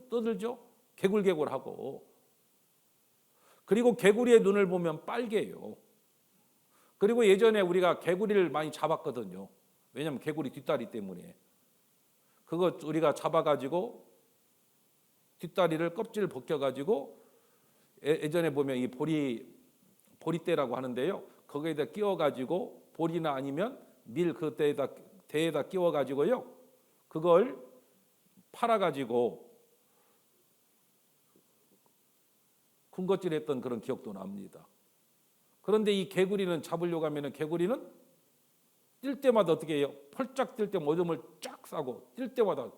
떠들죠. 개굴개굴하고. 그리고 개구리의 눈을 보면 빨개요. 그리고 예전에 우리가 개구리를 많이 잡았거든요. 왜냐하면 개구리 뒷다리 때문에. 그거 우리가 잡아가지고 뒷다리를 껍질을 벗겨가지고 예전에 보면 이 보리대라고 하는데요. 거기에다 끼워가지고 보리나 아니면 밀 그 대에다 끼워가지고요, 그걸 팔아가지고 군것질했던 그런 기억도 납니다. 그런데 이 개구리는 잡으려고 하면은 개구리는 뛸 때마다 어떻게 해요? 펄짝 뛸 때 오줌을 쫙 싸고 뛸 때마다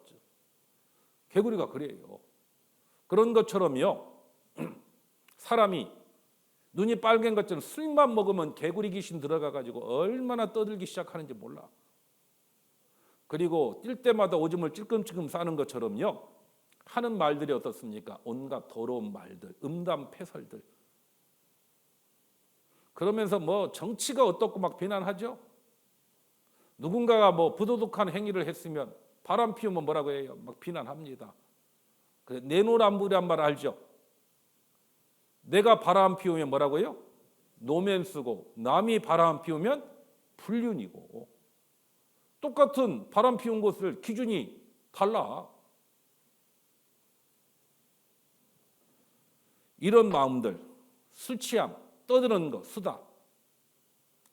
개구리가 그래요. 그런 것처럼요. 사람이 눈이 빨간 것처럼 술만 먹으면 개구리 귀신 들어가가지고 얼마나 떠들기 시작하는지 몰라. 그리고 뛸 때마다 오줌을 찔끔찔끔 싸는 것처럼요. 하는 말들이 어떻습니까? 온갖 더러운 말들, 음담패설들. 그러면서 뭐 정치가 어떻고 막 비난하죠. 누군가가 뭐 부도덕한 행위를 했으면 바람 피우면 뭐라고 해요? 막 비난합니다. 내노남불이란 말 알죠? 내가 바람 피우면 뭐라고 해요? 노맨스고 남이 바람 피우면 불륜이고 똑같은 바람 피운 것을 기준이 달라. 이런 마음들, 술 취함, 떠드는 것, 수다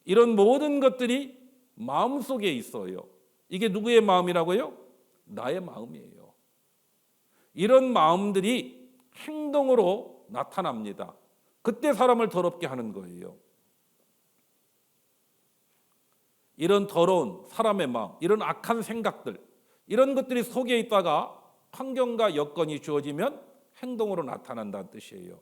이런 모든 것들이 마음속에 있어요. 이게 누구의 마음이라고요? 나의 마음이에요. 이런 마음들이 행동으로 나타납니다. 그때 사람을 더럽게 하는 거예요. 이런 더러운 사람의 마음, 이런 악한 생각들, 이런 것들이 속에 있다가 환경과 여건이 주어지면 행동으로 나타난다는 뜻이에요.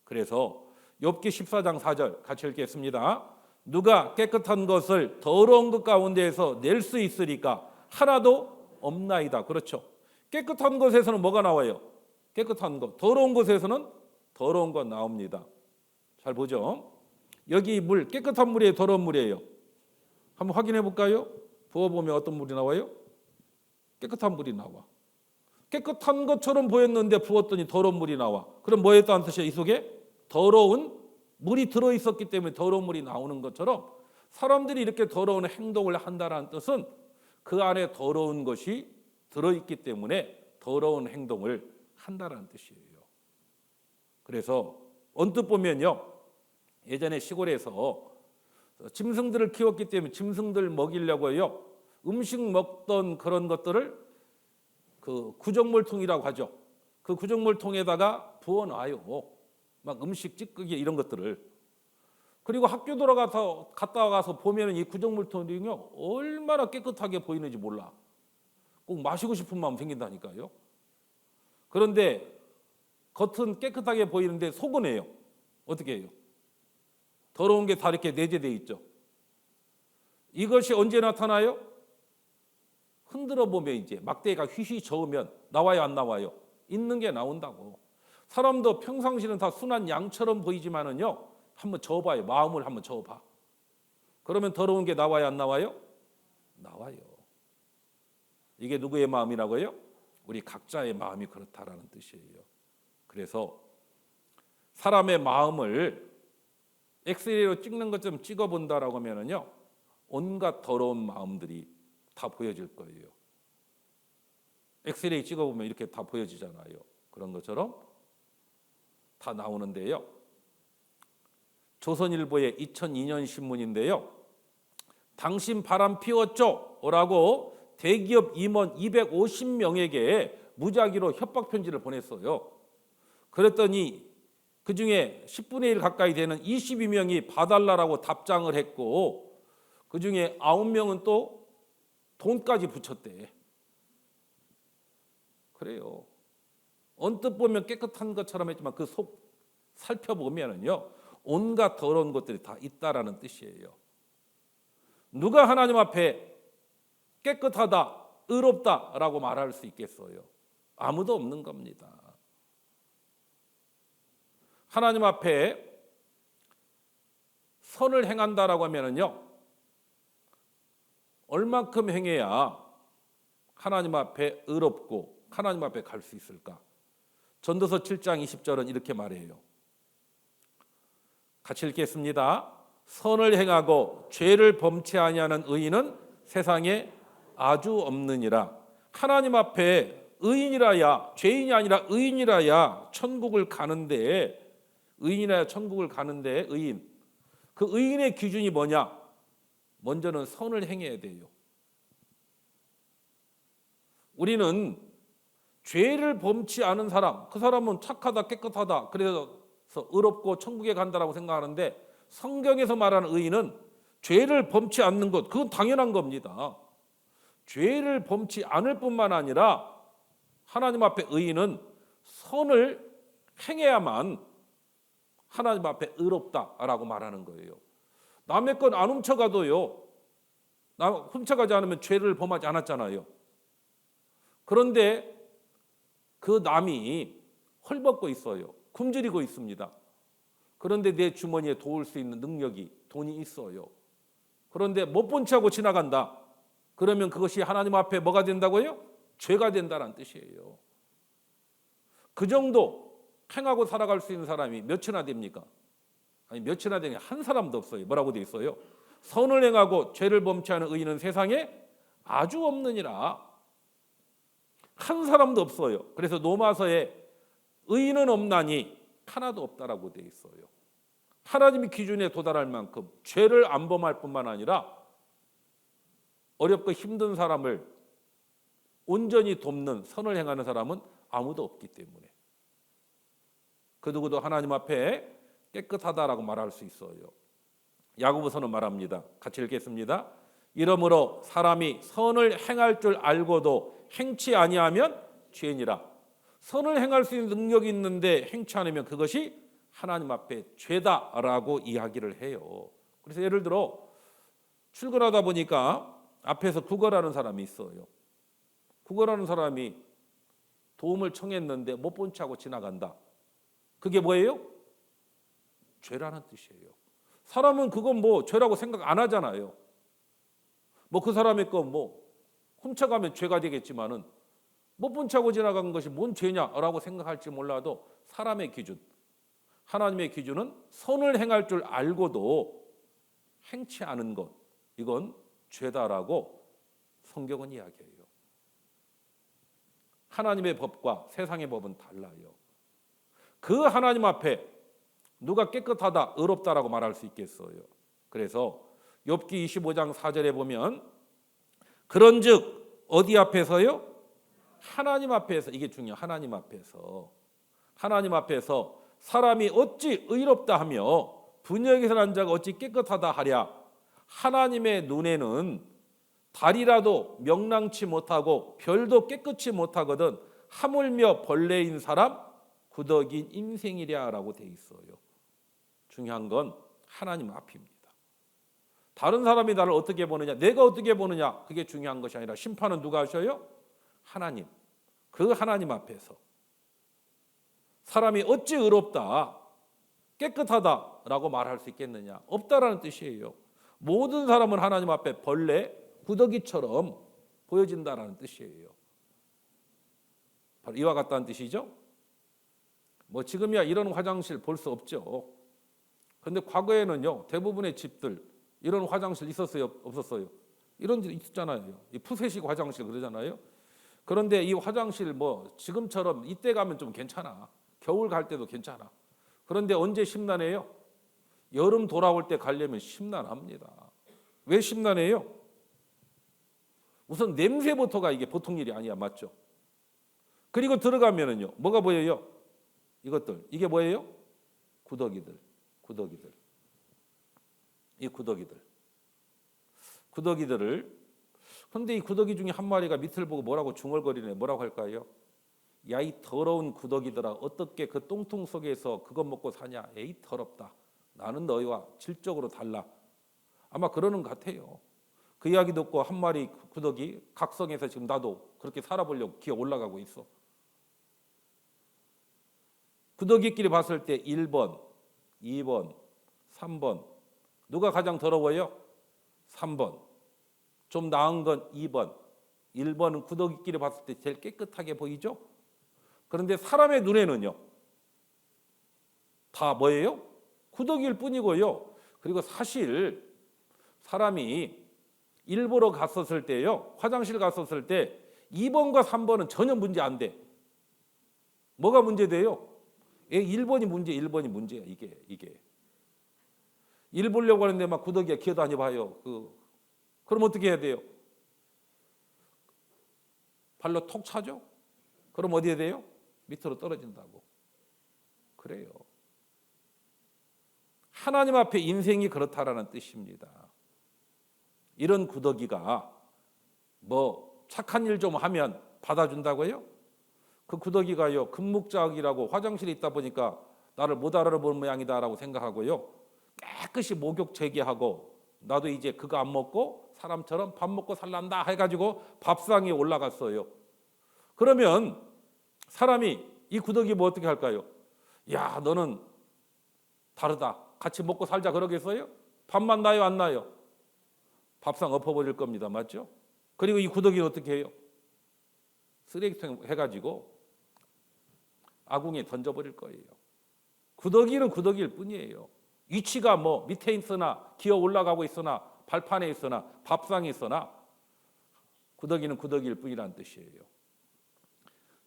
그래서 욥기 14장 4절 같이 읽겠습니다. 누가 깨끗한 것을 더러운 것 가운데에서 낼 수 있으리까? 하나도 없나이다. 그렇죠. 깨끗한 것에서는 뭐가 나와요? 깨끗한 것. 더러운 것에서는 더러운 것 나옵니다. 잘 보죠. 여기 물, 깨끗한 물이에요, 더러운 물이에요? 한번 확인해 볼까요? 부어보면 어떤 물이 나와요? 깨끗한 물이 나와. 깨끗한 것처럼 보였는데 부었더니 더러운 물이 나와. 그럼 뭐였다는 뜻이에요? 이 속에 더러운 물이 들어있었기 때문에 더러운 물이 나오는 것처럼 사람들이 이렇게 더러운 행동을 한다는 뜻은 그 안에 더러운 것이 들어있기 때문에 더러운 행동을 한다는 뜻이에요. 그래서 언뜻 보면요, 예전에 시골에서 짐승들을 키웠기 때문에 짐승들 먹이려고요, 음식 먹던 그런 것들을 그 구정물통이라고 하죠. 그 구정물통에다가 부어놔요. 막 음식 찌꺼기 이런 것들을. 그리고 학교 들어가서 갔다 와서 보면은 이 구정물통이요 얼마나 깨끗하게 보이는지 몰라. 꼭 마시고 싶은 마음 생긴다니까요. 그런데 겉은 깨끗하게 보이는데 속은 해요. 어떻게 해요? 더러운 게 다 이렇게 내재되어 있죠. 이것이 언제 나타나요? 흔들어 보면 이제 막대기가 휘휘 저으면 나와요, 안 나와요? 있는 게 나온다고. 사람도 평상시는 다 순한 양처럼 보이지만은요, 한번 저어봐요. 마음을 한번 저어봐. 그러면 더러운 게 나와요, 안 나와요? 나와요. 이게 누구의 마음이라고요? 우리 각자의 마음이 그렇다라는 뜻이에요. 그래서 사람의 마음을 엑스레이로 찍는 것처럼 찍어본다라고 하면은요, 온갖 더러운 마음들이 다 보여질 거예요. 엑스레이 찍어보면 이렇게 다 보여지잖아요. 그런 것처럼 다 나오는데요. 조선일보의 2002년 신문인데요. 당신 바람 피웠죠? 라고 대기업 임원 250명에게 무작위로 협박 편지를 보냈어요. 그랬더니 그중에 10분의 1 가까이 되는 22명이 봐달라고 답장을 했고, 그중에 9명은 또 돈까지 붙였대. 그래요. 언뜻 보면 깨끗한 것처럼 했지만 그 속 살펴보면은요, 온갖 더러운 것들이 다 있다라는 뜻이에요. 누가 하나님 앞에 깨끗하다, 의롭다라고 말할 수 있겠어요? 아무도 없는 겁니다. 하나님 앞에 선을 행한다라고 하면은요, 얼만큼 행해야 하나님 앞에 의롭고 하나님 앞에 갈 수 있을까? 전도서 7장 20절은 이렇게 말해요. 같이 읽겠습니다. 선을 행하고 죄를 범치 아니하는 의인은 세상에 아주 없느니라. 하나님 앞에 의인이라야, 죄인이 아니라 의인이라야 천국을 가는데, 의인이라야 천국을 가는데, 의인. 그 의인의 기준이 뭐냐? 먼저는 선을 행해야 돼요. 우리는 죄를 범치 않은 사람, 그 사람은 착하다, 깨끗하다, 그래서 의롭고 천국에 간다라고 생각하는데, 성경에서 말하는 의인은 죄를 범치 않는 것, 그건 당연한 겁니다. 죄를 범치 않을 뿐만 아니라 하나님 앞에 의인은 선을 행해야만 하나님 앞에 의롭다라고 말하는 거예요. 남의 것 안 훔쳐가도요, 훔쳐가지 않으면 죄를 범하지 않았잖아요. 그런데 그 남이 헐벗고 있어요. 굶주리고 있습니다. 그런데 내 주머니에 도울 수 있는 능력이, 돈이 있어요. 그런데 못 본 척하고 지나간다. 그러면 그것이 하나님 앞에 뭐가 된다고요? 죄가 된다는 뜻이에요. 그 정도 행하고 살아갈 수 있는 사람이 몇이나 됩니까? 아니, 몇이나 되냐? 한 사람도 없어요. 뭐라고 돼 있어요? 선을 행하고 죄를 범치 않은 의인은 세상에 아주 없느니라. 한 사람도 없어요. 그래서 로마서에 의인은 없나니 하나도 없다라고 돼 있어요. 하나님의 기준에 도달할 만큼 죄를 안 범할 뿐만 아니라 어렵고 힘든 사람을 온전히 돕는 선을 행하는 사람은 아무도 없기 때문에 그 누구도 하나님 앞에 깨끗하다라고 말할 수 있어요. 야고보서는 말합니다. 같이 읽겠습니다. 이러므로 사람이 선을 행할 줄 알고도 행치 아니하면 죄니라. 선을 행할 수 있는 능력이 있는데 행치 않으면 그것이 하나님 앞에 죄다라고 이야기를 해요. 그래서 예를 들어 출근하다 보니까 앞에서 구걸하는 사람이 있어요. 구걸하는 사람이 도움을 청했는데 못 본 척하고 지나간다. 그게 뭐예요? 죄라는 뜻이에요. 사람은 그건 뭐 죄라고 생각 안 하잖아요. 뭐 그 사람의 거 뭐 훔쳐가면 죄가 되겠지만은 못 본 척하고 지나간 것이 뭔 죄냐라고 생각할지 몰라도 사람의 기준, 하나님의 기준은 선을 행할 줄 알고도 행치 않은 것, 이건 죄다라고 성경은 이야기해요. 하나님의 법과 세상의 법은 달라요. 그 하나님 앞에 누가 깨끗하다, 의롭다라고 말할 수 있겠어요. 그래서 욥기 25장 4절에 보면 그런즉 어디 앞에서요? 하나님 앞에서. 이게 중요해요. 하나님 앞에서. 하나님 앞에서 사람이 어찌 의롭다 하며 분역에서 난 자가 어찌 깨끗하다 하랴. 하나님의 눈에는 달이라도 명랑치 못하고 별도 깨끗이 못하거든 하물며 벌레인 사람 구덕인 인생이랴라고 돼 있어요. 중요한 건 하나님 앞입니다. 다른 사람이 나를 어떻게 보느냐, 내가 어떻게 보느냐, 그게 중요한 것이 아니라 심판은 누가 하셔요? 하나님. 그 하나님 앞에서 사람이 어찌 의롭다, 깨끗하다라고 말할 수 있겠느냐? 없다라는 뜻이에요. 모든 사람은 하나님 앞에 벌레, 구더기처럼 보여진다라는 뜻이에요. 바로 이와 같다는 뜻이죠. 뭐 지금이야 이런 화장실 볼 수 없죠. 그런데 과거에는요, 대부분의 집들 이런 화장실 있었어요, 없었어요? 이런 집 있었잖아요. 이 푸세식 화장실 그러잖아요. 그런데 이 화장실 뭐 지금처럼 이때 가면 좀 괜찮아. 겨울 갈 때도 괜찮아. 그런데 언제 심란해요? 여름 돌아올 때 가려면 심란합니다. 왜 심란해요? 우선 냄새부터가 이게 보통 일이 아니야, 맞죠? 그리고 들어가면은요, 뭐가 보여요? 이것들, 이게 뭐예요? 구더기들, 구더기들. 이 구더기들을, 그런데 이 구더기 중에 한 마리가 밑을 보고 뭐라고 중얼거리네. 뭐라고 할까요? 야, 이 더러운 구더기들아, 어떻게 그 똥통 속에서 그것 먹고 사냐? 에이, 더럽다. 나는 너희와 질적으로 달라. 아마 그러는 것 같아요. 그 이야기 듣고 한 마리 구더기 각성해서 지금 나도 그렇게 살아보려고 기어 올라가고 있어. 구더기끼리 봤을 때 1번, 2번, 3번. 누가 가장 더러워요? 3번. 좀 나은 건 2번. 1번은 구더기끼리 봤을 때 제일 깨끗하게 보이죠? 그런데 사람의 눈에는요, 다 뭐예요? 구더기일 뿐이고요. 그리고 사실 사람이 일보러 갔었을 때요, 화장실 갔었을 때 2번과 3번은 전혀 문제 안 돼. 뭐가 문제돼요? 1번이 문제, 1번이 문제야. 이게. 일 보려고 하는데 막 구더기가 기어다녀봐요. 그럼 어떻게 해야 돼요? 발로 톡 차죠? 그럼 어디에 돼요? 밑으로 떨어진다고. 그래요. 하나님 앞에 인생이 그렇다라는 뜻입니다. 이런 구더기가 뭐 착한 일 좀 하면 받아준다고요? 그 구더기가요, 금묵작이라고 화장실에 있다 보니까 나를 못 알아보는 모양이다라고 생각하고요, 깨끗이 목욕 제기하고 나도 이제 그거 안 먹고 사람처럼 밥 먹고 살란다 해가지고 밥상에 올라갔어요. 그러면 사람이 이 구더기 뭐 어떻게 할까요? 야, 너는 다르다, 같이 먹고 살자 그러겠어요? 밥만 나요, 안 나요? 밥상 엎어버릴 겁니다. 맞죠? 그리고 이 구더기는 어떻게 해요? 쓰레기통 해가지고 아궁이에 던져버릴 거예요. 구더기는 구더기일 뿐이에요. 위치가 뭐 밑에 있으나 기어 올라가고 있으나 발판에 있으나 밥상에 있으나 구더기는 구더기일 뿐이라는 뜻이에요.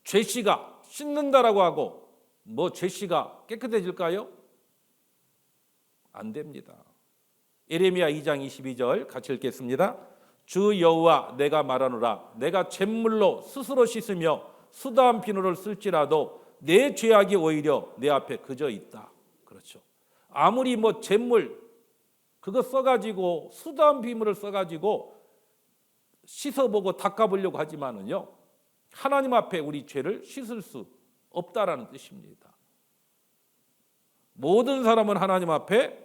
죄씨가 씻는다라고 하고 뭐 죄씨가 깨끗해질까요? 안 됩니다. 예레미야 2장 22절 같이 읽겠습니다. 주 여호와 내가 말하노라, 내가 잿물로 스스로 씻으며 수다한 비누를 쓸지라도 내 죄악이 오히려 내 앞에 그저 있다. 그렇죠. 아무리 뭐 잿물 그거 써가지고 수다한 비누를 써가지고 씻어보고 닦아보려고 하지만은요, 하나님 앞에 우리 죄를 씻을 수 없다라는 뜻입니다. 모든 사람은 하나님 앞에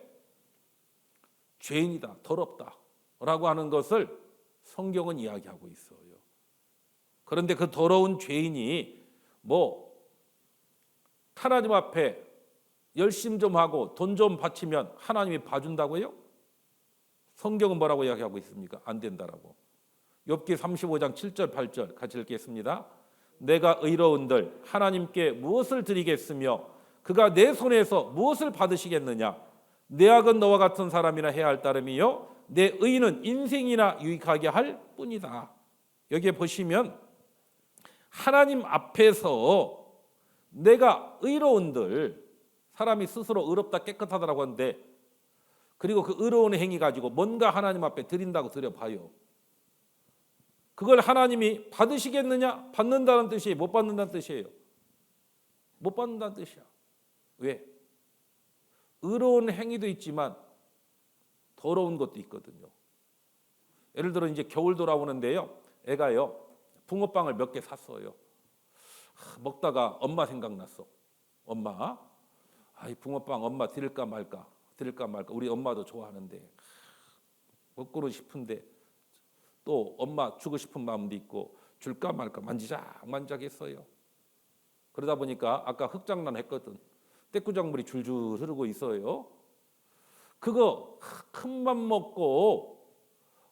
죄인이다, 더럽다라고 하는 것을 성경은 이야기하고 있어요. 그런데 그 더러운 죄인이 뭐 하나님 앞에 열심 좀 하고 돈 좀 바치면 하나님이 봐준다고요? 성경은 뭐라고 이야기하고 있습니까? 안 된다라고. 욥기 35장 7절 8절 같이 읽겠습니다. 내가 의로운들 하나님께 무엇을 드리겠으며 그가 내 손에서 무엇을 받으시겠느냐? 내 악은 너와 같은 사람이나 해야 할 따름이요 내 의는 인생이나 유익하게 할 뿐이다. 여기에 보시면 하나님 앞에서 내가 의로운들, 사람이 스스로 의롭다 깨끗하다라고 하는데, 그리고 그 의로운 행위 가지고 뭔가 하나님 앞에 드린다고 드려봐요. 그걸 하나님이 받으시겠느냐? 받는다는 뜻이에요? 못 받는다는 뜻이에요? 못 받는다는 뜻이야. 왜? 의로운 행위도 있지만 더러운 것도 있거든요. 예를 들어 이제 겨울 돌아오는데요, 애가요 붕어빵을 몇 개 샀어요. 먹다가 엄마 생각났어. 엄마, 이 붕어빵 엄마 드릴까 말까 우리 엄마도 좋아하는데 먹고는 싶은데 또 엄마 주고 싶은 마음도 있고 줄까 말까 만지작 했어요. 그러다 보니까 아까 흙장난 했거든. 떼꾸작물이 줄줄 흐르고 있어요. 그거 큰 맘 먹고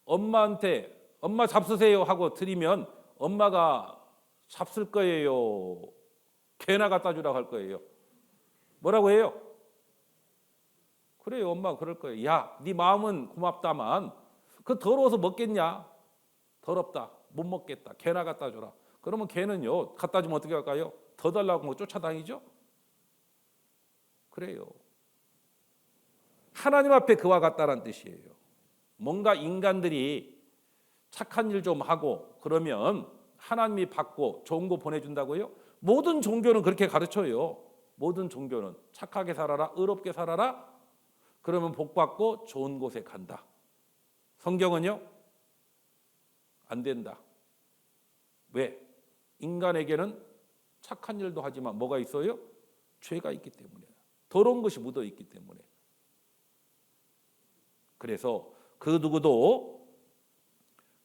엄마한테 엄마 잡수세요 하고 드리면 엄마가 잡술 거예요? 개나 갖다 주라고 할 거예요? 뭐라고 해요? 그래요, 엄마가 그럴 거예요. 야, 네 마음은 고맙다만 그 더러워서 먹겠냐? 더럽다, 못 먹겠다, 개나 갖다 주라. 그러면 개는요 갖다 주면 어떻게 할까요? 더 달라고 뭐 쫓아다니죠? 그래요. 하나님 앞에 그와 같다는 뜻이에요. 뭔가 인간들이 착한 일 좀 하고 그러면 하나님이 받고 좋은 거 보내준다고요? 모든 종교는 그렇게 가르쳐요. 모든 종교는 착하게 살아라, 의롭게 살아라, 그러면 복 받고 좋은 곳에 간다. 성경은요? 안 된다. 왜? 인간에게는 착한 일도 하지만 뭐가 있어요? 죄가 있기 때문에, 더러운 것이 묻어 있기 때문에. 그래서 그 누구도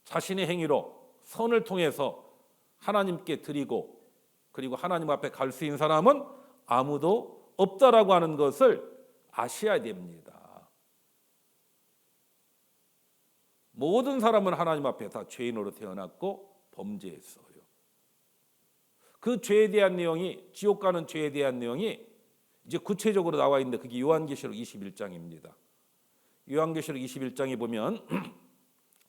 자신의 행위로 선을 통해서 하나님께 드리고 그리고 하나님 앞에 갈 수 있는 사람은 아무도 없다라고 하는 것을 아셔야 됩니다. 모든 사람은 하나님 앞에 다 죄인으로 태어났고 범죄했어요. 그 죄에 대한 내용이, 지옥 가는 죄에 대한 내용이 이제 구체적으로 나와 있는데 그게 요한계시록 21장입니다. 요한계시록 21장에 보면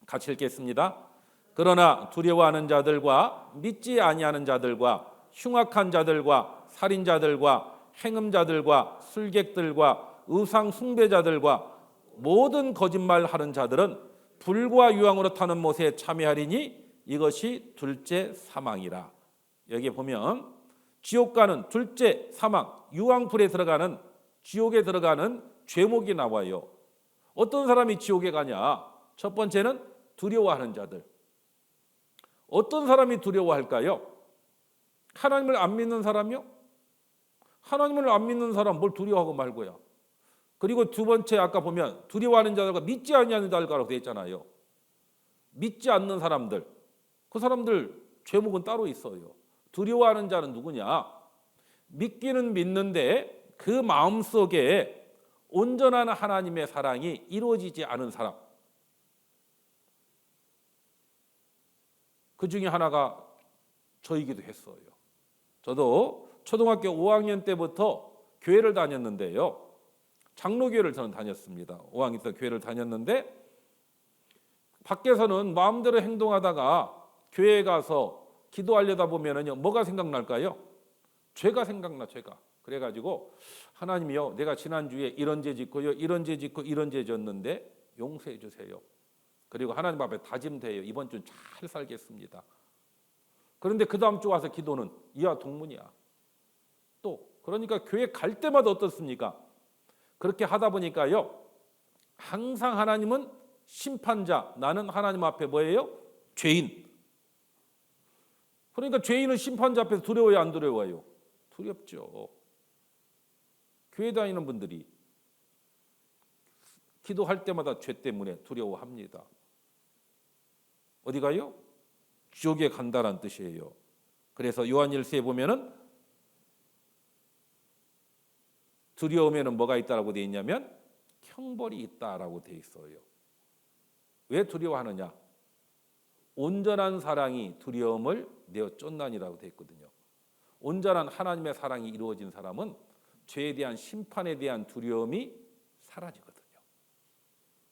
같이 읽겠습니다. 그러나 두려워하는 자들과 믿지 아니하는 자들과 흉악한 자들과 살인자들과 행음자들과 술객들과 의상 숭배자들과 모든 거짓말하는 자들은 불과 유황으로 타는 못에 참여하리니 이것이 둘째 사망이라. 여기에 보면 지옥 가는 둘째 사망, 유황불에 들어가는, 지옥에 들어가는 죄목이 나와요. 어떤 사람이 지옥에 가냐? 첫 번째는 두려워하는 자들. 어떤 사람이 두려워할까요? 하나님을 안 믿는 사람이요? 하나님을 안 믿는 사람 뭘 두려워하고 말고요. 그리고 두 번째 아까 보면 두려워하는 자들과 믿지 아니하는 자들과라고 되어 있잖아요. 믿지 않는 사람들, 그 사람들 죄목은 따로 있어요. 두려워하는 자는 누구냐? 믿기는 믿는데 그 마음속에 온전한 하나님의 사랑이 이루어지지 않은 사람. 그 중에 하나가 저이기도 했어요. 저도 초등학교 5학년 때부터 교회를 다녔는데요. 장로교회를 저는 다녔습니다. 5학년 때 교회를 다녔는데 밖에서는 마음대로 행동하다가 교회에 가서 기도하려다 보면은요, 뭐가 생각날까요? 죄가 생각나, 죄가. 그래가지고 하나님이요, 내가 지난주에 이런 죄 짓고요, 이런 죄 짓고 이런 죄 졌는데 용서해 주세요. 그리고 하나님 앞에 다짐돼요. 이번 주는 잘 살겠습니다. 그런데 그 다음 주 와서 기도는 이하 동문이야. 또 그러니까 교회 갈 때마다 어떻습니까? 그렇게 하다 보니까요, 항상 하나님은 심판자, 나는 하나님 앞에 뭐예요? 죄인. 그러니까 죄인은 심판자 앞에서 두려워요, 안 두려워요? 두렵죠. 교회 다니는 분들이 기도할 때마다 죄 때문에 두려워합니다. 어디 가요? 지옥에 간다는 뜻이에요. 그래서 요한일서에 보면은 두려움에는 뭐가 있다라고 되어 있냐면 형벌이 있다라고 되어 있어요. 왜 두려워하느냐? 온전한 사랑이 두려움을 내어 쫓나니라고 되어 있거든요. 온전한 하나님의 사랑이 이루어진 사람은 죄에 대한 심판에 대한 두려움이 사라지거든요.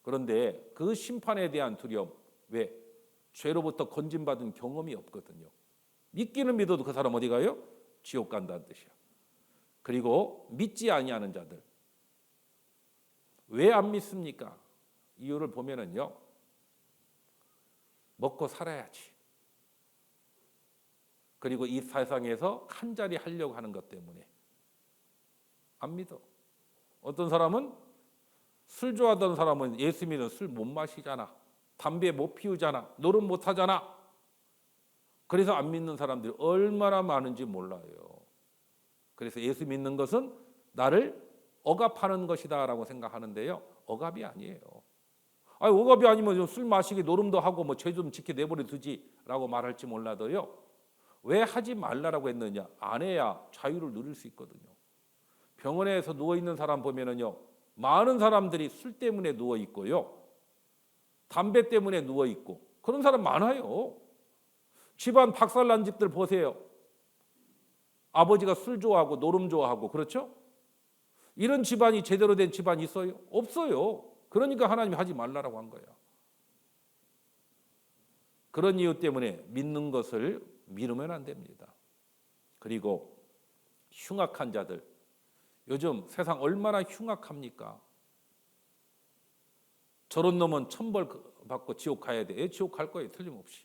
그런데 그 심판에 대한 두려움, 왜? 죄로부터 건진받은 경험이 없거든요. 믿기는 믿어도 그 사람 어디 가요? 지옥 간다는 뜻이야. 그리고 믿지 아니하는 자들, 왜 안 믿습니까? 이유를 보면은요, 먹고 살아야지. 그리고 이 세상에서 한 자리 하려고 하는 것 때문에 안 믿어. 어떤 사람은 술 좋아하던 사람은 예수 믿으면 술 못 마시잖아. 담배 못 피우잖아. 노름 못 하잖아. 그래서 안 믿는 사람들이 얼마나 많은지 몰라요. 그래서 예수 믿는 것은 나를 억압하는 것이다 라고 생각하는데요, 억압이 아니에요. 아니, 억압이 아니면 술 마시기 노름도 하고 뭐 죄 좀 지켜 내버려 두지 라고 말할지 몰라도요, 왜 하지 말라라고 했느냐? 안 해야 자유를 누릴 수 있거든요. 병원에서 누워있는 사람 보면은요, 많은 사람들이 술 때문에 누워있고요, 담배 때문에 누워있고, 그런 사람 많아요. 집안 박살난 집들 보세요. 아버지가 술 좋아하고 노름 좋아하고, 그렇죠? 이런 집안이 제대로 된 집안이 있어요? 없어요. 그러니까 하나님이 하지 말라라고 한 거예요. 그런 이유 때문에 믿는 것을 미루면 안 됩니다. 그리고 흉악한 자들, 요즘 세상 얼마나 흉악합니까? 저런 놈은 천벌 받고 지옥 가야 돼. 지옥 갈 거예요, 틀림없이.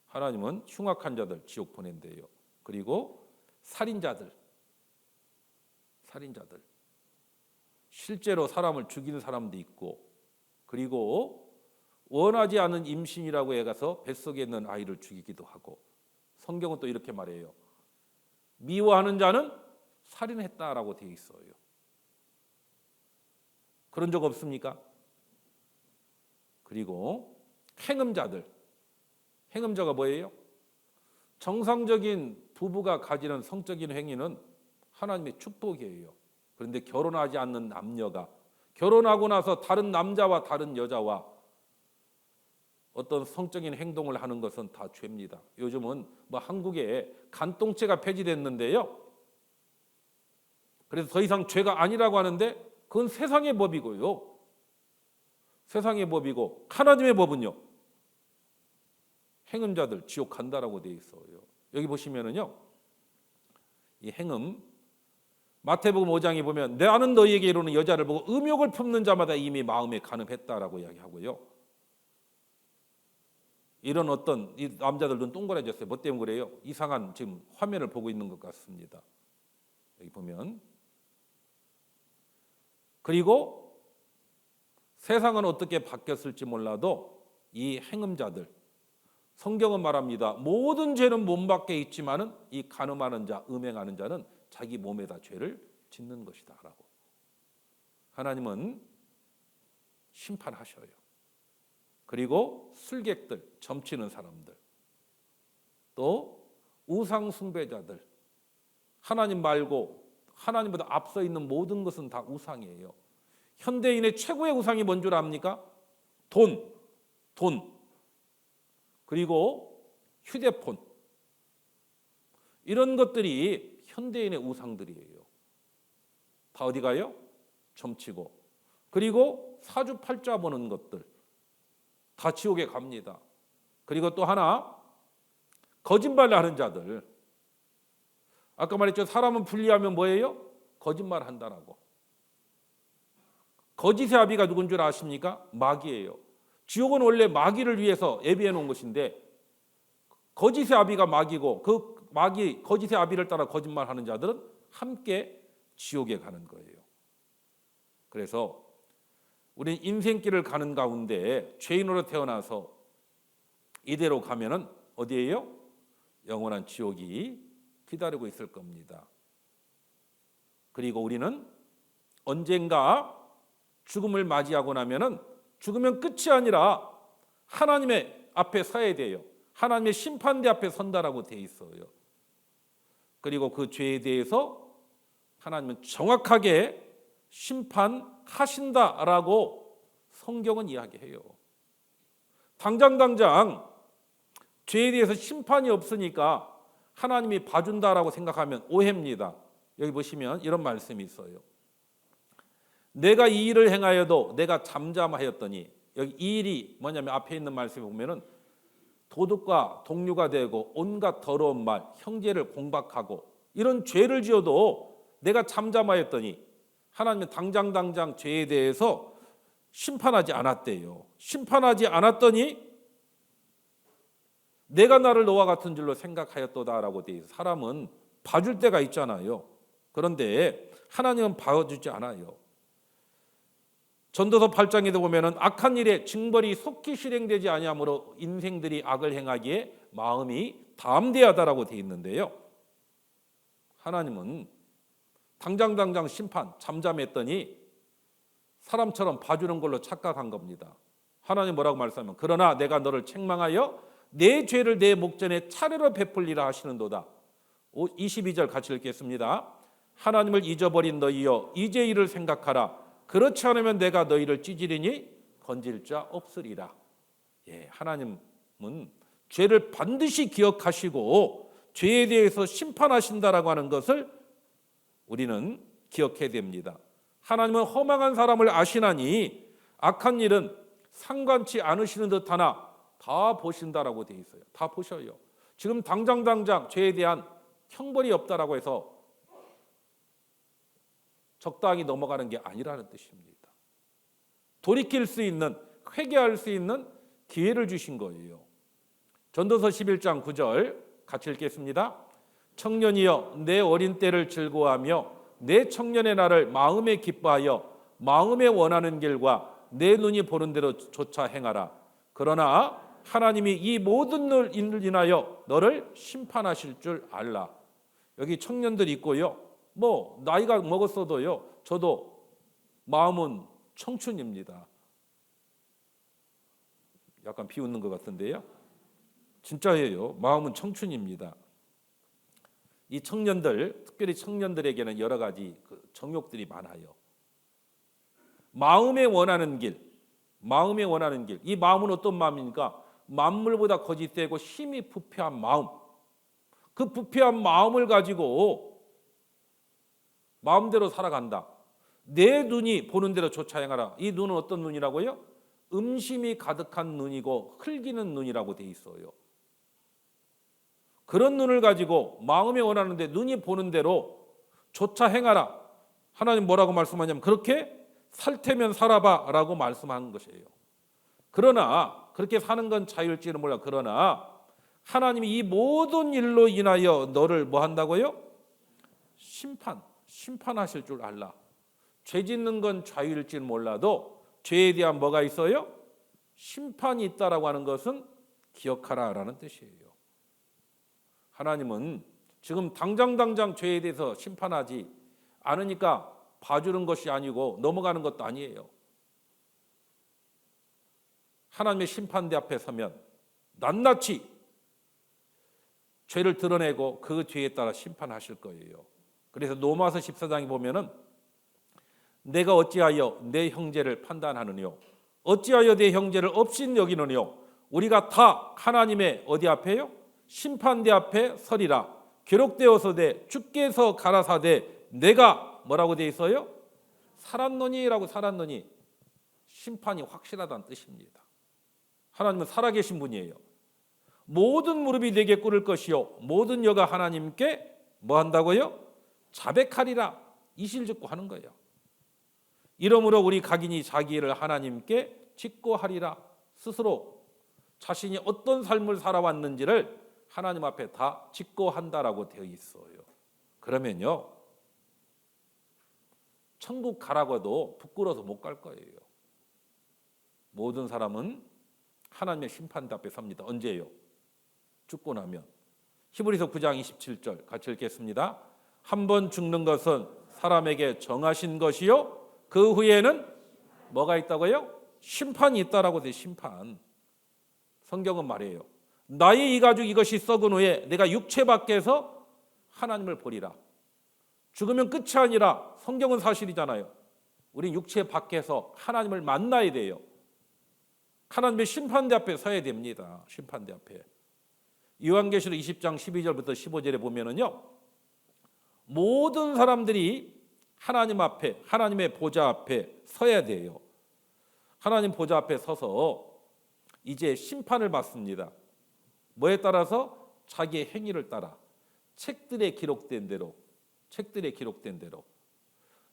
하나님은 흉악한 자들 지옥 보낸대요. 그리고 살인자들, 실제로 사람을 죽이는 사람도 있고, 그리고 원하지 않은 임신이라고 해가서 뱃속에 있는 아이를 죽이기도 하고, 성경은 또 이렇게 말해요. 미워하는 자는 살인했다라고 되어 있어요. 그런 적 없습니까? 그리고 행음자들, 행음자가 뭐예요? 정상적인 부부가 가지는 성적인 행위는 하나님의 축복이에요. 그런데 결혼하지 않는 남녀가 결혼하고 나서 다른 남자와 다른 여자와 어떤 성적인 행동을 하는 것은 다 죄입니다. 요즘은 뭐 한국에 간통죄가 폐지됐는데요, 그래서 더 이상 죄가 아니라고 하는데 그건 세상의 법이고요, 세상의 법이고, 하나님의 법은요, 행음자들 지옥 간다라고 되어 있어요. 여기 보시면은요, 이 행음, 마태복음 5장에 보면 나는 너희에게 이르는 여자를 보고 음욕을 품는 자마다 이미 마음에 간음했다라고 이야기하고요. 이런 어떤 이 남자들 눈 동그라졌어요. 뭐 때문에 그래요? 이상한 지금 화면을 보고 있는 것 같습니다. 여기 보면. 그리고 세상은 어떻게 바뀌었을지 몰라도 이 행음자들, 성경은 말합니다. 모든 죄는 몸 밖에 있지만은 이 간음하는 자, 음행하는 자는 자기 몸에다 죄를 짓는 것이다라고. 하나님은 심판하셔요. 그리고 술객들, 점치는 사람들, 또 우상 숭배자들, 하나님 말고 하나님보다 앞서 있는 모든 것은 다 우상이에요. 현대인의 최고의 우상이 뭔 줄 압니까? 돈. 그리고 휴대폰. 이런 것들이 현대인의 우상들이에요. 다 어디 가요? 점치고. 그리고 사주팔자 보는 것들. 다 지옥에 갑니다. 그리고 또 하나, 거짓말을 하는 자들. 아까 말했죠. 사람은 불리하면 뭐예요? 거짓말 한다라고. 거짓의 아비가 누군 줄 아십니까? 마귀예요. 지옥은 원래 마귀를 위해서 예비해 놓은 것인데 거짓의 아비가 마귀고 그 마귀, 거짓의 아비를 따라 거짓말하는 자들은 함께 지옥에 가는 거예요. 그래서 우리는 인생길을 가는 가운데 죄인으로 태어나서 이대로 가면은 어디예요? 영원한 지옥이 기다리고 있을 겁니다. 그리고 우리는 언젠가 죽음을 맞이하고 나면은 죽으면 끝이 아니라 하나님의 앞에 서야 돼요. 하나님의 심판대 앞에 선다라고 돼 있어요. 그리고 그 죄에 대해서 하나님은 정확하게 심판하신다라고 성경은 이야기해요. 당장 죄에 대해서 심판이 없으니까 하나님이 봐준다라고 생각하면 오해입니다. 여기 보시면 이런 말씀이 있어요. 내가 이 일을 행하여도 내가 잠잠하였더니, 여기 이 일이 뭐냐면 앞에 있는 말씀에 보면은 도둑과 동류가 되고 온갖 더러운 말, 형제를 공박하고 이런 죄를 지어도 내가 잠잠하였더니 하나님은 당장 죄에 대해서 심판하지 않았대요. 심판하지 않았더니 내가 나를 너와 같은 줄로 생각하였도다라고 돼 있어요. 사람은 봐줄 때가 있잖아요. 그런데 하나님은 봐주지 않아요. 전도서 8장에도 보면은 악한 일에 징벌이 속히 실행되지 아니하므로 인생들이 악을 행하기에 마음이 담대하다라고 돼 있는데요. 하나님은 당장 심판, 잠잠했더니 사람처럼 봐주는 걸로 착각한 겁니다. 하나님 뭐라고 말씀하면 그러나 내가 너를 책망하여 내 죄를 내 목전에 차례로 베풀리라 하시는도다. 22절 같이 읽겠습니다. 하나님을 잊어버린 너희여 이제 이를 생각하라. 그렇지 않으면 내가 너희를 찢으리니 건질 자 없으리라. 예, 하나님은 죄를 반드시 기억하시고 죄에 대해서 심판하신다라고 하는 것을 우리는 기억해야 됩니다. 하나님은 허망한 사람을 아시나니 악한 일은 상관치 않으시는 듯하나 다 보신다라고 돼 있어요. 다 보셔요. 지금 당장 죄에 대한 형벌이 없다라고 해서 적당히 넘어가는 게 아니라는 뜻입니다. 돌이킬 수 있는, 회개할 수 있는 기회를 주신 거예요. 전도서 11장 9절 같이 읽겠습니다. 청년이여 내 어린 때를 즐거워하며 내 청년의 날을 마음에 기뻐하여 마음에 원하는 길과 내 눈이 보는 대로 조차 행하라. 그러나 하나님이 이 모든 일을 인하여 너를 심판하실 줄 알라. 여기 청년들 있고요. 뭐 나이가 먹었어도요. 저도 마음은 청춘입니다. 약간 비웃는 것 같은데요. 진짜예요. 마음은 청춘입니다. 이 청년들, 특별히 청년들에게는 여러 가지 정욕들이 많아요. 마음에 원하는 길. 이 마음은 어떤 마음입니까? 만물보다 거짓되고 힘이 부패한 마음. 그 부패한 마음을 가지고 마음대로 살아간다. 내 눈이 보는 대로 조차 행하라. 이 눈은 어떤 눈이라고요? 음심이 가득한 눈이고 흘기는 눈이라고 돼 있어요. 그런 눈을 가지고 마음에 원하는데 눈이 보는 대로 조차 행하라. 하나님 뭐라고 말씀하냐면 그렇게 살 테면 살아봐 라고 말씀하는 것이에요. 그러나 그렇게 사는 건 자유일지는 몰라. 그러나 하나님이 이 모든 일로 인하여 너를 뭐 한다고요? 심판하실 줄 알라. 죄 짓는 건 자유일지는 몰라도 죄에 대한 뭐가 있어요? 심판이 있다라고 하는 것은 기억하라라는 뜻이에요. 하나님은 지금 당장 죄에 대해서 심판하지 않으니까 봐주는 것이 아니고 넘어가는 것도 아니에요. 하나님의 심판대 앞에 서면 낱낱이 죄를 드러내고 그 죄에 따라 심판하실 거예요. 그래서 로마서 14장에 보면은 내가 어찌하여 내 형제를 판단하느뇨 어찌하여 내 형제를 업신 여기느뇨 우리가 다 하나님의 어디 앞에요? 심판대 앞에 서리라 기록되어서되 주께서 가라사대 내가 뭐라고 되어 있어요? 살았노니라고 살았노니 심판이 확실하다는 뜻입니다. 하나님은 살아계신 분이에요. 모든 무릎이 내게 꿇을 것이요 모든 여가 하나님께 뭐 한다고요? 자백하리라 이실직고 하는 거예요. 이러므로 우리 각인이 자기 일을 하나님께 직고하리라 스스로 자신이 어떤 삶을 살아왔는지를 하나님 앞에 다 직고한다라고 되어 있어요. 그러면요 천국 가라고 해도 부끄러워서 못 갈 거예요. 모든 사람은 하나님의 심판대 앞에 섭니다. 언제예요? 죽고 나면. 히브리서 9장 27절 같이 읽겠습니다. 한 번 죽는 것은 사람에게 정하신 것이요 그 후에는 뭐가 있다고요? 심판이 있다라고 돼. 심판. 성경은 말이에요. 나의 이 가죽 이것이 썩은 후에 내가 육체 밖에서 하나님을 보리라. 죽으면 끝이 아니라 성경은 사실이잖아요. 우린 육체 밖에서 하나님을 만나야 돼요. 하나님의 심판대 앞에 서야 됩니다. 심판대 앞에. 요한계시록 20장 12절부터 15절에 보면은요. 모든 사람들이 하나님 앞에 하나님의 보좌 앞에 서야 돼요. 하나님 보좌 앞에 서서 이제 심판을 받습니다. 뭐에 따라서? 자기의 행위를 따라 책들에 기록된 대로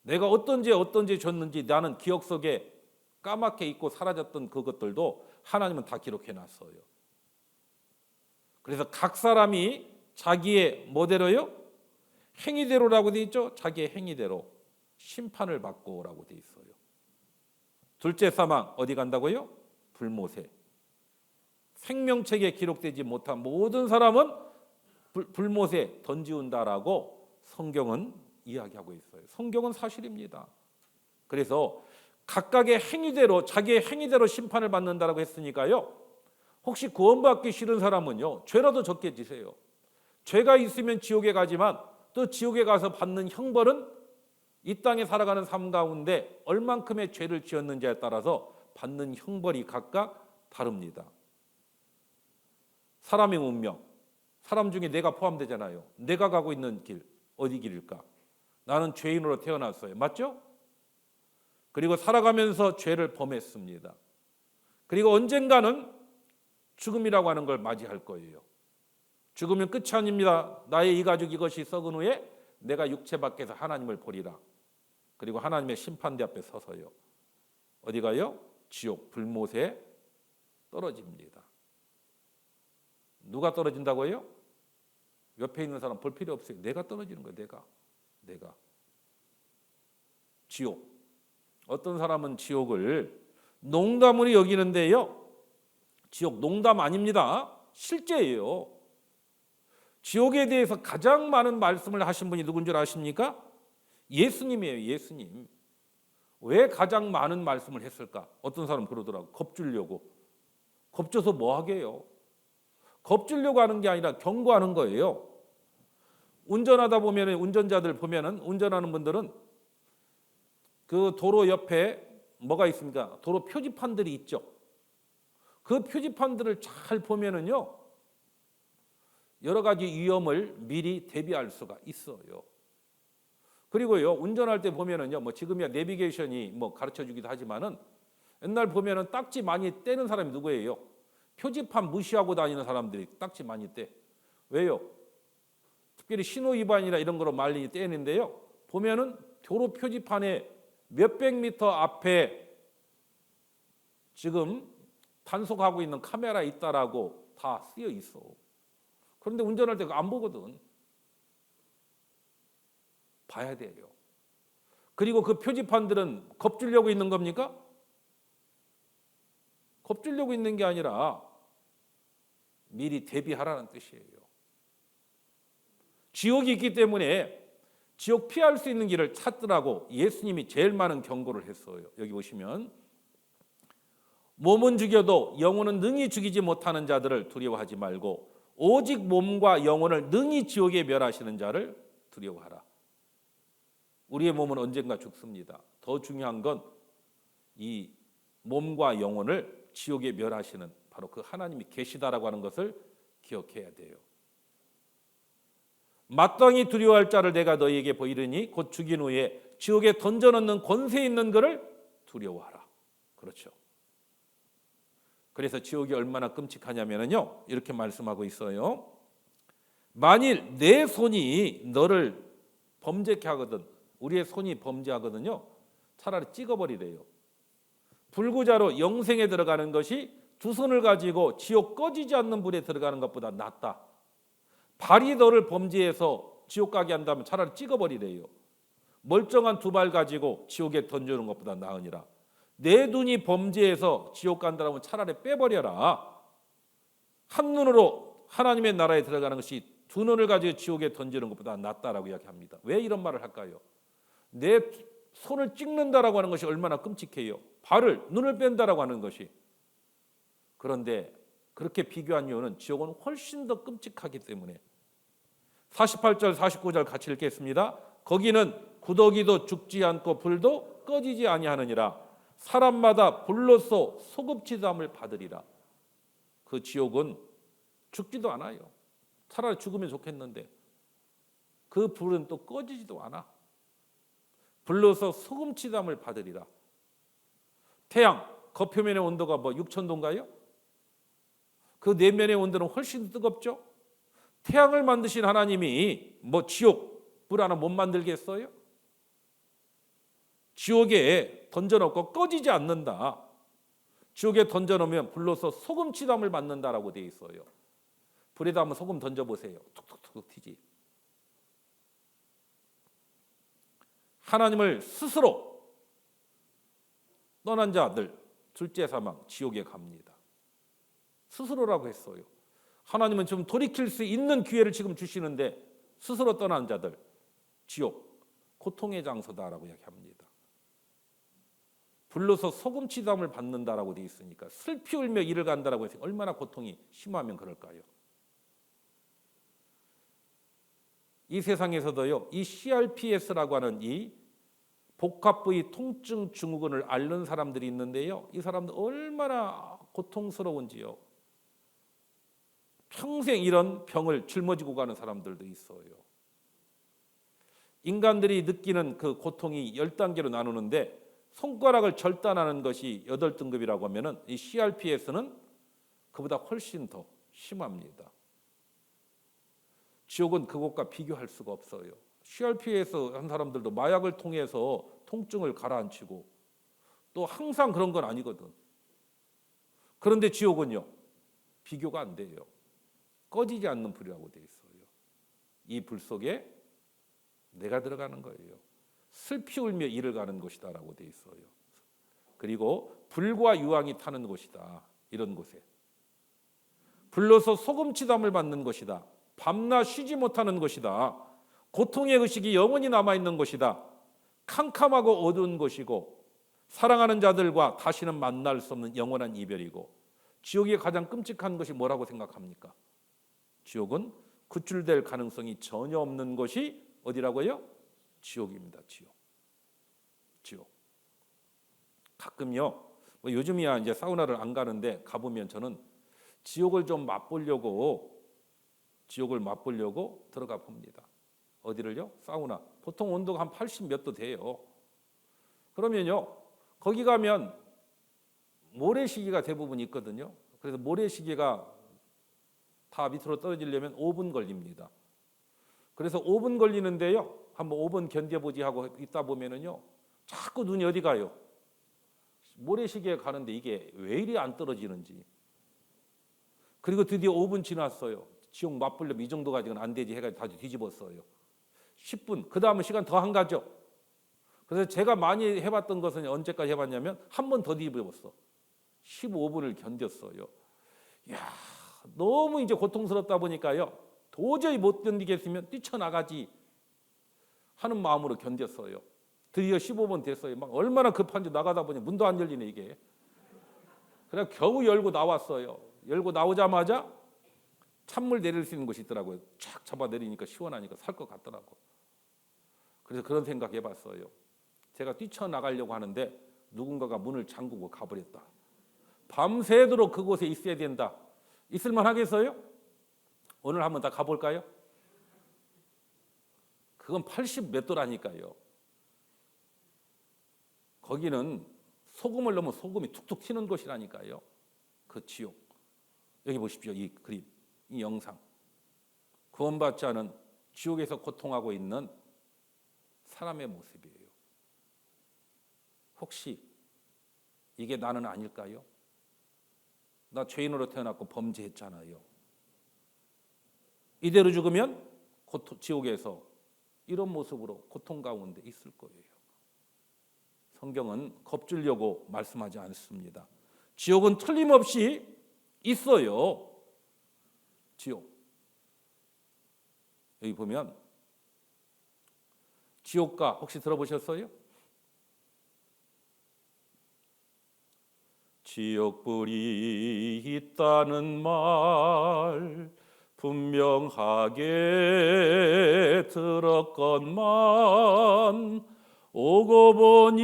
내가 어떤 죄 졌는지 나는 기억 속에 까맣게 잊고 사라졌던 그것들도 하나님은 다 기록해놨어요. 그래서 각 사람이 자기의 뭐대로요? 행위대로라고 돼 있죠. 자기의 행위대로 심판을 받고라고 돼 있어요. 둘째 사망 어디 간다고요? 불못에. 생명책에 기록되지 못한 모든 사람은 불못에 던지운다라고 성경은 이야기하고 있어요. 성경은 사실입니다. 그래서 각각의 행위대로 자기의 행위대로 심판을 받는다라고 했으니까요. 혹시 구원받기 싫은 사람은요. 죄라도 적게 지세요. 죄가 있으면 지옥에 가지만 또 지옥에 가서 받는 형벌은 이 땅에 살아가는 삶 가운데 얼만큼의 죄를 지었는지에 따라서 받는 형벌이 각각 다릅니다. 사람의 운명, 사람 중에 내가 포함되잖아요. 내가 가고 있는 길, 어디 길일까? 나는 죄인으로 태어났어요. 맞죠? 그리고 살아가면서 죄를 범했습니다. 그리고 언젠가는 죽음이라고 하는 걸 맞이할 거예요. 죽으면 끝이 아닙니다. 나의 이 가죽 이것이 썩은 후에 내가 육체 밖에서 하나님을 보리라. 그리고 하나님의 심판대 앞에 서서요. 어디 가요? 지옥 불못에 떨어집니다. 누가 떨어진다고요? 옆에 있는 사람 볼 필요 없어요. 내가 떨어지는 거예요. 내가. 지옥. 어떤 사람은 지옥을 농담으로 여기는데요. 지옥 농담 아닙니다. 실제예요. 지옥에 대해서 가장 많은 말씀을 하신 분이 누군 줄 아십니까? 예수님이에요. 예수님. 왜 가장 많은 말씀을 했을까? 어떤 사람 그러더라고. 겁주려고. 겁줘서 뭐 하게요? 겁주려고 하는 게 아니라 경고하는 거예요. 운전하다 보면 운전자들 보면은 운전하는 분들은 그 도로 옆에 뭐가 있습니까? 도로 표지판들이 있죠. 그 표지판들을 잘 보면은요. 여러 가지 위험을 미리 대비할 수가 있어요. 그리고요. 운전할 때 보면은요. 뭐 지금이야 내비게이션이 뭐 가르쳐 주기도 하지만은 옛날 보면은 딱지 많이 떼는 사람이 누구예요? 표지판 무시하고 다니는 사람들이 딱지 많이 떼. 왜요? 특별히 신호 위반이나 이런 거로 많이 떼는데요. 보면은 도로 표지판에 몇백 미터 앞에 지금 단속하고 있는 카메라 있다라고 다 쓰여 있어. 그런데 운전할 때 안 보거든. 봐야 돼요. 그리고 그 표지판들은 겁주려고 있는 겁니까? 겁주려고 있는 게 아니라 미리 대비하라는 뜻이에요. 지옥이 있기 때문에 지옥 피할 수 있는 길을 찾더라고 예수님이 제일 많은 경고를 했어요. 여기 보시면 몸은 죽여도 영혼은 능히 죽이지 못하는 자들을 두려워하지 말고 오직 몸과 영혼을 능히 지옥에 멸하시는 자를 두려워하라. 우리의 몸은 언젠가 죽습니다. 더 중요한 건 이 몸과 영혼을 지옥에 멸하시는 바로 그 하나님이 계시다라고 하는 것을 기억해야 돼요. 마땅히 두려워할 자를 내가 너희에게 보이리니 곧 죽인 후에 지옥에 던져넣는 권세 있는 그를 두려워하라. 그렇죠. 그래서 지옥이 얼마나 끔찍하냐면요, 이렇게 말씀하고 있어요. 만일 내 손이 너를 범죄케 하거든, 우리의 손이 범죄하거든요, 차라리 찍어버리래요. 불구자로 영생에 들어가는 것이 두 손을 가지고 지옥 꺼지지 않는 불에 들어가는 것보다 낫다. 발이 너를 범죄해서 지옥 가게 한다면 차라리 찍어버리래요. 멀쩡한 두 발 가지고 지옥에 던져놓은 것보다 나으니라. 내 눈이 범죄해서 지옥 간다면 차라리 빼버려라. 한 눈으로 하나님의 나라에 들어가는 것이 두 눈을 가지고 지옥에 던지는 것보다 낫다라고 이야기합니다. 왜 이런 말을 할까요? 내 손을 찍는다라고 하는 것이 얼마나 끔찍해요. 발을, 눈을 뺀다라고 하는 것이. 그런데 그렇게 비교한 이유는 지옥은 훨씬 더 끔찍하기 때문에. 48절 49절 같이 읽겠습니다. 거기는 구더기도 죽지 않고 불도 꺼지지 아니하느니라. 사람마다 불로써 소급치담을 받으리라. 그 지옥은 죽지도 않아요. 차라리 죽으면 좋겠는데 그 불은 또 꺼지지도 않아. 불로서 소금치담을 받으리라. 태양 겉표면의 온도가 6,000도인가요? 그 내면의 온도는 훨씬 뜨겁죠. 태양을 만드신 하나님이 지옥 불 하나 못 만들겠어요? 지옥에 던져놓고 꺼지지 않는다. 지옥에 던져놓으면 불로서 소금치담을 받는다라고 되어 있어요. 불에다 한번 소금 던져보세요. 툭툭툭 튀지. 하나님을 스스로 떠난 자들 둘째 사망 지옥에 갑니다. 스스로라고 했어요. 하나님은 지금 돌이킬 수 있는 기회를 지금 주시는데 스스로 떠난 자들 지옥 고통의 장소다라고 이야기합니다. 불로서 소금치담을 받는다라고 되어 있으니까 슬피 울며 이를 간다라고 해서 얼마나 고통이 심하면 그럴까요? 이 세상에서도요, 이 CRPS라고 하는 이 복합부위 통증 증후군을 앓는 사람들이 있는데요, 이 사람들 얼마나 고통스러운지요. 평생 이런 병을 짊어지고 가는 사람들도 있어요. 인간들이 느끼는 그 고통이 10단계로 나누는데 손가락을 절단하는 것이 8등급이라고 하면은 이 CRPS는 그보다 훨씬 더 심합니다. 지옥은 그것과 비교할 수가 없어요. CRPS 한 사람들도 마약을 통해서 통증을 가라앉히고 또 항상 그런 건 아니거든. 그런데 지옥은요, 비교가 안 돼요. 꺼지지 않는 불이라고 돼 있어요. 이 불 속에 내가 들어가는 거예요. 슬피 울며 이를 가는 곳이다라고 돼 있어요. 그리고 불과 유황이 타는 곳이다. 이런 곳에 불로서 소금치담을 받는 것이다. 밤낮 쉬지 못하는 것이다. 고통의 의식이 영원히 남아있는 것이다. 캄캄하고 어두운 곳이고 사랑하는 자들과 다시는 만날 수 없는 영원한 이별이고 지옥의 가장 끔찍한 것이 뭐라고 생각합니까? 지옥은 구출될 가능성이 전혀 없는 것이 어디라고요? 지옥입니다. 지옥. 가끔요, 요즘이야 이제 사우나를 안 가는데 가보면 저는 지옥을 좀 맛보려고 들어가 봅니다. 어디를요? 사우나. 보통 온도가 한 80 몇 도 돼요. 그러면요, 거기 가면 모래시계가 대부분 있거든요. 그래서 모래시계가 다 밑으로 떨어지려면 5분 걸립니다. 그래서 5분 걸리는데요, 한번 5분 견뎌보지 하고 있다 보면은요, 자꾸 눈이 어디 가요? 모래시계에 가는데 이게 왜 이리 안 떨어지는지. 그리고 드디어 5분 지났어요. 지옥 맛보려면 이 정도 가지고는 안 되지 해가지고 다시 뒤집었어요. 10분. 그 다음에 시간 더 한 가죠. 그래서 제가 많이 해봤던 것은 언제까지 해봤냐면 한 번 더 뒤집었어. 15분을 견뎠어요. 야, 너무 이제 고통스럽다 보니까요. 도저히 못 견디겠으면 뛰쳐나가지 하는 마음으로 견뎠어요. 드디어 15분 됐어요. 막 얼마나 급한지 나가다 보니 문도 안 열리네 이게. 그래 겨우 열고 나왔어요. 열고 나오자마자 찬물 내릴 수 있는 곳이 있더라고요. 쫙 잡아 내리니까 시원하니까 살 것 같더라고. 그래서 그런 생각 해봤어요. 제가 뛰쳐나가려고 하는데 누군가가 문을 잠그고 가버렸다. 밤새도록 그곳에 있어야 된다. 있을만 하겠어요? 오늘 한번 다 가볼까요? 그건 80 몇 도라니까요. 거기는 소금을 넣으면 소금이 툭툭 튀는 곳이라니까요. 그 지옥. 여기 보십시오. 이 그림, 이 영상. 구원받지 않은 지옥에서 고통하고 있는 사람의 모습이에요. 혹시 이게 나는 아닐까요? 나 죄인으로 태어났고 범죄했잖아요. 이대로 죽으면 지옥에서 이런 모습으로 고통 가운데 있을 거예요. 성경은 겁주려고 말씀하지 않습니다. 지옥은 틀림없이 있어요. 지옥. 여기 보면 지옥가 혹시 들어보셨어요? 지옥불이 있다는 말 분명하게 들었건만 오고 보니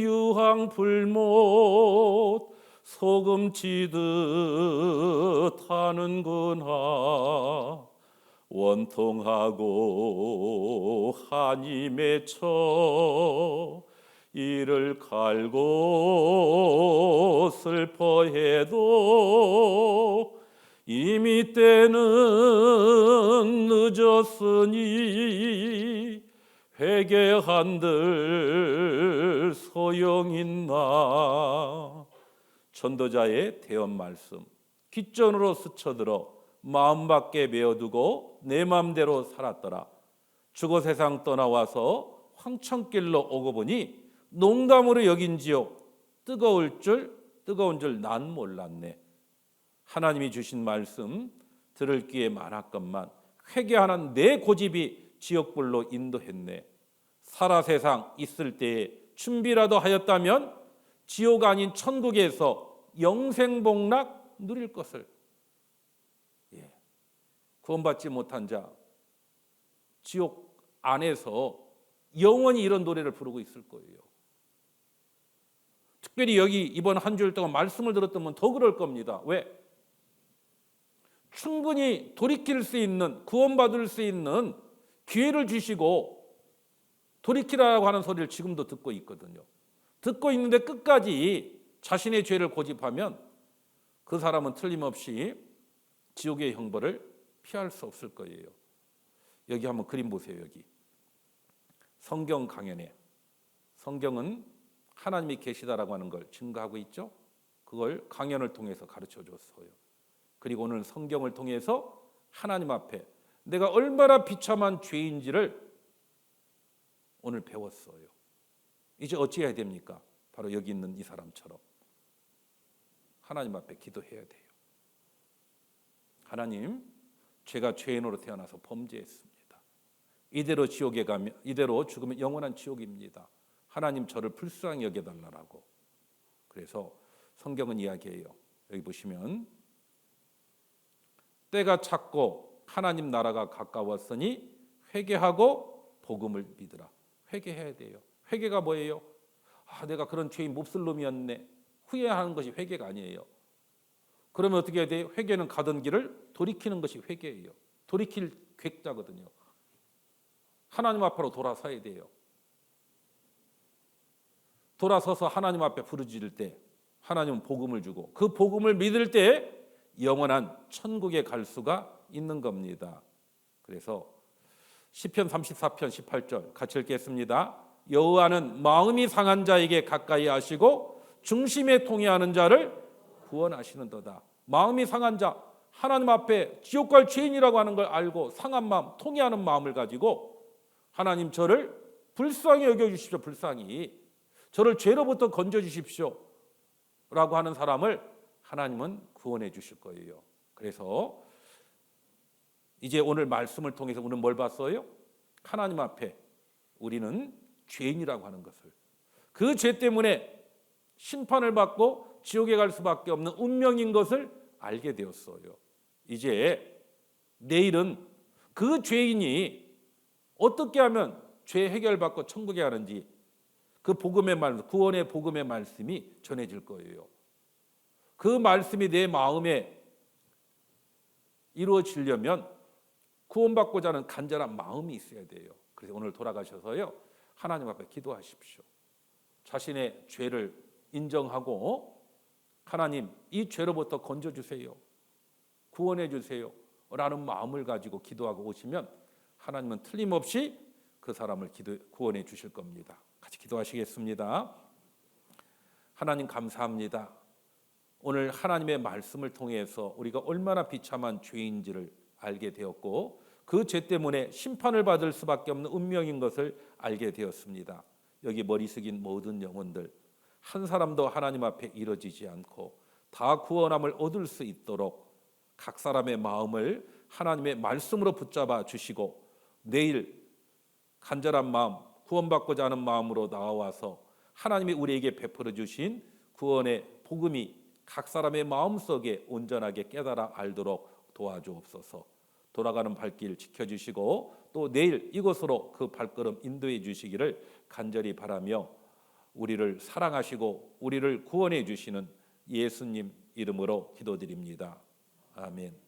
유황불못 소금치듯 하는구나. 원통하고 한이 맺혀 이를 갈고 슬퍼해도 이미 때는 늦었으니 회개한들 소용있나. 전도자의 대언 말씀. 귓전으로 스쳐들어 마음 밖에 메어두고 내 맘대로 살았더라. 주거 세상 떠나와서 황천길로 오고 보니 농담으로 여긴 지옥 뜨거운 줄 난 몰랐네. 하나님이 주신 말씀 들을 기회 많았건만 회개하는 내 고집이 지옥불로 인도했네. 살아 세상 있을 때에 준비라도 하였다면 지옥 아닌 천국에서 영생복락 누릴 것을. 구원받지 못한 자 지옥 안에서 영원히 이런 노래를 부르고 있을 거예요. 특별히 여기 이번 한 주일 동안 말씀을 들었다면 더 그럴 겁니다. 왜? 충분히 돌이킬 수 있는, 구원받을 수 있는 기회를 주시고 돌이키라고 하는 소리를 지금도 듣고 있거든요. 듣고 있는데 끝까지 자신의 죄를 고집하면 그 사람은 틀림없이 지옥의 형벌을 피할 수 없을 거예요. 여기 한번 그림 보세요. 여기 성경 강연에 성경은 하나님이 계시다라고 하는 걸 증거하고 있죠. 그걸 강연을 통해서 가르쳐 줬어요. 그리고 오늘 성경을 통해서 하나님 앞에 내가 얼마나 비참한 죄인지를 오늘 배웠어요. 이제 어찌해야 됩니까? 바로 여기 있는 이 사람처럼 하나님 앞에 기도해야 돼요. 하나님, 제가 죄인으로 태어나서 범죄했습니다. 이대로 지옥에 가면, 이대로 죽으면 영원한 지옥입니다. 하나님 저를 불쌍히 여겨달라고. 그래서 성경은 이야기해요. 여기 보시면 때가 찼고 하나님 나라가 가까웠으니 회개하고 복음을 믿으라. 회개해야 돼요. 회개가 뭐예요? 내가 그런 죄인 몹쓸 놈이었네. 후회하는 것이 회개가 아니에요. 그러면 어떻게 해야 돼요? 회개는 가던 길을 돌이키는 것이 회개예요. 돌이킬 객자거든요. 하나님 앞으로 돌아서야 돼요. 돌아서서 하나님 앞에 부르짖을 때 하나님은 복음을 주고 그 복음을 믿을 때 영원한 천국에 갈 수가 있는 겁니다. 그래서 시편 34편 18절 같이 읽겠습니다. 여호와는 마음이 상한 자에게 가까이 하시고 중심에 통해하는 자를 구원하시는도다. 마음이 상한 자, 하나님 앞에 지옥 갈 죄인이라고 하는 걸 알고 상한 마음, 통해하는 마음을 가지고 하나님 저를 불쌍히 여겨주십시오. 불쌍히 저를 죄로부터 건져주십시오. 라고 하는 사람을 하나님은 구원해 주실 거예요. 그래서 이제 오늘 말씀을 통해서 우리는 뭘 봤어요? 하나님 앞에 우리는 죄인이라고 하는 것을, 그 죄 때문에 심판을 받고 지옥에 갈 수밖에 없는 운명인 것을 알게 되었어요. 이제 내일은 그 죄인이 어떻게 하면 죄 해결받고 천국에 가는지 그 복음의 말씀, 구원의 복음의 말씀이 전해질 거예요. 그 말씀이 내 마음에 이루어지려면 구원받고자 하는 간절한 마음이 있어야 돼요. 그래서 오늘 돌아가셔서요, 하나님 앞에 기도하십시오. 자신의 죄를 인정하고 하나님, 이 죄로부터 건져주세요, 구원해 주세요 라는 마음을 가지고 기도하고 오시면 하나님은 틀림없이 그 사람을 구원해 주실 겁니다. 같이 기도하시겠습니다. 하나님 감사합니다. 오늘 하나님의 말씀을 통해서 우리가 얼마나 비참한 죄인지를 알게 되었고 그 죄 때문에 심판을 받을 수밖에 없는 운명인 것을 알게 되었습니다. 여기 머리 숙인 모든 영혼들 한 사람도 하나님 앞에 이뤄지지 않고 다 구원함을 얻을 수 있도록 각 사람의 마음을 하나님의 말씀으로 붙잡아 주시고 내일 간절한 마음, 구원받고자 하는 마음으로 나와서 하나님이 우리에게 베풀어 주신 구원의 복음이 각 사람의 마음속에 온전하게 깨달아 알도록 도와주옵소서. 돌아가는 발길 지켜주시고 또 내일 이곳으로 그 발걸음 인도해 주시기를 간절히 바라며 우리를 사랑하시고 우리를 구원해 주시는 예수님 이름으로 기도드립니다. 아멘.